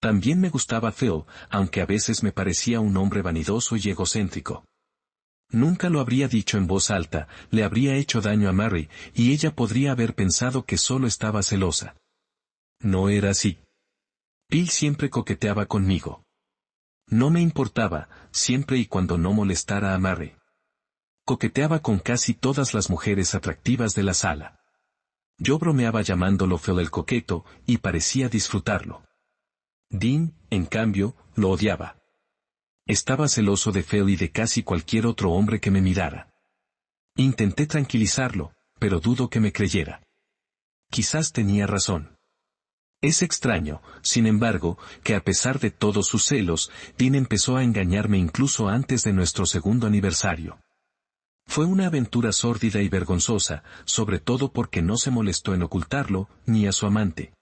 Speaker 2: También me gustaba Phil, aunque a veces me parecía un hombre vanidoso y egocéntrico. Nunca lo habría dicho en voz alta, le habría hecho daño a Mary, y ella podría haber pensado que solo estaba celosa. No era así. Bill siempre coqueteaba conmigo. No me importaba, siempre y cuando no molestara a Mary. Coqueteaba con casi todas las mujeres atractivas de la sala. Yo bromeaba llamándolo Phil el coqueto, y parecía disfrutarlo. Dean, en cambio, lo odiaba. Estaba celoso de Phil y de casi cualquier otro hombre que me mirara. Intenté tranquilizarlo, pero dudo que me creyera. Quizás tenía razón. Es extraño, sin embargo, que a pesar de todos sus celos, Dean empezó a engañarme incluso antes de nuestro segundo aniversario. Fue una aventura sórdida y vergonzosa, sobre todo porque no se molestó en ocultarlo, ni a su amante.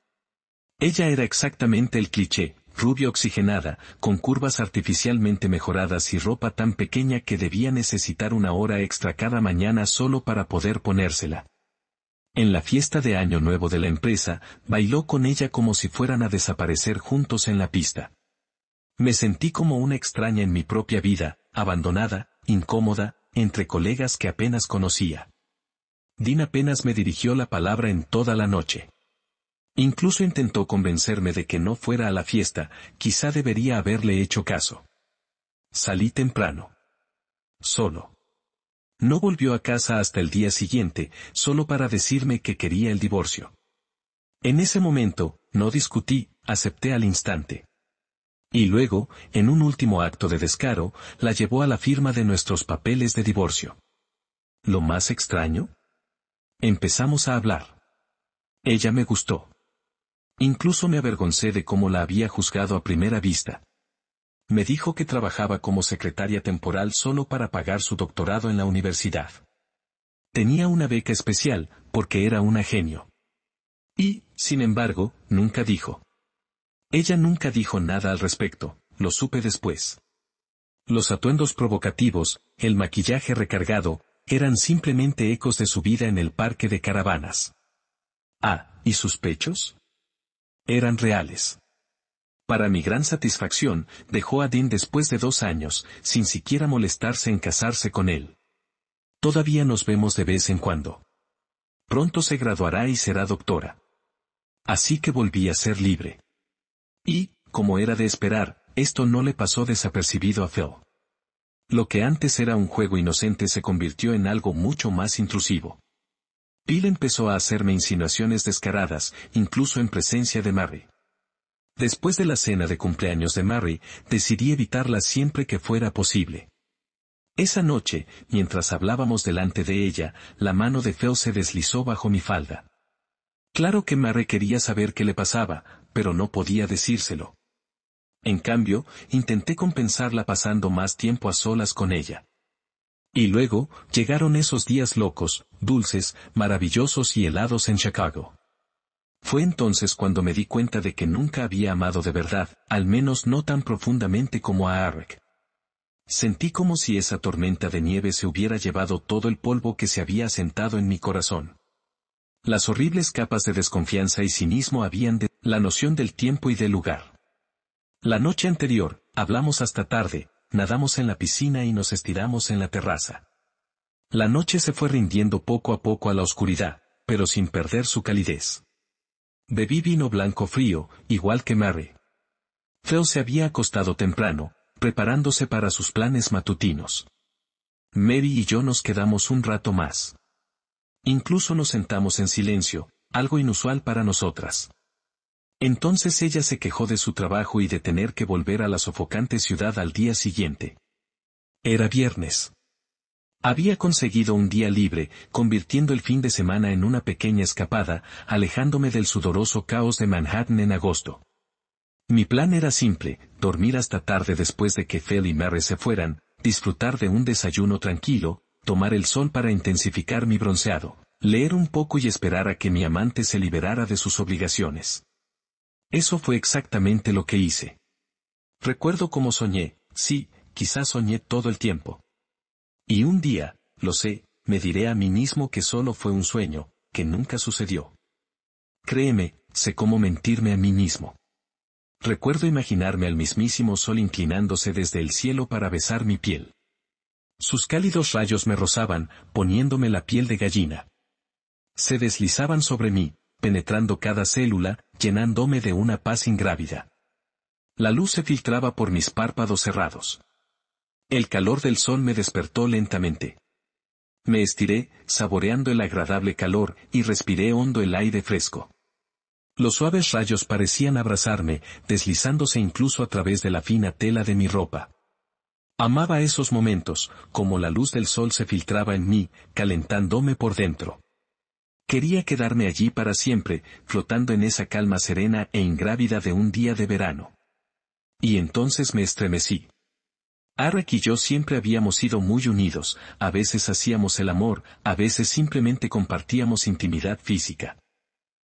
Speaker 2: Ella era exactamente el cliché, rubia oxigenada, con curvas artificialmente mejoradas y ropa tan pequeña que debía necesitar una hora extra cada mañana solo para poder ponérsela. En la fiesta de Año Nuevo de la empresa, bailó con ella como si fueran a desaparecer juntos en la pista. Me sentí como una extraña en mi propia vida, abandonada, incómoda, entre colegas que apenas conocía. Dean apenas me dirigió la palabra en toda la noche. Incluso intentó convencerme de que no fuera a la fiesta, quizá debería haberle hecho caso. Salí temprano. Solo. No volvió a casa hasta el día siguiente, solo para decirme que quería el divorcio. En ese momento, no discutí, acepté al instante. Y luego, en un último acto de descaro, la llevó a la firma de nuestros papeles de divorcio. ¿Lo más extraño? Empezamos a hablar. Ella me gustó. Incluso me avergoncé de cómo la había juzgado a primera vista. Me dijo que trabajaba como secretaria temporal solo para pagar su doctorado en la universidad. Tenía una beca especial, porque era una genio. Y, sin embargo, nunca dijo. Ella nunca dijo nada al respecto, lo supe después. Los atuendos provocativos, el maquillaje recargado, eran simplemente ecos de su vida en el parque de caravanas. Ah, ¿y sus pechos? Eran reales. Para mi gran satisfacción, dejó a Dean después de 2 años, sin siquiera molestarse en casarse con él. Todavía nos vemos de vez en cuando. Pronto se graduará y será doctora. Así que volví a ser libre. Y, como era de esperar, esto no le pasó desapercibido a Phil. Lo que antes era un juego inocente se convirtió en algo mucho más intrusivo. Bill empezó a hacerme insinuaciones descaradas, incluso en presencia de Mary. Después de la cena de cumpleaños de Mary, decidí evitarla siempre que fuera posible. Esa noche, mientras hablábamos delante de ella, la mano de Phil se deslizó bajo mi falda. Claro que Mary quería saber qué le pasaba, pero no podía decírselo. En cambio, intenté compensarla pasando más tiempo a solas con ella. Y luego, llegaron esos días locos, dulces, maravillosos y helados en Chicago. Fue entonces cuando me di cuenta de que nunca había amado de verdad, al menos no tan profundamente como a Arek. Sentí como si esa tormenta de nieve se hubiera llevado todo el polvo que se había asentado en mi corazón. Las horribles capas de desconfianza y cinismo habían de la noción del tiempo y del lugar. La noche anterior, hablamos hasta tarde, nadamos en la piscina y nos estiramos en la terraza. La noche se fue rindiendo poco a poco a la oscuridad, pero sin perder su calidez. Bebí vino blanco frío, igual que Mary. Phil se había acostado temprano, preparándose para sus planes matutinos. Mary y yo nos quedamos un rato más. Incluso nos sentamos en silencio, algo inusual para nosotras. Entonces ella se quejó de su trabajo y de tener que volver a la sofocante ciudad al día siguiente. Era viernes. Había conseguido un día libre, convirtiendo el fin de semana en una pequeña escapada, alejándome del sudoroso caos de Manhattan en agosto. Mi plan era simple, dormir hasta tarde después de que Phil y Mary se fueran, disfrutar de un desayuno tranquilo, tomar el sol para intensificar mi bronceado, leer un poco y esperar a que mi amante se liberara de sus obligaciones. Eso fue exactamente lo que hice. Recuerdo cómo soñé, sí, quizás soñé todo el tiempo. Y un día, lo sé, me diré a mí mismo que solo fue un sueño, que nunca sucedió. Créeme, sé cómo mentirme a mí mismo. Recuerdo imaginarme al mismísimo sol inclinándose desde el cielo para besar mi piel. Sus cálidos rayos me rozaban, poniéndome la piel de gallina. Se deslizaban sobre mí, penetrando cada célula, llenándome de una paz ingrávida. La luz se filtraba por mis párpados cerrados. El calor del sol me despertó lentamente. Me estiré, saboreando el agradable calor, y respiré hondo el aire fresco. Los suaves rayos parecían abrazarme, deslizándose incluso a través de la fina tela de mi ropa. Amaba esos momentos, como la luz del sol se filtraba en mí, calentándome por dentro. Quería quedarme allí para siempre, flotando en esa calma serena e ingrávida de un día de verano. Y entonces me estremecí. Arek y yo siempre habíamos sido muy unidos, a veces hacíamos el amor, a veces simplemente compartíamos intimidad física.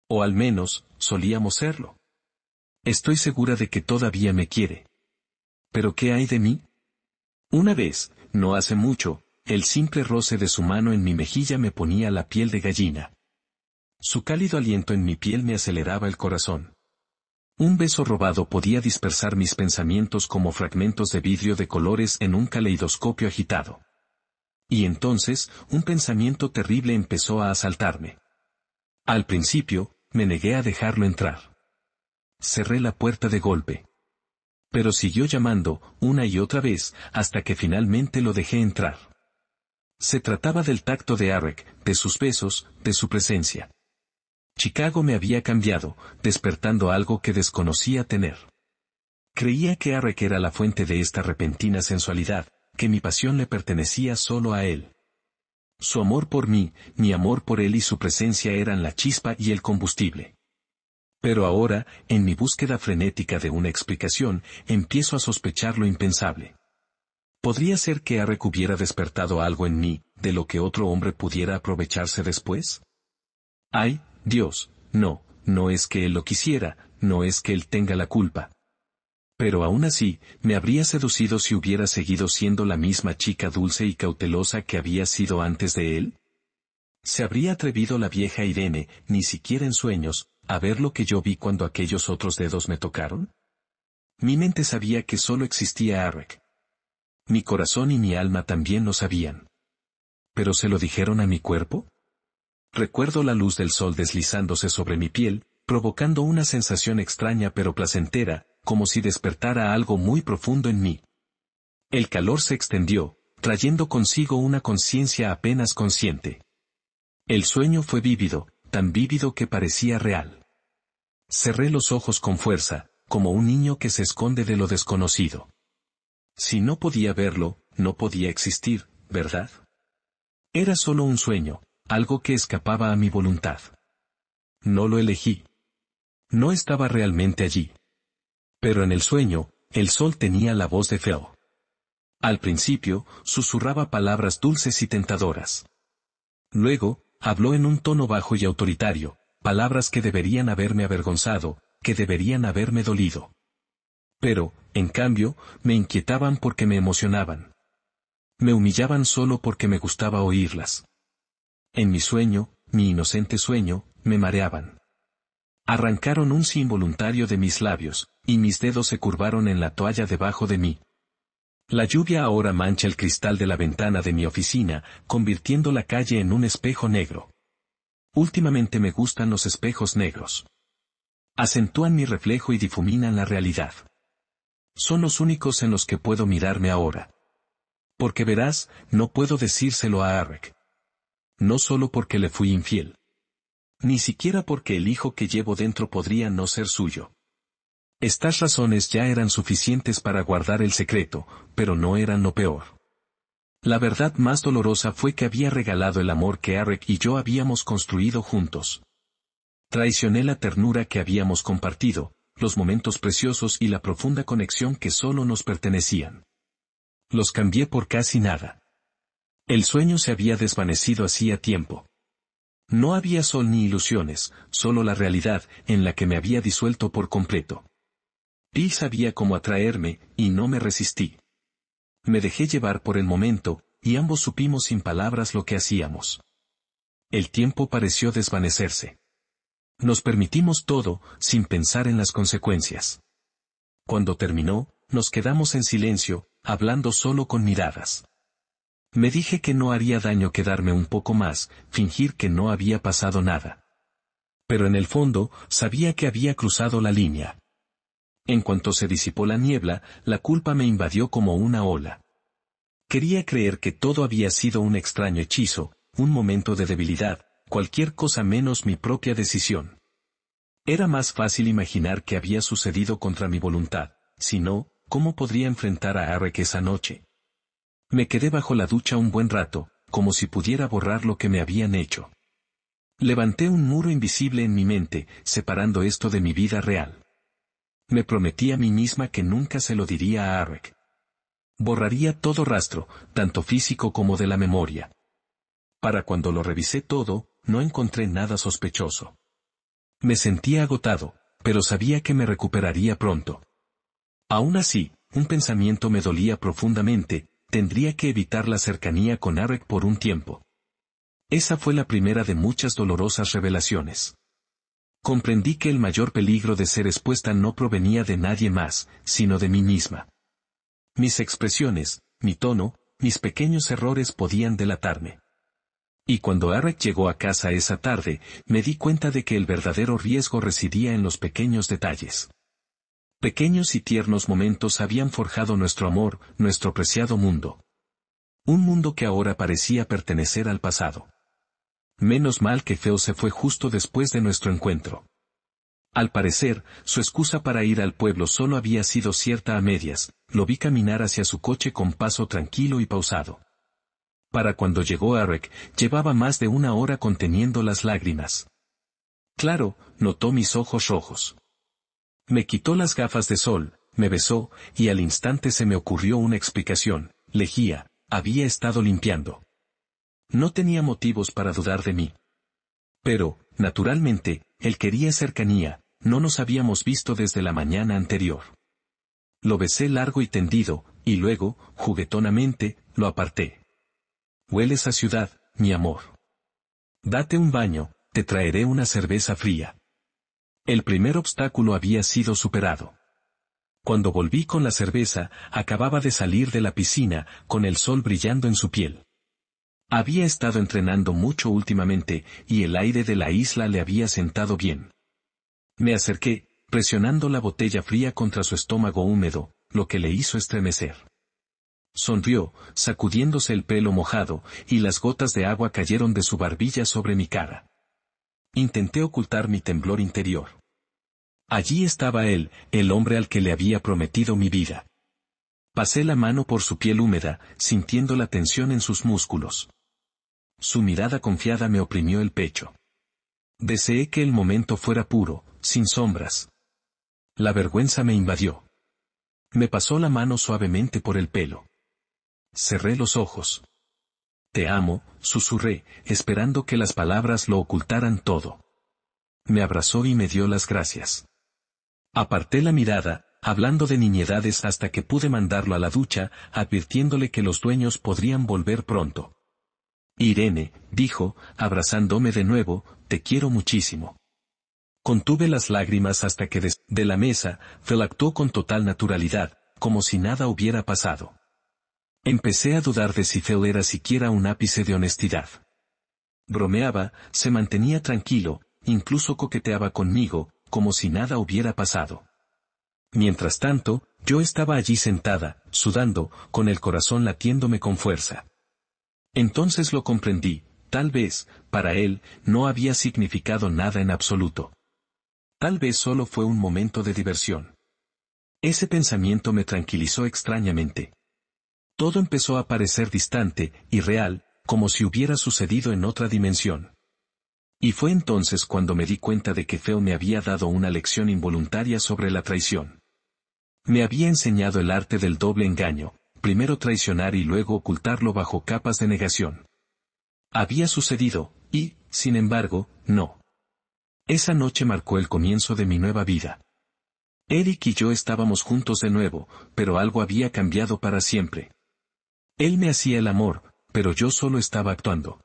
Speaker 2: O al menos, solíamos serlo. Estoy segura de que todavía me quiere. ¿Pero qué hay de mí? Una vez, no hace mucho, el simple roce de su mano en mi mejilla me ponía la piel de gallina. Su cálido aliento en mi piel me aceleraba el corazón. Un beso robado podía dispersar mis pensamientos como fragmentos de vidrio de colores en un caleidoscopio agitado. Y entonces, un pensamiento terrible empezó a asaltarme. Al principio, me negué a dejarlo entrar. Cerré la puerta de golpe. Pero siguió llamando, una y otra vez, hasta que finalmente lo dejé entrar. Se trataba del tacto de Arek, de sus besos, de su presencia. Chicago me había cambiado, despertando algo que desconocía tener. Creía que Arek era la fuente de esta repentina sensualidad, que mi pasión le pertenecía solo a él. Su amor por mí, mi amor por él y su presencia eran la chispa y el combustible. Pero ahora, en mi búsqueda frenética de una explicación, empiezo a sospechar lo impensable. ¿Podría ser que Arek hubiera despertado algo en mí, de lo que otro hombre pudiera aprovecharse después? ¡Ay, Dios! No es que él lo quisiera, no es que él tenga la culpa. Pero aún así, me habría seducido si hubiera seguido siendo la misma chica dulce y cautelosa que había sido antes de él. ¿Se habría atrevido la vieja Irene, ni siquiera en sueños, a ver lo que yo vi cuando aquellos otros dedos me tocaron? Mi mente sabía que solo existía Arek. Mi corazón y mi alma también lo sabían. ¿Pero se lo dijeron a mi cuerpo? Recuerdo la luz del sol deslizándose sobre mi piel, provocando una sensación extraña pero placentera, como si despertara algo muy profundo en mí. El calor se extendió, trayendo consigo una conciencia apenas consciente. El sueño fue vívido, tan vívido que parecía real. Cerré los ojos con fuerza, como un niño que se esconde de lo desconocido. Si no podía verlo, no podía existir, ¿verdad? Era solo un sueño, algo que escapaba a mi voluntad. No lo elegí. No estaba realmente allí. Pero en el sueño, el sol tenía la voz de Phil. Al principio, susurraba palabras dulces y tentadoras. Luego, habló en un tono bajo y autoritario, palabras que deberían haberme avergonzado, que deberían haberme dolido. Pero, en cambio, me inquietaban porque me emocionaban. Me humillaban solo porque me gustaba oírlas. En mi sueño, mi inocente sueño, me mareaban. Arrancaron un sí involuntario de mis labios, y mis dedos se curvaron en la toalla debajo de mí. La lluvia ahora mancha el cristal de la ventana de mi oficina, convirtiendo la calle en un espejo negro. Últimamente me gustan los espejos negros. Acentúan mi reflejo y difuminan la realidad. Son los únicos en los que puedo mirarme ahora. Porque verás, no puedo decírselo a Arek. No solo porque le fui infiel. Ni siquiera porque el hijo que llevo dentro podría no ser suyo. Estas razones ya eran suficientes para guardar el secreto, pero no eran lo peor. La verdad más dolorosa fue que había regalado el amor que Arek y yo habíamos construido juntos. Traicioné la ternura que habíamos compartido, los momentos preciosos y la profunda conexión que solo nos pertenecían. Los cambié por casi nada. El sueño se había desvanecido hacía tiempo. No había sol ni ilusiones, solo la realidad, en la que me había disuelto por completo. Pi sabía cómo atraerme, y no me resistí. Me dejé llevar por el momento, y ambos supimos sin palabras lo que hacíamos. El tiempo pareció desvanecerse. Nos permitimos todo, sin pensar en las consecuencias. Cuando terminó, nos quedamos en silencio, hablando solo con miradas. Me dije que no haría daño quedarme un poco más, fingir que no había pasado nada. Pero en el fondo, sabía que había cruzado la línea. En cuanto se disipó la niebla, la culpa me invadió como una ola. Quería creer que todo había sido un extraño hechizo, un momento de debilidad, cualquier cosa menos mi propia decisión. Era más fácil imaginar que había sucedido contra mi voluntad, si no, ¿cómo podría enfrentar a Arek esa noche? Me quedé bajo la ducha un buen rato, como si pudiera borrar lo que me habían hecho. Levanté un muro invisible en mi mente, separando esto de mi vida real. Me prometí a mí misma que nunca se lo diría a Arek. Borraría todo rastro, tanto físico como de la memoria. Para cuando lo revisé todo, no encontré nada sospechoso. Me sentía agotado, pero sabía que me recuperaría pronto. Aún así, un pensamiento me dolía profundamente: tendría que evitar la cercanía con Arek por un tiempo. Esa fue la primera de muchas dolorosas revelaciones. Comprendí que el mayor peligro de ser expuesta no provenía de nadie más, sino de mí misma. Mis expresiones, mi tono, mis pequeños errores podían delatarme. Y cuando Arek llegó a casa esa tarde, me di cuenta de que el verdadero riesgo residía en los pequeños detalles. Pequeños y tiernos momentos habían forjado nuestro amor, nuestro preciado mundo. Un mundo que ahora parecía pertenecer al pasado. Menos mal que Feo se fue justo después de nuestro encuentro. Al parecer, su excusa para ir al pueblo solo había sido cierta a medias. Lo vi caminar hacia su coche con paso tranquilo y pausado. Para cuando llegó Arek, llevaba más de una hora conteniendo las lágrimas. Claro, notó mis ojos rojos. Me quitó las gafas de sol, me besó, y al instante se me ocurrió una explicación: lejía, había estado limpiando. No tenía motivos para dudar de mí. Pero, naturalmente, él quería cercanía, no nos habíamos visto desde la mañana anterior. Lo besé largo y tendido, y luego, juguetonamente, lo aparté. Hueles a ciudad, mi amor. Date un baño, te traeré una cerveza fría. El primer obstáculo había sido superado. Cuando volví con la cerveza, acababa de salir de la piscina, con el sol brillando en su piel. Había estado entrenando mucho últimamente, y el aire de la isla le había sentado bien. Me acerqué, presionando la botella fría contra su estómago húmedo, lo que le hizo estremecer. Sonrió, sacudiéndose el pelo mojado, y las gotas de agua cayeron de su barbilla sobre mi cara. Intenté ocultar mi temblor interior. Allí estaba él, el hombre al que le había prometido mi vida. Pasé la mano por su piel húmeda, sintiendo la tensión en sus músculos. Su mirada confiada me oprimió el pecho. Deseé que el momento fuera puro, sin sombras. La vergüenza me invadió. Me pasó la mano suavemente por el pelo. Cerré los ojos. Te amo, susurré, esperando que las palabras lo ocultaran todo. Me abrazó y me dio las gracias. Aparté la mirada, hablando de niñedades hasta que pude mandarlo a la ducha, advirtiéndole que los dueños podrían volver pronto. Irene, dijo, abrazándome de nuevo, te quiero muchísimo. Contuve las lágrimas hasta que de la mesa, Phil actuó con total naturalidad, como si nada hubiera pasado. Empecé a dudar de si Phil era siquiera un ápice de honestidad. Bromeaba, se mantenía tranquilo, incluso coqueteaba conmigo, como si nada hubiera pasado. Mientras tanto, yo estaba allí sentada, sudando, con el corazón latiéndome con fuerza. Entonces lo comprendí, tal vez, para él, no había significado nada en absoluto. Tal vez solo fue un momento de diversión. Ese pensamiento me tranquilizó extrañamente. Todo empezó a parecer distante, irreal, como si hubiera sucedido en otra dimensión. Y fue entonces cuando me di cuenta de que Phil me había dado una lección involuntaria sobre la traición. Me había enseñado el arte del doble engaño, primero traicionar y luego ocultarlo bajo capas de negación. Había sucedido, y, sin embargo, no. Esa noche marcó el comienzo de mi nueva vida. Eric y yo estábamos juntos de nuevo, pero algo había cambiado para siempre. Él me hacía el amor, pero yo solo estaba actuando.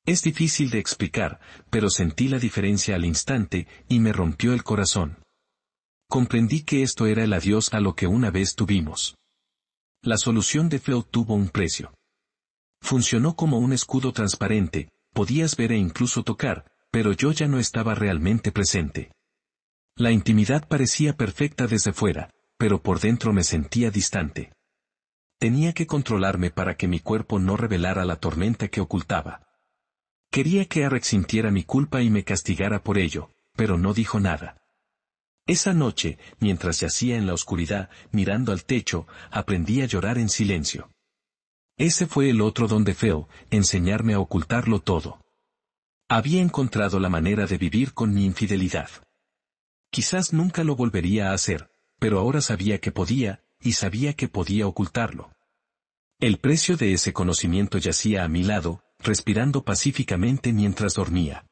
Speaker 2: Es difícil de explicar, pero sentí la diferencia al instante, y me rompió el corazón. Comprendí que esto era el adiós a lo que una vez tuvimos. La solución de Phil tuvo un precio. Funcionó como un escudo transparente, podías ver e incluso tocar, pero yo ya no estaba realmente presente. La intimidad parecía perfecta desde fuera, pero por dentro me sentía distante. Tenía que controlarme para que mi cuerpo no revelara la tormenta que ocultaba. Quería que Eric sintiera mi culpa y me castigara por ello, pero no dijo nada. Esa noche, mientras yacía en la oscuridad, mirando al techo, aprendí a llorar en silencio. Ese fue el otro don de Phil, enseñarme a ocultarlo todo. Había encontrado la manera de vivir con mi infidelidad. Quizás nunca lo volvería a hacer, pero ahora sabía que podía, y sabía que podía ocultarlo. El precio de ese conocimiento yacía a mi lado, respirando pacíficamente mientras dormía.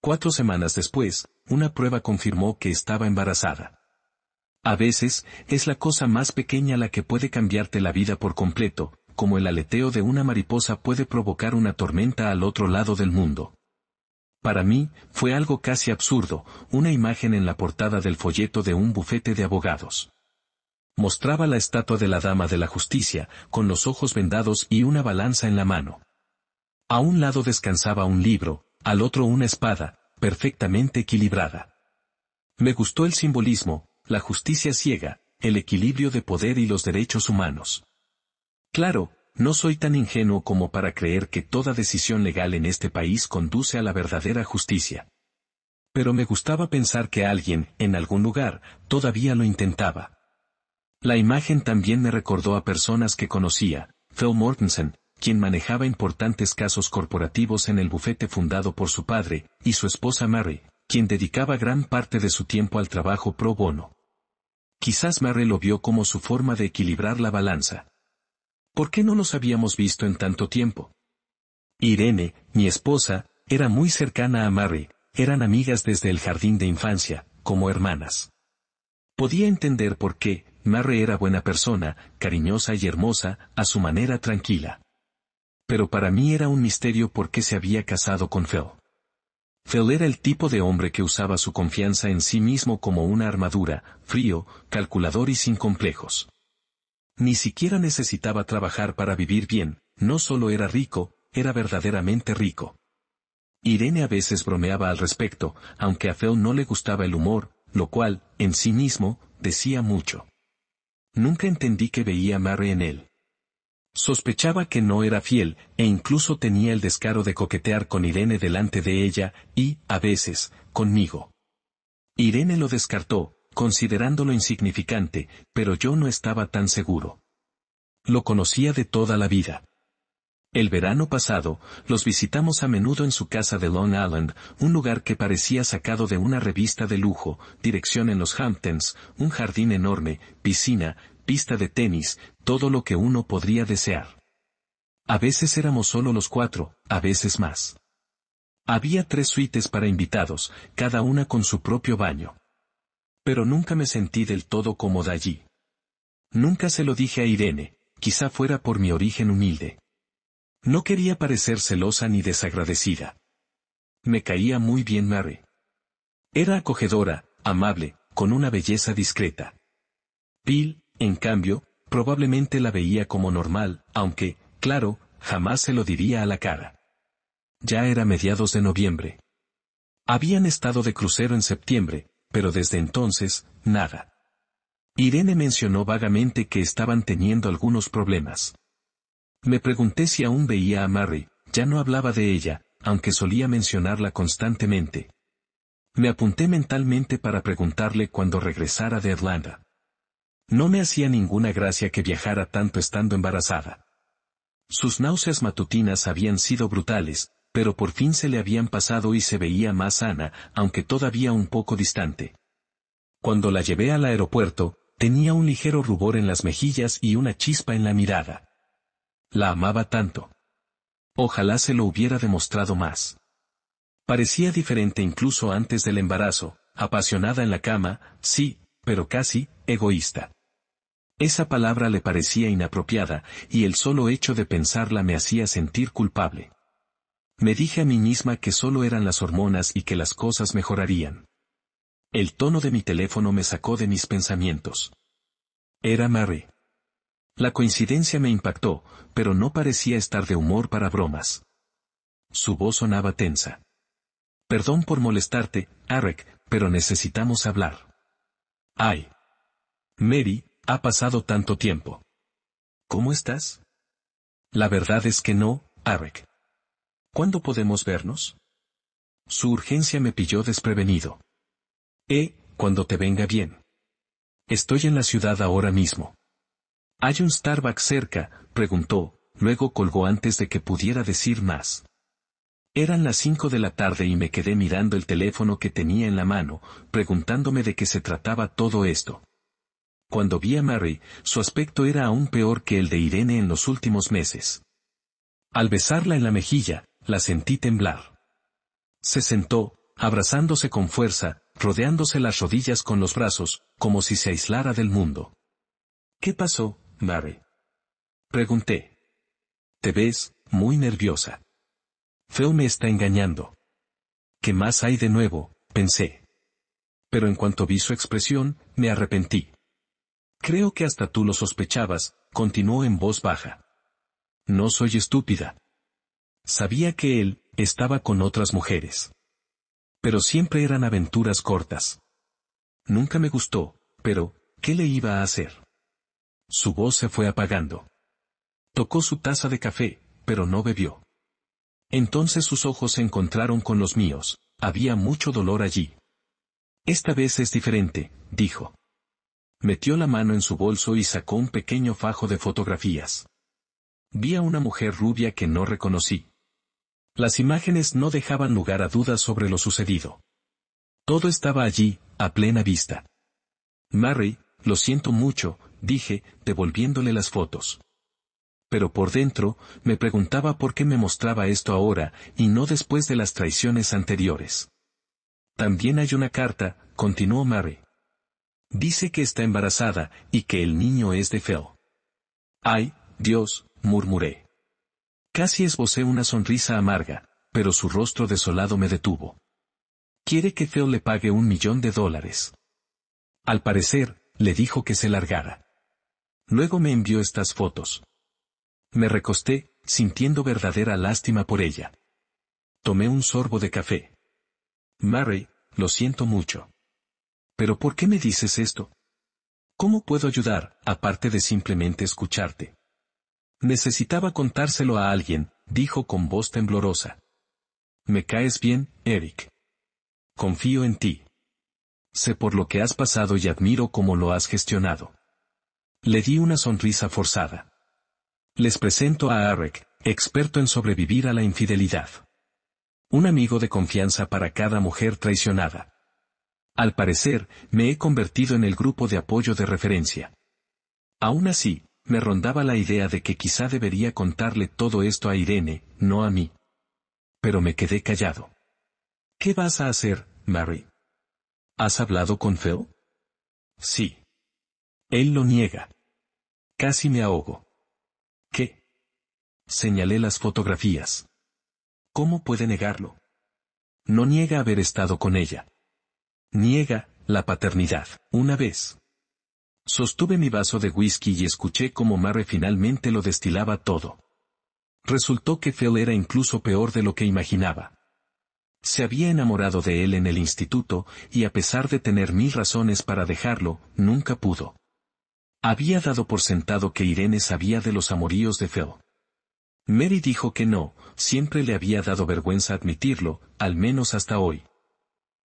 Speaker 2: 4 semanas después, una prueba confirmó que estaba embarazada. A veces, es la cosa más pequeña la que puede cambiarte la vida por completo, como el aleteo de una mariposa puede provocar una tormenta al otro lado del mundo. Para mí, fue algo casi absurdo, una imagen en la portada del folleto de un bufete de abogados. Mostraba la estatua de la Dama de la Justicia, con los ojos vendados y una balanza en la mano. A un lado descansaba un libro, al otro una espada, perfectamente equilibrada. Me gustó el simbolismo, la justicia ciega, el equilibrio de poder y los derechos humanos. Claro, no soy tan ingenuo como para creer que toda decisión legal en este país conduce a la verdadera justicia. Pero me gustaba pensar que alguien, en algún lugar, todavía lo intentaba. La imagen también me recordó a personas que conocía, Phil Mortensen, quien manejaba importantes casos corporativos en el bufete fundado por su padre, y su esposa Mary, quien dedicaba gran parte de su tiempo al trabajo pro bono. Quizás Mary lo vio como su forma de equilibrar la balanza. ¿Por qué no los habíamos visto en tanto tiempo? Irene, mi esposa, era muy cercana a Mary, eran amigas desde el jardín de infancia, como hermanas. Podía entender por qué. Mary era buena persona, cariñosa y hermosa, a su manera tranquila. Pero para mí era un misterio por qué se había casado con Phil. Phil era el tipo de hombre que usaba su confianza en sí mismo como una armadura, frío, calculador y sin complejos. Ni siquiera necesitaba trabajar para vivir bien, no solo era rico, era verdaderamente rico. Irene a veces bromeaba al respecto, aunque a Phil no le gustaba el humor, lo cual, en sí mismo, decía mucho. Nunca entendí que veía a Mary en él. Sospechaba que no era fiel, e incluso tenía el descaro de coquetear con Irene delante de ella, y, a veces, conmigo. Irene lo descartó, considerándolo insignificante, pero yo no estaba tan seguro. Lo conocía de toda la vida. El verano pasado, los visitamos a menudo en su casa de Long Island, un lugar que parecía sacado de una revista de lujo, dirección en los Hamptons, un jardín enorme, piscina, pista de tenis, todo lo que uno podría desear. A veces éramos solo los 4, a veces más. Había 3 suites para invitados, cada una con su propio baño. Pero nunca me sentí del todo cómoda allí. Nunca se lo dije a Irene, quizá fuera por mi origen humilde. No quería parecer celosa ni desagradecida. Me caía muy bien Mary. Era acogedora, amable, con una belleza discreta. Bill, en cambio, probablemente la veía como normal, aunque, claro, jamás se lo diría a la cara. Ya era mediados de noviembre. Habían estado de crucero en septiembre, pero desde entonces, nada. Irene mencionó vagamente que estaban teniendo algunos problemas. Me pregunté si aún veía a Mary, ya no hablaba de ella, aunque solía mencionarla constantemente. Me apunté mentalmente para preguntarle cuando regresara de Atlanta. No me hacía ninguna gracia que viajara tanto estando embarazada. Sus náuseas matutinas habían sido brutales, pero por fin se le habían pasado y se veía más sana, aunque todavía un poco distante. Cuando la llevé al aeropuerto, tenía un ligero rubor en las mejillas y una chispa en la mirada. La amaba tanto. Ojalá se lo hubiera demostrado más. Parecía diferente incluso antes del embarazo, apasionada en la cama, sí, pero casi, egoísta. Esa palabra le parecía inapropiada, y el solo hecho de pensarla me hacía sentir culpable. Me dije a mí misma que solo eran las hormonas y que las cosas mejorarían. El tono de mi teléfono me sacó de mis pensamientos. Era Mary. La coincidencia me impactó, pero no parecía estar de humor para bromas. Su voz sonaba tensa. Perdón por molestarte, Eric, pero necesitamos hablar. Ay. Mary, ha pasado tanto tiempo. ¿Cómo estás? La verdad es que no, Eric. ¿Cuándo podemos vernos? Su urgencia me pilló desprevenido. Cuando te venga bien. Estoy en la ciudad ahora mismo. ¿Hay un Starbucks cerca?, preguntó, luego colgó antes de que pudiera decir más. Eran las 5 de la tarde y me quedé mirando el teléfono que tenía en la mano, preguntándome de qué se trataba todo esto. Cuando vi a Mary, su aspecto era aún peor que el de Irene en los últimos meses. Al besarla en la mejilla, la sentí temblar. Se sentó, abrazándose con fuerza, rodeándose las rodillas con los brazos, como si se aislara del mundo. ¿Qué pasó, Mary? Pregunté. Te ves muy nerviosa. Phil me está engañando. ¿Qué más hay de nuevo?, pensé. Pero en cuanto vi su expresión, me arrepentí. Creo que hasta tú lo sospechabas, continuó en voz baja. No soy estúpida. Sabía que él estaba con otras mujeres. Pero siempre eran aventuras cortas. Nunca me gustó, pero, ¿qué le iba a hacer? Su voz se fue apagando. Tocó su taza de café, pero no bebió. Entonces sus ojos se encontraron con los míos, había mucho dolor allí. Esta vez es diferente, dijo. Metió la mano en su bolso y sacó un pequeño fajo de fotografías. Vi a una mujer rubia que no reconocí. Las imágenes no dejaban lugar a dudas sobre lo sucedido. Todo estaba allí, a plena vista. Mary, lo siento mucho, dije, devolviéndole las fotos. Pero por dentro, me preguntaba por qué me mostraba esto ahora, y no después de las traiciones anteriores. También hay una carta, continuó Mary. Dice que está embarazada, y que el niño es de Phil. Ay, Dios, murmuré. Casi esbocé una sonrisa amarga, pero su rostro desolado me detuvo. Quiere que Phil le pague $1.000.000. Al parecer, le dijo que se largara. Luego me envió estas fotos. Me recosté, sintiendo verdadera lástima por ella. Tomé un sorbo de café. Mary, lo siento mucho. ¿Pero por qué me dices esto? ¿Cómo puedo ayudar, aparte de simplemente escucharte? Necesitaba contárselo a alguien, dijo con voz temblorosa. Me caes bien, Eric. Confío en ti. Sé por lo que has pasado y admiro cómo lo has gestionado. Le di una sonrisa forzada. Les presento a Eric, experto en sobrevivir a la infidelidad. Un amigo de confianza para cada mujer traicionada. Al parecer, me he convertido en el grupo de apoyo de referencia. Aún así, me rondaba la idea de que quizá debería contarle todo esto a Irene, no a mí. Pero me quedé callado. ¿Qué vas a hacer, Mary? ¿Has hablado con Phil? Sí. Él lo niega. Casi me ahogo. ¿Qué? Señalé las fotografías. ¿Cómo puede negarlo? No niega haber estado con ella. Niega la paternidad. Una vez. Sostuve mi vaso de whisky y escuché cómo Mary finalmente lo destilaba todo. Resultó que Phil era incluso peor de lo que imaginaba. Se había enamorado de él en el instituto, y a pesar de tener 1000 razones para dejarlo, nunca pudo. Había dado por sentado que Irene sabía de los amoríos de Phil. Mary dijo que no, siempre le había dado vergüenza admitirlo, al menos hasta hoy.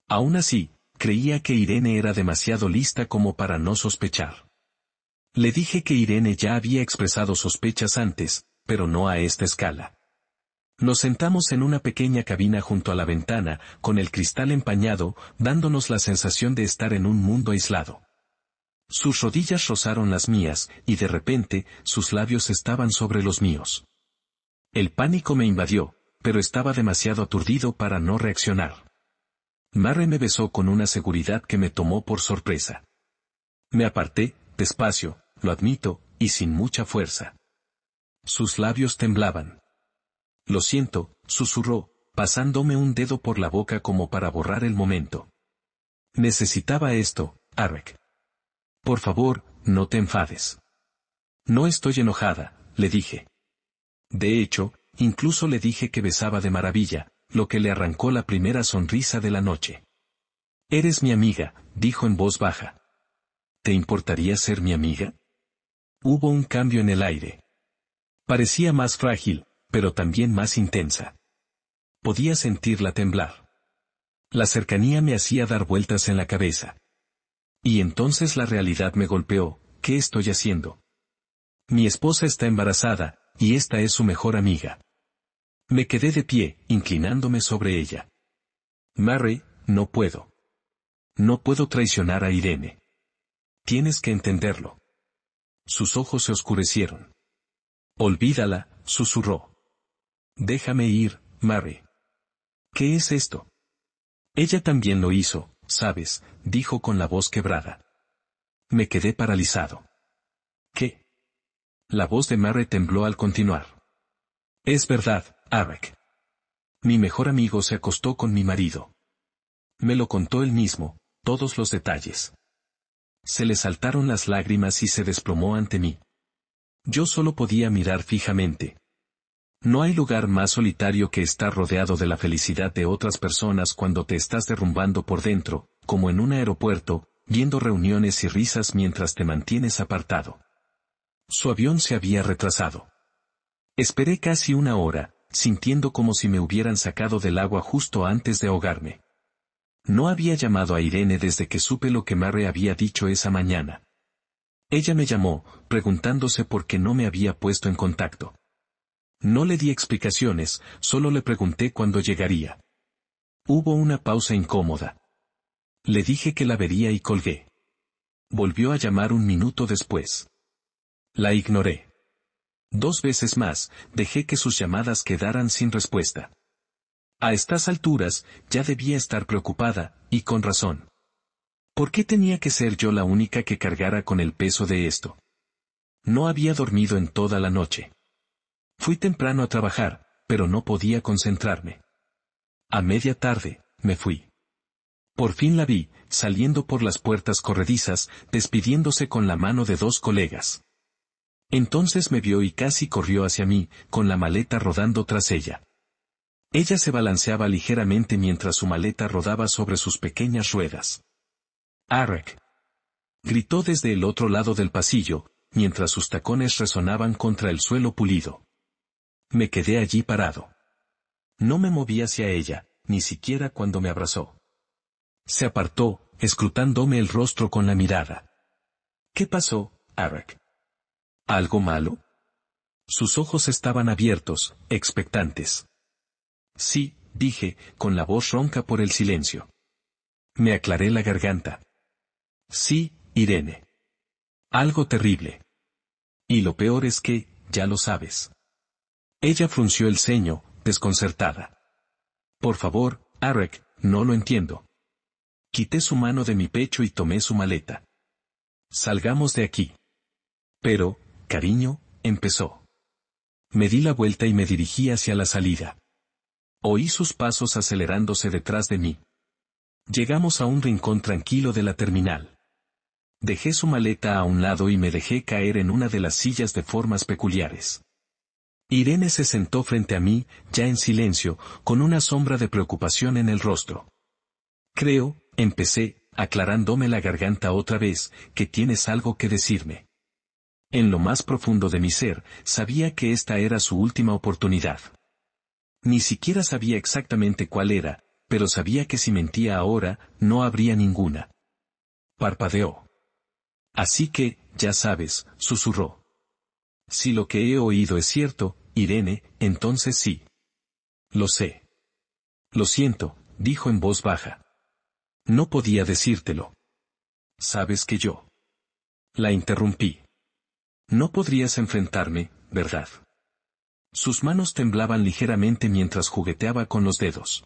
Speaker 2: Aún así, creía que Irene era demasiado lista como para no sospechar. Le dije que Irene ya había expresado sospechas antes, pero no a esta escala. Nos sentamos en una pequeña cabina junto a la ventana, con el cristal empañado, dándonos la sensación de estar en un mundo aislado. Sus rodillas rozaron las mías, y de repente, sus labios estaban sobre los míos. El pánico me invadió, pero estaba demasiado aturdido para no reaccionar. Mary me besó con una seguridad que me tomó por sorpresa. Me aparté, despacio, lo admito, y sin mucha fuerza. Sus labios temblaban. Lo siento, susurró, pasándome un dedo por la boca como para borrar el momento. Necesitaba esto, Arek. Por favor, no te enfades. No estoy enojada, le dije. De hecho, incluso le dije que besaba de maravilla, lo que le arrancó la primera sonrisa de la noche. Eres mi amiga, dijo en voz baja. ¿Te importaría ser mi amiga? Hubo un cambio en el aire. Parecía más frágil, pero también más intensa. Podía sentirla temblar. La cercanía me hacía dar vueltas en la cabeza. Y entonces la realidad me golpeó. ¿Qué estoy haciendo? Mi esposa está embarazada, y esta es su mejor amiga. Me quedé de pie, inclinándome sobre ella. Mary, no puedo. No puedo traicionar a Irene. Tienes que entenderlo. Sus ojos se oscurecieron. Olvídala, susurró. Déjame ir, Mary. ¿Qué es esto? Ella también lo hizo, ¿sabes?, dijo con la voz quebrada. Me quedé paralizado. ¿Qué? La voz de Mary tembló al continuar. Es verdad, Arek. Mi mejor amigo se acostó con mi marido. Me lo contó él mismo, todos los detalles. Se le saltaron las lágrimas y se desplomó ante mí. Yo solo podía mirar fijamente. No hay lugar más solitario que estar rodeado de la felicidad de otras personas cuando te estás derrumbando por dentro, como en un aeropuerto, viendo reuniones y risas mientras te mantienes apartado. Su avión se había retrasado. Esperé casi 1 hora, sintiendo como si me hubieran sacado del agua justo antes de ahogarme. No había llamado a Irene desde que supe lo que Mary había dicho esa mañana. Ella me llamó, preguntándose por qué no me había puesto en contacto. No le di explicaciones, solo le pregunté cuándo llegaría. Hubo una pausa incómoda. Le dije que la vería y colgué. Volvió a llamar 1 minuto después. La ignoré. 2 veces más, dejé que sus llamadas quedaran sin respuesta. A estas alturas, ya debía estar preocupada, y con razón. ¿Por qué tenía que ser yo la única que cargara con el peso de esto? No había dormido en toda la noche. Fui temprano a trabajar, pero no podía concentrarme. A media tarde, me fui. Por fin la vi, saliendo por las puertas corredizas, despidiéndose con la mano de 2 colegas. Entonces me vio y casi corrió hacia mí, con la maleta rodando tras ella. Ella se balanceaba ligeramente mientras su maleta rodaba sobre sus pequeñas ruedas. ¡Arek! Gritó desde el otro lado del pasillo, mientras sus tacones resonaban contra el suelo pulido. Me quedé allí parado. No me moví hacia ella, ni siquiera cuando me abrazó. Se apartó, escrutándome el rostro con la mirada. ¿Qué pasó, Arek? ¿Algo malo? Sus ojos estaban abiertos, expectantes. Sí, dije, con la voz ronca por el silencio. Me aclaré la garganta. Sí, Irene. Algo terrible. Y lo peor es que, ya lo sabes. Ella frunció el ceño, desconcertada. Por favor, Arek, no lo entiendo. Quité su mano de mi pecho y tomé su maleta. Salgamos de aquí. Pero, cariño, empezó. Me di la vuelta y me dirigí hacia la salida. Oí sus pasos acelerándose detrás de mí. Llegamos a un rincón tranquilo de la terminal. Dejé su maleta a un lado y me dejé caer en una de las sillas de formas peculiares. Irene se sentó frente a mí, ya en silencio, con una sombra de preocupación en el rostro. Creo, empecé, aclarándome la garganta otra vez, que tienes algo que decirme. En lo más profundo de mi ser, sabía que esta era su última oportunidad. Ni siquiera sabía exactamente cuál era, pero sabía que si mentía ahora, no habría ninguna. Parpadeó. Así que, ya sabes, susurró. Si lo que he oído es cierto, Irene, entonces sí. Lo sé. Lo siento, dijo en voz baja. No podía decírtelo. Sabes que yo. La interrumpí. No podrías enfrentarme, ¿verdad? Sus manos temblaban ligeramente mientras jugueteaba con los dedos.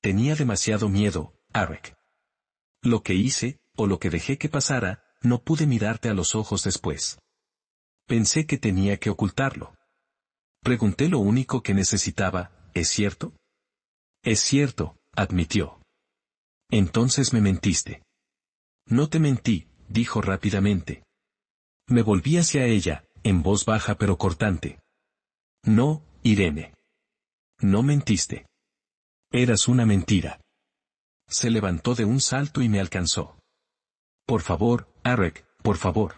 Speaker 2: Tenía demasiado miedo, Arek. Lo que hice, o lo que dejé que pasara, no pude mirarte a los ojos después. Pensé que tenía que ocultarlo. Pregunté lo único que necesitaba, ¿es cierto? Es cierto, admitió. Entonces me mentiste. No te mentí, dijo rápidamente. Me volví hacia ella, en voz baja pero cortante. No, Irene. No mentiste. Eras una mentira. Se levantó de un salto y me alcanzó. Por favor, Arek, por favor.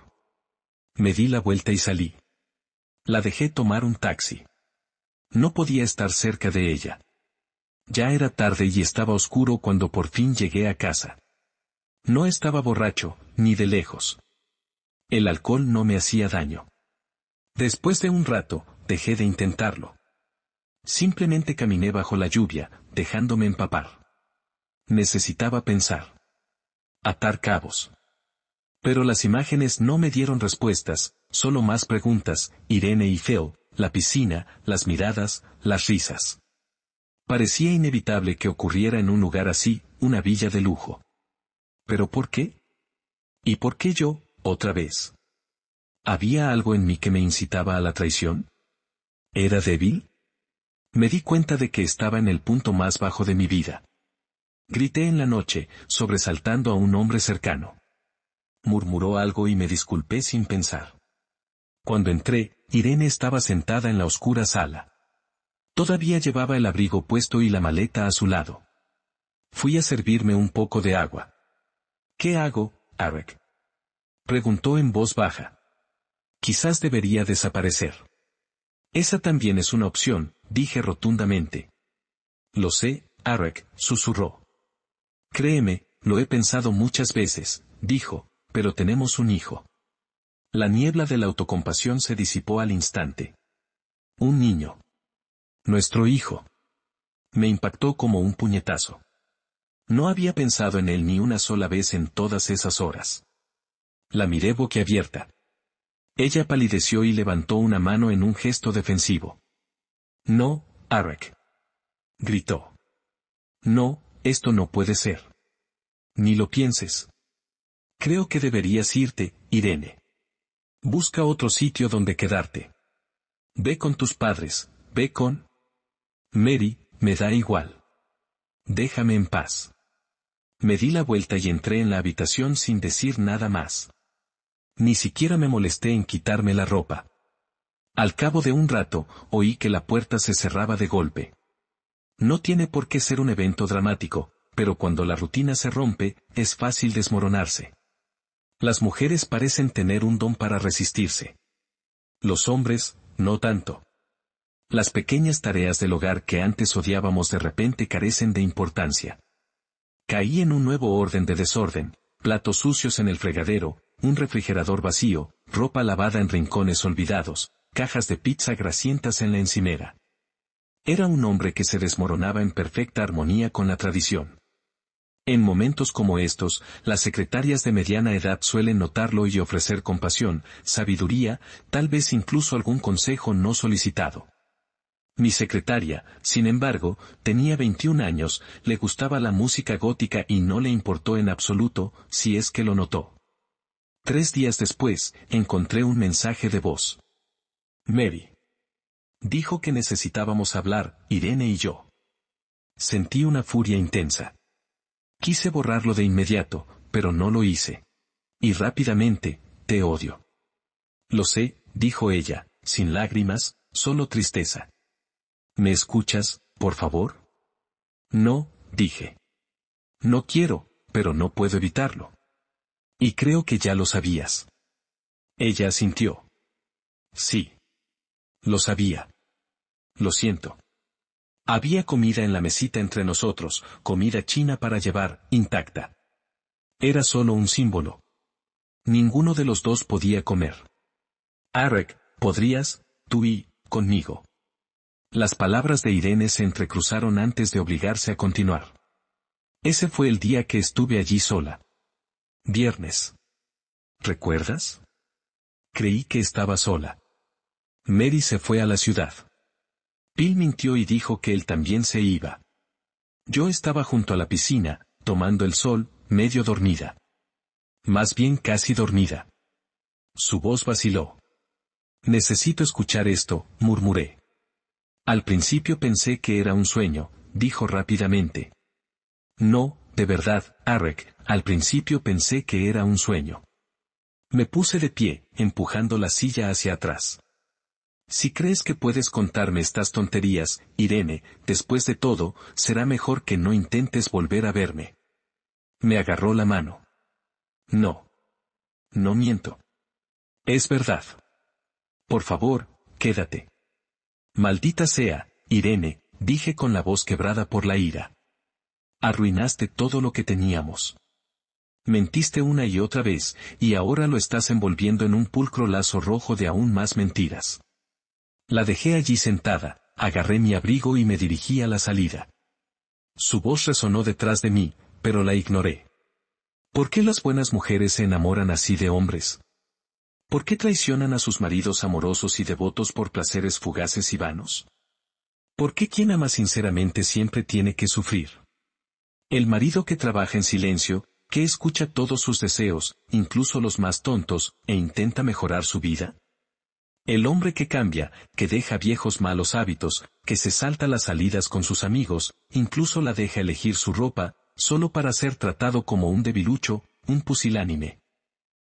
Speaker 2: Me di la vuelta y salí. La dejé tomar un taxi. No podía estar cerca de ella. Ya era tarde y estaba oscuro cuando por fin llegué a casa. No estaba borracho, ni de lejos. El alcohol no me hacía daño. Después de un rato, dejé de intentarlo. Simplemente caminé bajo la lluvia, dejándome empapar. Necesitaba pensar. Atar cabos. Pero las imágenes no me dieron respuestas, solo más preguntas, Irene y Phil, la piscina, las miradas, las risas. Parecía inevitable que ocurriera en un lugar así, una villa de lujo. ¿Pero por qué? ¿Y por qué yo, otra vez? ¿Había algo en mí que me incitaba a la traición? ¿Era débil? Me di cuenta de que estaba en el punto más bajo de mi vida. Grité en la noche, sobresaltando a un hombre cercano. Murmuró algo y me disculpé sin pensar. Cuando entré, Irene estaba sentada en la oscura sala. Todavía llevaba el abrigo puesto y la maleta a su lado. Fui a servirme un poco de agua. ¿Qué hago, Arek? Preguntó en voz baja. Quizás debería desaparecer. Esa también es una opción, dije rotundamente. Lo sé, Arek, susurró. Créeme, lo he pensado muchas veces, dijo, pero tenemos un hijo. La niebla de la autocompasión se disipó al instante. Un niño. Nuestro hijo. Me impactó como un puñetazo. No había pensado en él ni una sola vez en todas esas horas. La miré boquiabierta. Ella palideció y levantó una mano en un gesto defensivo. No, Arek. Gritó. No, esto no puede ser. Ni lo pienses. Creo que deberías irte, Irene. Busca otro sitio donde quedarte. Ve con tus padres, ve con... Mary, me da igual. Déjame en paz. Me di la vuelta y entré en la habitación sin decir nada más. Ni siquiera me molesté en quitarme la ropa. Al cabo de un rato, oí que la puerta se cerraba de golpe. No tiene por qué ser un evento dramático, pero cuando la rutina se rompe, es fácil desmoronarse. Las mujeres parecen tener un don para resistirse. Los hombres, no tanto. Las pequeñas tareas del hogar que antes odiábamos de repente carecen de importancia. Caí en un nuevo orden de desorden, platos sucios en el fregadero, un refrigerador vacío, ropa lavada en rincones olvidados, cajas de pizza grasientas en la encimera. Era un hombre que se desmoronaba en perfecta armonía con la tradición. En momentos como estos, las secretarias de mediana edad suelen notarlo y ofrecer compasión, sabiduría, tal vez incluso algún consejo no solicitado. Mi secretaria, sin embargo, tenía 21 años, le gustaba la música gótica y no le importó en absoluto, si es que lo notó. 3 días después, encontré un mensaje de voz. Mary. Dijo que necesitábamos hablar, Irene y yo. Sentí una furia intensa. Quise borrarlo de inmediato, pero no lo hice. Y rápidamente, te odio. Lo sé, dijo ella, sin lágrimas, solo tristeza. ¿Me escuchas, por favor? No, dije. No quiero, pero no puedo evitarlo. Y creo que ya lo sabías. Ella asintió. Sí. Lo sabía. Lo siento. Había comida en la mesita entre nosotros, comida china para llevar, intacta. Era solo un símbolo. Ninguno de los dos podía comer. Arek, podrías, tú y, conmigo. Las palabras de Irene se entrecruzaron antes de obligarse a continuar. Ese fue el día que estuve allí sola. Viernes. ¿Recuerdas? Creí que estaba sola. Mary se fue a la ciudad. Bill mintió y dijo que él también se iba. Yo estaba junto a la piscina, tomando el sol, medio dormida. Más bien casi dormida. Su voz vaciló. Necesito escuchar esto, murmuré. Al principio pensé que era un sueño, dijo rápidamente. No, de verdad, Arek, al principio pensé que era un sueño. Me puse de pie, empujando la silla hacia atrás. Si crees que puedes contarme estas tonterías, Irene, después de todo, será mejor que no intentes volver a verme. Me agarró la mano. No. No miento. Es verdad. Por favor, quédate. Maldita sea, Irene, dije con la voz quebrada por la ira. Arruinaste todo lo que teníamos. Mentiste una y otra vez, y ahora lo estás envolviendo en un pulcro lazo rojo de aún más mentiras. La dejé allí sentada, agarré mi abrigo y me dirigí a la salida. Su voz resonó detrás de mí, pero la ignoré. ¿Por qué las buenas mujeres se enamoran así de hombres? ¿Por qué traicionan a sus maridos amorosos y devotos por placeres fugaces y vanos? ¿Por qué quien ama sinceramente siempre tiene que sufrir? El marido que trabaja en silencio, que escucha todos sus deseos, incluso los más tontos, e intenta mejorar su vida. El hombre que cambia, que deja viejos malos hábitos, que se salta las salidas con sus amigos, incluso la deja elegir su ropa, solo para ser tratado como un debilucho, un pusilánime.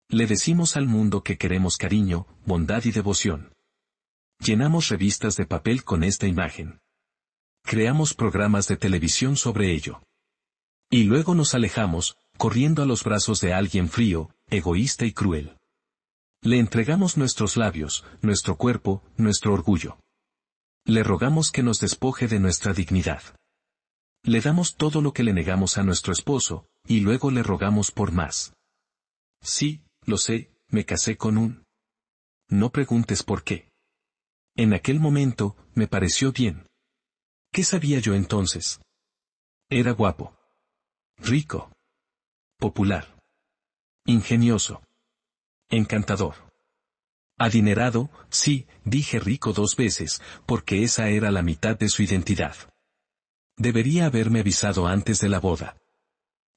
Speaker 2: Le decimos al mundo que queremos cariño, bondad y devoción. Llenamos revistas de papel con esta imagen. Creamos programas de televisión sobre ello. Y luego nos alejamos, corriendo a los brazos de alguien frío, egoísta y cruel. Le entregamos nuestros labios, nuestro cuerpo, nuestro orgullo. Le rogamos que nos despoje de nuestra dignidad. Le damos todo lo que le negamos a nuestro esposo, y luego le rogamos por más. Sí, lo sé, me casé con un... No preguntes por qué. En aquel momento, me pareció bien. ¿Qué sabía yo entonces? Era guapo. Rico. Popular. Ingenioso. Encantador. Adinerado, sí, dije rico 2 veces, porque esa era la mitad de su identidad. Debería haberme avisado antes de la boda.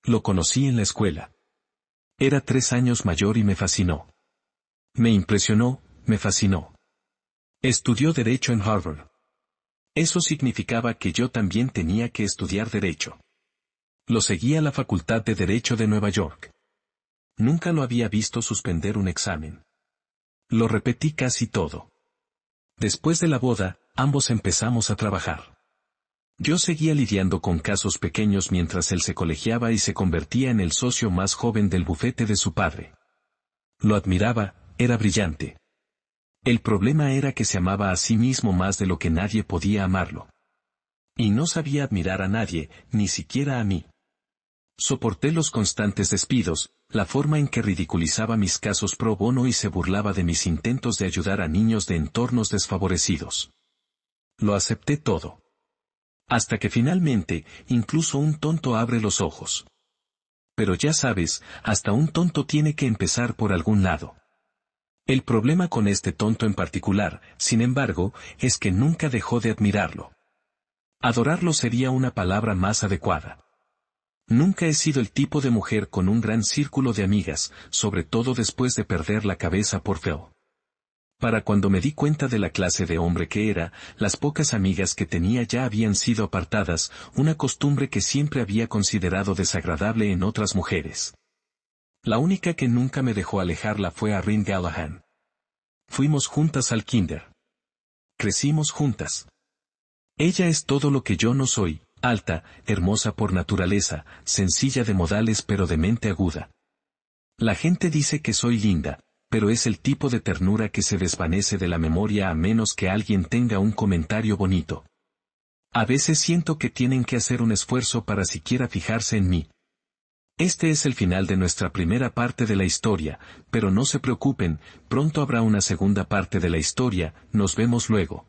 Speaker 2: Lo conocí en la escuela. Era 3 años mayor y me fascinó. Me impresionó, me fascinó. Estudió Derecho en Harvard. Eso significaba que yo también tenía que estudiar Derecho. Lo seguí a la Facultad de Derecho de Nueva York. Nunca lo había visto suspender un examen. Lo repetí casi todo. Después de la boda, ambos empezamos a trabajar. Yo seguía lidiando con casos pequeños mientras él se colegiaba y se convertía en el socio más joven del bufete de su padre. Lo admiraba, era brillante. El problema era que se amaba a sí mismo más de lo que nadie podía amarlo. Y no sabía admirar a nadie, ni siquiera a mí. Soporté los constantes despidos, la forma en que ridiculizaba mis casos pro bono y se burlaba de mis intentos de ayudar a niños de entornos desfavorecidos. Lo acepté todo. Hasta que finalmente, incluso un tonto abre los ojos. Pero ya sabes, hasta un tonto tiene que empezar por algún lado. El problema con este tonto en particular, sin embargo, es que nunca dejó de admirarlo. Adorarlo sería una palabra más adecuada. Nunca he sido el tipo de mujer con un gran círculo de amigas, sobre todo después de perder la cabeza por Phil. Para cuando me di cuenta de la clase de hombre que era, las pocas amigas que tenía ya habían sido apartadas, una costumbre que siempre había considerado desagradable en otras mujeres. La única que nunca me dejó alejarla fue Erin Callahan. Fuimos juntas al kinder. Crecimos juntas. Ella es todo lo que yo no soy, alta, hermosa por naturaleza, sencilla de modales pero de mente aguda. La gente dice que soy linda, pero es el tipo de ternura que se desvanece de la memoria a menos que alguien tenga un comentario bonito. A veces siento que tienen que hacer un esfuerzo para siquiera fijarse en mí. Este es el final de nuestra primera parte de la historia, pero no se preocupen, pronto habrá una segunda parte de la historia, nos vemos luego.